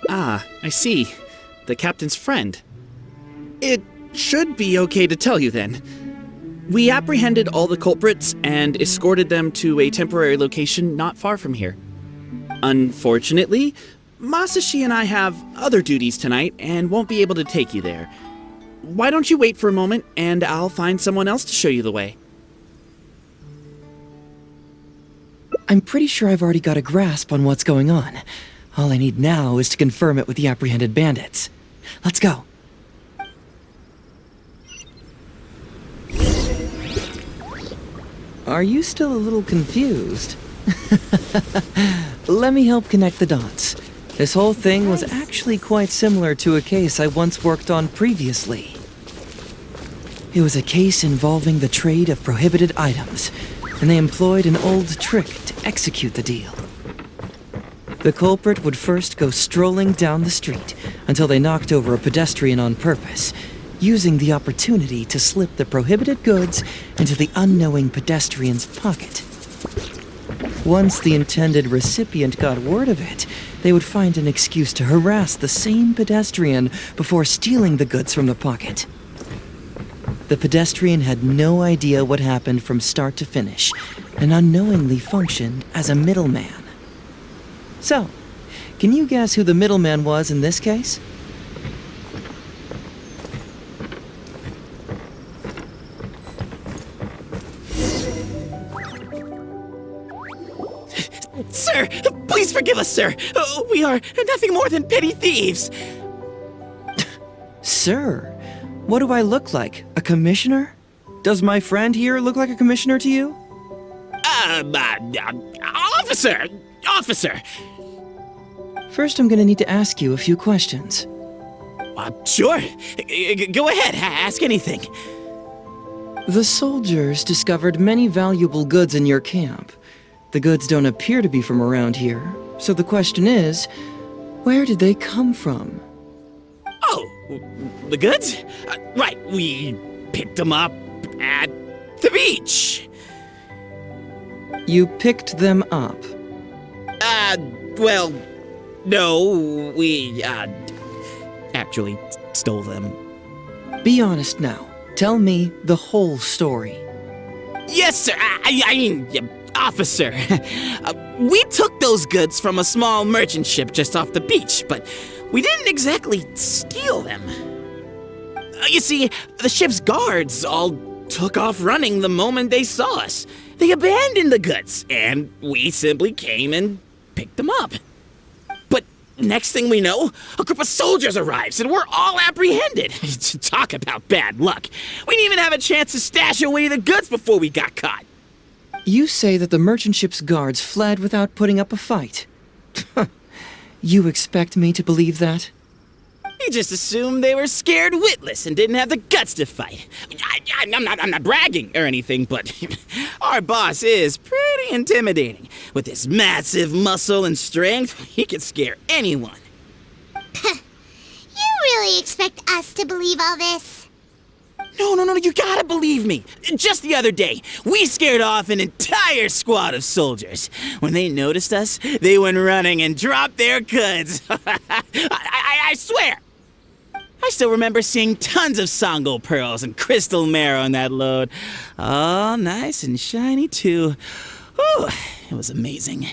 Ah, I see. The captain's friend. It should be okay to tell you then. We apprehended all the culprits and escorted them to a temporary location not far from here. Unfortunately, Masashi and I have other duties tonight and won't be able to take you there. Why don't you wait for a moment and I'll find someone else to show you the way. I'm pretty sure I've already got a grasp on what's going on. All I need now is to confirm it with the apprehended bandits. Let's go. Are you still a little confused? Let me help connect the dots. This whole thing was actually quite similar to a case I once worked on previously. It was a case involving the trade of prohibited items, and they employed an old trick to execute the deal. The culprit would first go strolling down the street until they knocked over a pedestrian on purpose, using the opportunity to slip the prohibited goods into the unknowing pedestrian's pocket. Once the intended recipient got word of it, they would find an excuse to harass the same pedestrian before stealing the goods from the pocket. The pedestrian had no idea what happened from start to finish, and unknowingly functioned as a middleman. So, can you guess who the middleman was in this case? Sir, please forgive us, sir. We are nothing more than petty thieves. Sir, what do I look like? A commissioner? Does my friend here look like a commissioner to you? Officer! First, I'm gonna need to ask you a few questions. Sure. Go ahead, ask anything. The soldiers discovered many valuable goods in your camp. The goods don't appear to be from around here, so the question is, where did they come from? Oh, the goods? Right, we picked them up at the beach. You picked them up? Well, no, we, actually stole them. Be honest now. Tell me the whole story. Yes, sir. I mean, officer. We took those goods from a small merchant ship just off the beach, but we didn't exactly steal them. You see, the ship's guards all took off running the moment they saw us. They abandoned the goods, and we simply came and picked them up. But next thing we know, a group of soldiers arrives, and we're all apprehended. Talk about bad luck. We didn't even have a chance to stash away the goods before we got caught. You say that the merchant ship's guards fled without putting up a fight. You expect me to believe that? He just assumed they were scared witless and didn't have the guts to fight. I'm not bragging or anything, but our boss is pretty intimidating. With his massive muscle and strength, he could scare anyone. You really expect us to believe all this? No, you gotta believe me. Just the other day, we scared off an entire squad of soldiers. When they noticed us, they went running and dropped their goods. I swear. I still remember seeing tons of Sango pearls and crystal marrow in that load. All nice and shiny, too. Whew, it was amazing.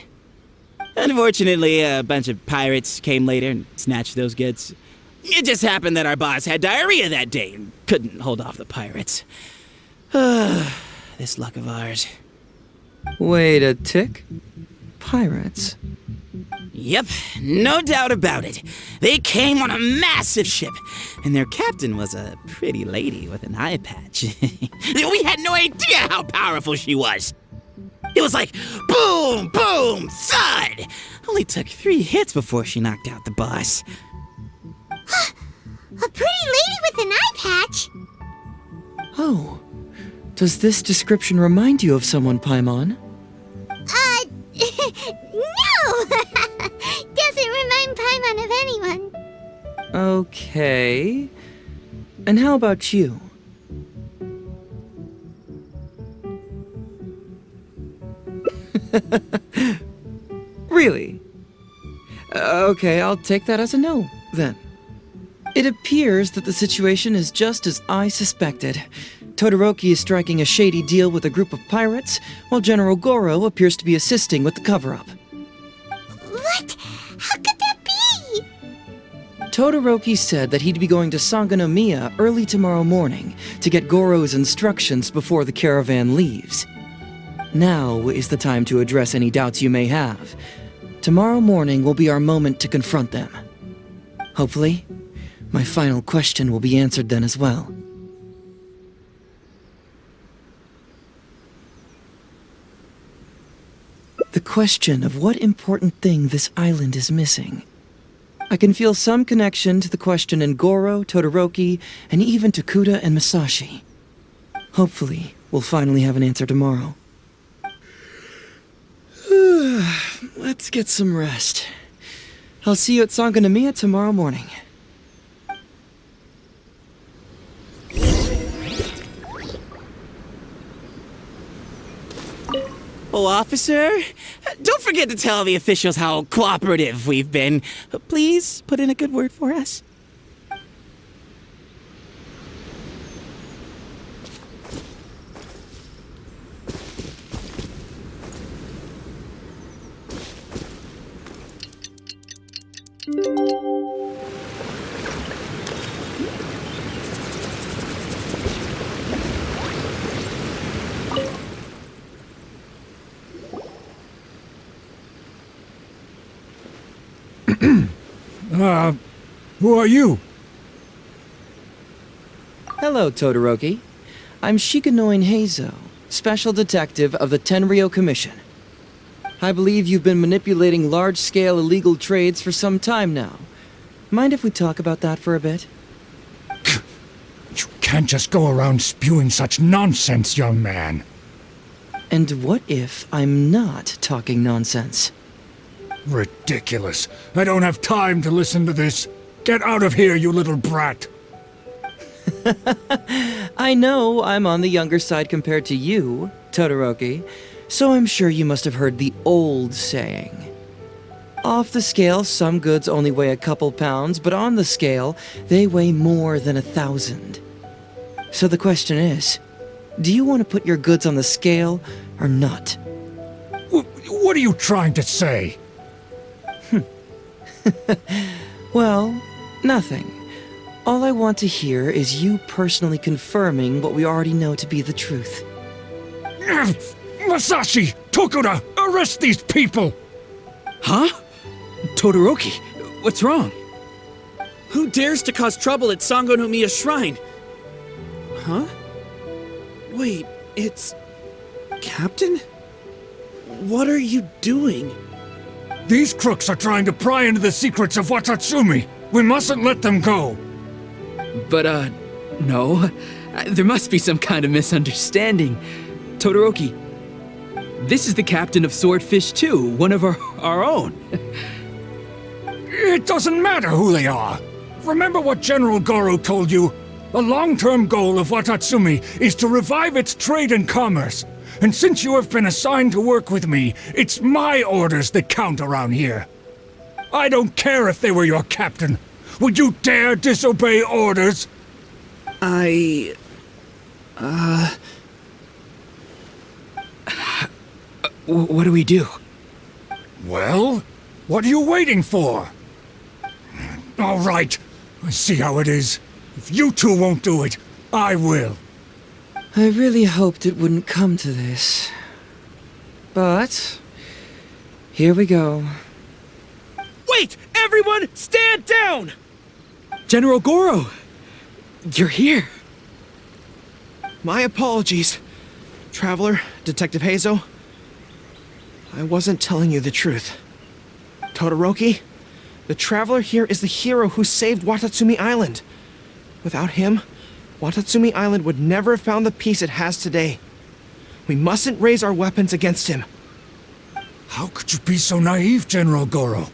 Unfortunately, a bunch of pirates came later and snatched those goods. It just happened that our boss had diarrhea that day and couldn't hold off the pirates. This luck of ours. Wait a tick. Pirates? Yep, no doubt about it. They came on a massive ship, and their captain was a pretty lady with an eye patch. We had no idea how powerful she was. It was like boom, boom, thud. Only took 3 hits before she knocked out the boss. A pretty lady with an eye patch? Oh. Does this description remind you of someone, Paimon? No! Doesn't remind Paimon of anyone. Okay. And how about you? Really? Okay, I'll take that as a no, then. It appears that the situation is just as I suspected. Todoroki is striking a shady deal with a group of pirates, while General Gorou appears to be assisting with the cover-up. What? How could that be? Todoroki said that he'd be going to Sangonomiya early tomorrow morning to get Gorou's instructions before the caravan leaves. Now is the time to address any doubts you may have. Tomorrow morning will be our moment to confront them. Hopefully, my final question will be answered then as well. The question of what important thing this island is missing. I can feel some connection to the question in Gorou, Todoroki, and even to Kuda and Masashi. Hopefully, we'll finally have an answer tomorrow. Let's get some rest. I'll see you at Sangonomiya tomorrow morning. Oh, officer, don't forget to tell the officials how cooperative we've been. Please put in a good word for us. Who are you? Hello, Todoroki. I'm Shikanoin Heizou, Special Detective of the Tenryou Cmmission. I believe you've been manipulating large-scale illegal trades for some time now. Mind if we talk about that for a bit? You can't just go around spewing such nonsense, young man. And what if I'm not talking nonsense? Ridiculous. I don't have time to listen to this. Get out of here, you little brat. I know I'm on the younger side compared to you, Todoroki, so I'm sure you must have heard the old saying. Off the scale, some goods only weigh a couple pounds, but on the scale, they weigh more than 1,000. So the question is, do you want to put your goods on the scale or not? What are you trying to say? Well, nothing. All I want to hear is you personally confirming what we already know to be the truth. Masashi! Tokuda! Arrest these people! Huh? Todoroki, what's wrong? Who dares to cause trouble at Sangonomiya Shrine? Huh? Wait, it's... Captain? What are you doing? These crooks are trying to pry into the secrets of Watasumi. We mustn't let them go. But, no. There must be some kind of misunderstanding. Todoroki, this is the captain of Swordfish 2, one of our own. It doesn't matter who they are. Remember what General Gorou told you? The long-term goal of Watatsumi is to revive its trade and commerce. And since you have been assigned to work with me, it's my orders that count around here. I don't care if they were your captain. Would you dare disobey orders? What do we do? Well, what are you waiting for? All right, I see how it is. If you two won't do it, I will. I really hoped it wouldn't come to this. But here we go. Wait! Everyone, stand down! General Gorou! You're here! My apologies, Traveler, Detective Heizou. I wasn't telling you the truth. Todoroki, the Traveler here is the hero who saved Watasumi Island. Without him, Watasumi Island would never have found the peace it has today. We mustn't raise our weapons against him. How could you be so naive, General Gorou?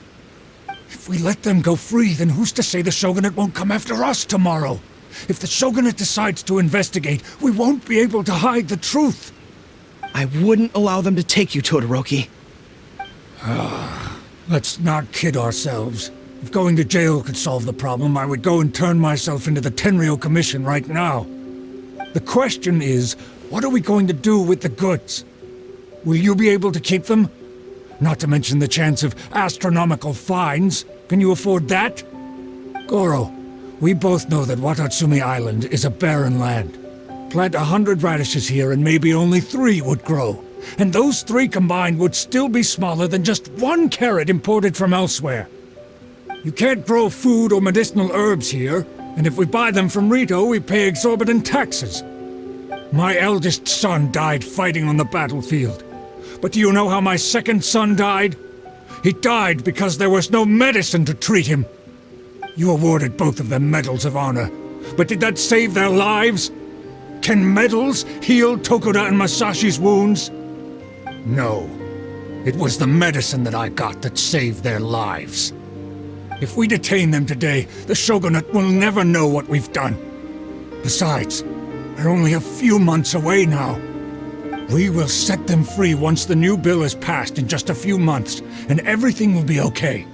If we let them go free, then who's to say the Shogunate won't come after us tomorrow? If the Shogunate decides to investigate, we won't be able to hide the truth. I wouldn't allow them to take you, Todoroki. Let's not kid ourselves. If going to jail could solve the problem, I would go and turn myself into the Tenryou Cmmission right now. The question is, what are we going to do with the goods? Will you be able to keep them? Not to mention the chance of astronomical fines. Can you afford that? Gorou, we both know that Watatsumi Island is a barren land. Plant 100 radishes here and maybe only 3 would grow. And those 3 combined would still be smaller than just 1 carrot imported from elsewhere. You can't grow food or medicinal herbs here, and if we buy them from Rito, we pay exorbitant taxes. My eldest son died fighting on the battlefield. But do you know how my second son died? He died because there was no medicine to treat him. You awarded both of them medals of honor, but did that save their lives? Can medals heal Tokuda and Masashi's wounds? No. It was the medicine that I got that saved their lives. If we detain them today, the Shogunate will never know what we've done. Besides, they're only a few months away now. We will set them free once the new bill is passed in just a few months, and everything will be okay.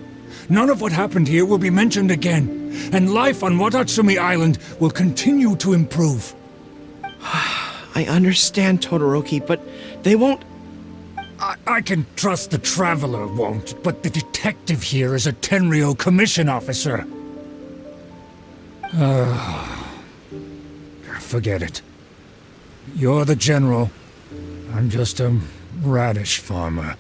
None of what happened here will be mentioned again, and life on Watatsumi Island will continue to improve. I understand, Todoroki, but they won't... I can trust the Traveler won't, but the detective here is a Tenryou Cmmission officer. Forget it. You're the general. I'm just a radish farmer.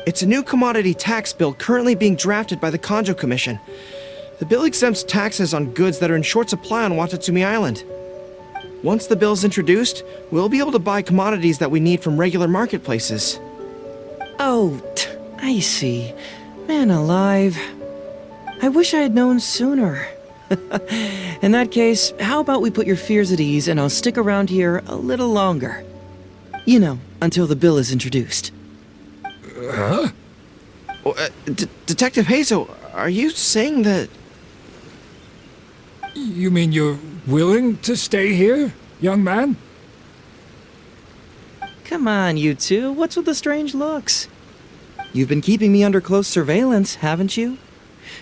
It's a new commodity tax bill currently being drafted by the Kanjo Commission. The bill exempts taxes on goods that are in short supply on Watatsumi Island. Once the bill's introduced, we'll be able to buy commodities that we need from regular marketplaces. Oh, I see. Man alive. I wish I had known sooner. In that case, how about we put your fears at ease and I'll stick around here a little longer. You know, until the bill is introduced. Huh? Detective Heizou, are you saying that... You mean you're willing to stay here, young man? Come on, you two. What's with the strange looks? You've been keeping me under close surveillance, haven't you?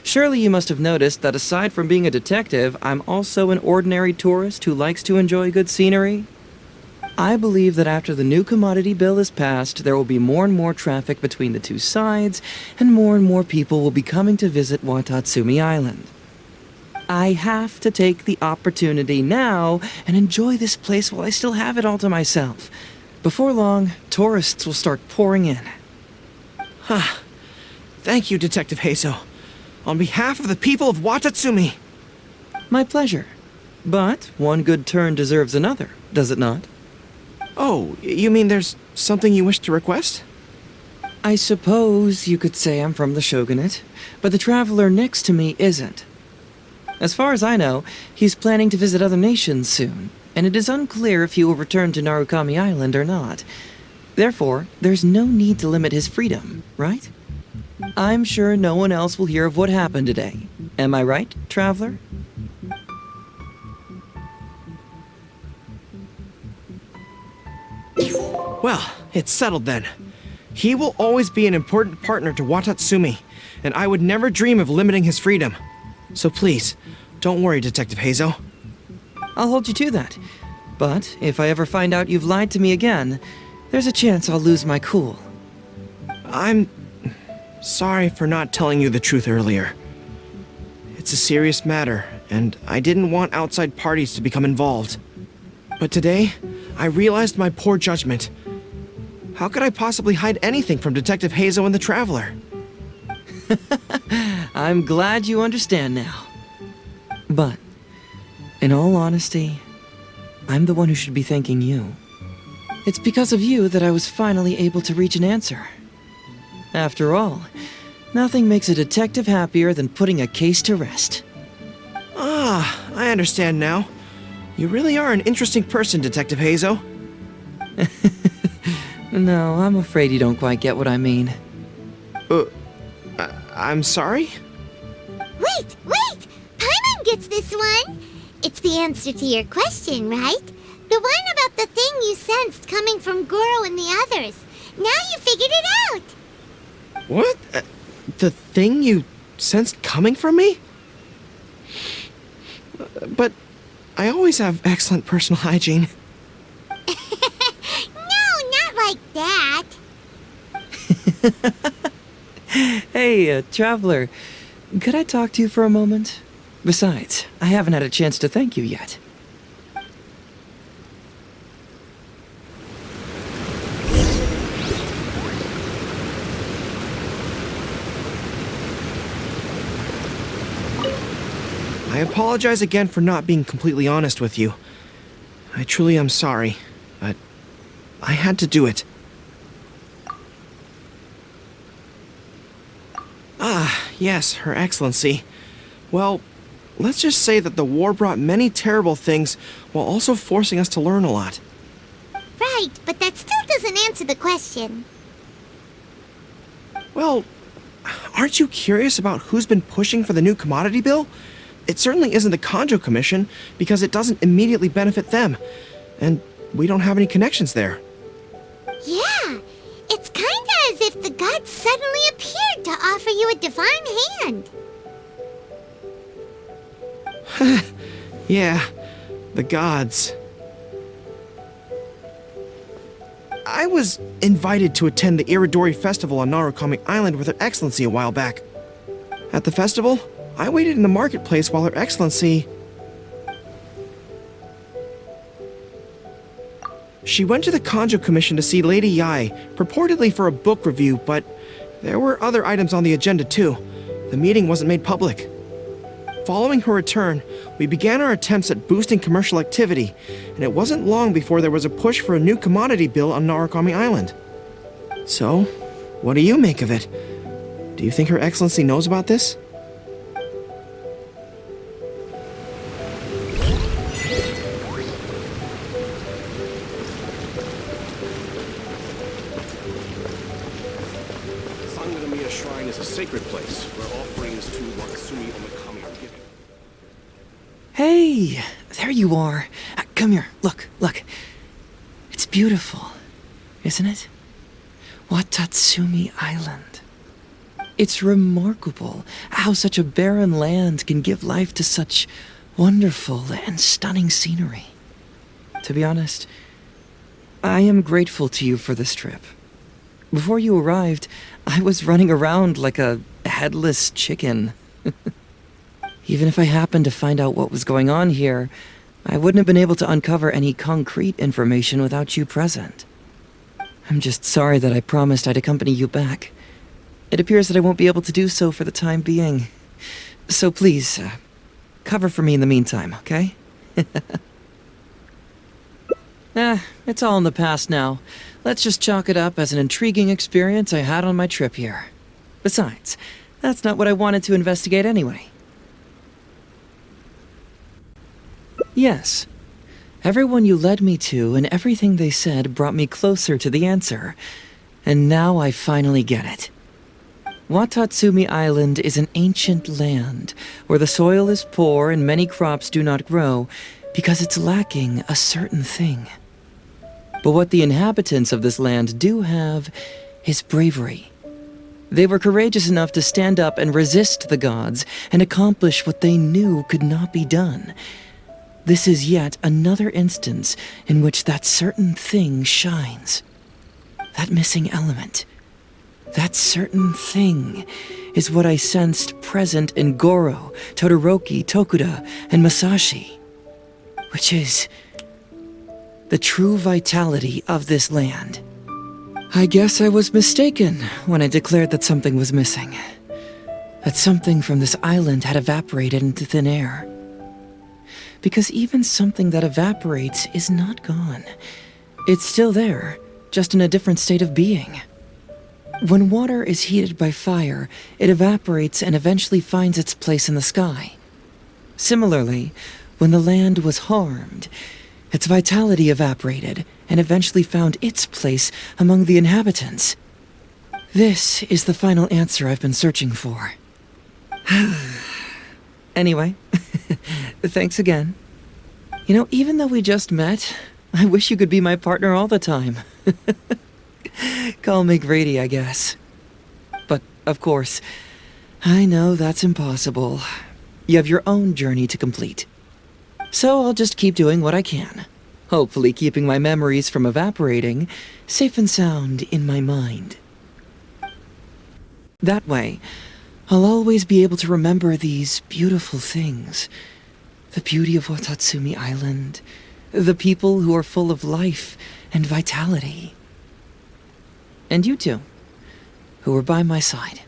Surely you must have noticed that aside from being a detective, I'm also an ordinary tourist who likes to enjoy good scenery. I believe that after the new commodity bill is passed, there will be more and more traffic between the two sides, and more people will be coming to visit Watatsumi Island. I have to take the opportunity now and enjoy this place while I still have it all to myself. Before long, tourists will start pouring in. Thank you, Detective Heizou. On behalf of the people of Watatsumi. My pleasure. But one good turn deserves another, does it not? Oh, you mean there's something you wish to request? I suppose you could say I'm from the Shogunate, but the traveler next to me isn't. As far as I know, he's planning to visit other nations soon, and it is unclear if he will return to Narukami Island or not. Therefore, there's no need to limit his freedom, right? I'm sure no one else will hear of what happened today. Am I right, traveler? Well, it's settled then. He will always be an important partner to Watatsumi, and I would never dream of limiting his freedom. So please, don't worry, Detective Heizou. I'll hold you to that. But if I ever find out you've lied to me again, there's a chance I'll lose my cool. I'm sorry for not telling you the truth earlier. It's a serious matter, and I didn't want outside parties to become involved. But today, I realized my poor judgment. How could I possibly hide anything from Detective Heizou and the Traveler? I'm glad you understand now. But, in all honesty, I'm the one who should be thanking you. It's because of you that I was finally able to reach an answer. After all, nothing makes a detective happier than putting a case to rest. Ah, I understand now. You really are an interesting person, Detective Heizou. No, I'm afraid you don't quite get what I mean. I'm sorry? Wait! Paimon gets this one! It's the answer to your question, right? The one about the thing you sensed coming from Gorou and the others. Now you figured it out! What? The thing you sensed coming from me? But I always have excellent personal hygiene. No, not like that. Hey, Traveler, could I talk to you for a moment? Besides, I haven't had a chance to thank you yet. I apologize again for not being completely honest with you. I truly am sorry, but I had to do it. Ah, yes, Her Excellency. Well, let's just say that the war brought many terrible things while also forcing us to learn a lot. Right, but that still doesn't answer the question. Well, aren't you curious about who's been pushing for the new commodity bill? It certainly isn't the Kanjo Commission, because it doesn't immediately benefit them, and we don't have any connections there. Yeah, it's kinda as if the gods suddenly appeared to offer you a divine hand. Yeah, the gods. I was invited to attend the Iridori Festival on Narukami Island with Her Excellency a while back. At the festival, I waited in the marketplace while Her Excellency... She went to the Kanjo Commission to see Lady Yae, purportedly for a book review, but there were other items on the agenda too. The meeting wasn't made public. Following her return, we began our attempts at boosting commercial activity, and it wasn't long before there was a push for a new commodity bill on Narukami Island. So, what do you make of it? Do you think Her Excellency knows about this? Sanganamiya Shrine is a sacred place where offerings to Watasumi Island are given. Hey, there you are. Come here, look. It's beautiful, isn't it? Watasumi Island. It's remarkable how such a barren land can give life to such wonderful and stunning scenery. To be honest, I am grateful to you for this trip. Before you arrived, I was running around like a headless chicken. Even if I happened to find out what was going on here, I wouldn't have been able to uncover any concrete information without you present. I'm just sorry that I promised I'd accompany you back. It appears that I won't be able to do so for the time being. So please, cover for me in the meantime, okay? It's all in the past now. Let's just chalk it up as an intriguing experience I had on my trip here. Besides, that's not what I wanted to investigate anyway. Yes. Everyone you led me to and everything they said brought me closer to the answer. And now I finally get it. Watasumi Island is an ancient land where the soil is poor and many crops do not grow because it's lacking a certain thing. But what the inhabitants of this land do have is bravery. They were courageous enough to stand up and resist the gods and accomplish what they knew could not be done. This is yet another instance in which that certain thing shines. That missing element. That certain thing is what I sensed present in Gorou, Todoroki, Tokuda, and Masashi. Which is the true vitality of this land. I guess I was mistaken when I declared that something was missing. That something from this island had evaporated into thin air. Because even something that evaporates is not gone. It's still there, just in a different state of being. When water is heated by fire, it evaporates and eventually finds its place in the sky. Similarly, when the land was harmed, its vitality evaporated and eventually found its place among the inhabitants. This is the final answer I've been searching for. Anyway, thanks again. You know, even though we just met, I wish you could be my partner all the time. Call me Grady, I guess. But, of course, I know that's impossible. You have your own journey to complete. So I'll just keep doing what I can. Hopefully keeping my memories from evaporating safe and sound in my mind. That way, I'll always be able to remember these beautiful things. The beauty of Watasumi Island. The people who are full of life and vitality. And you two, who were by my side.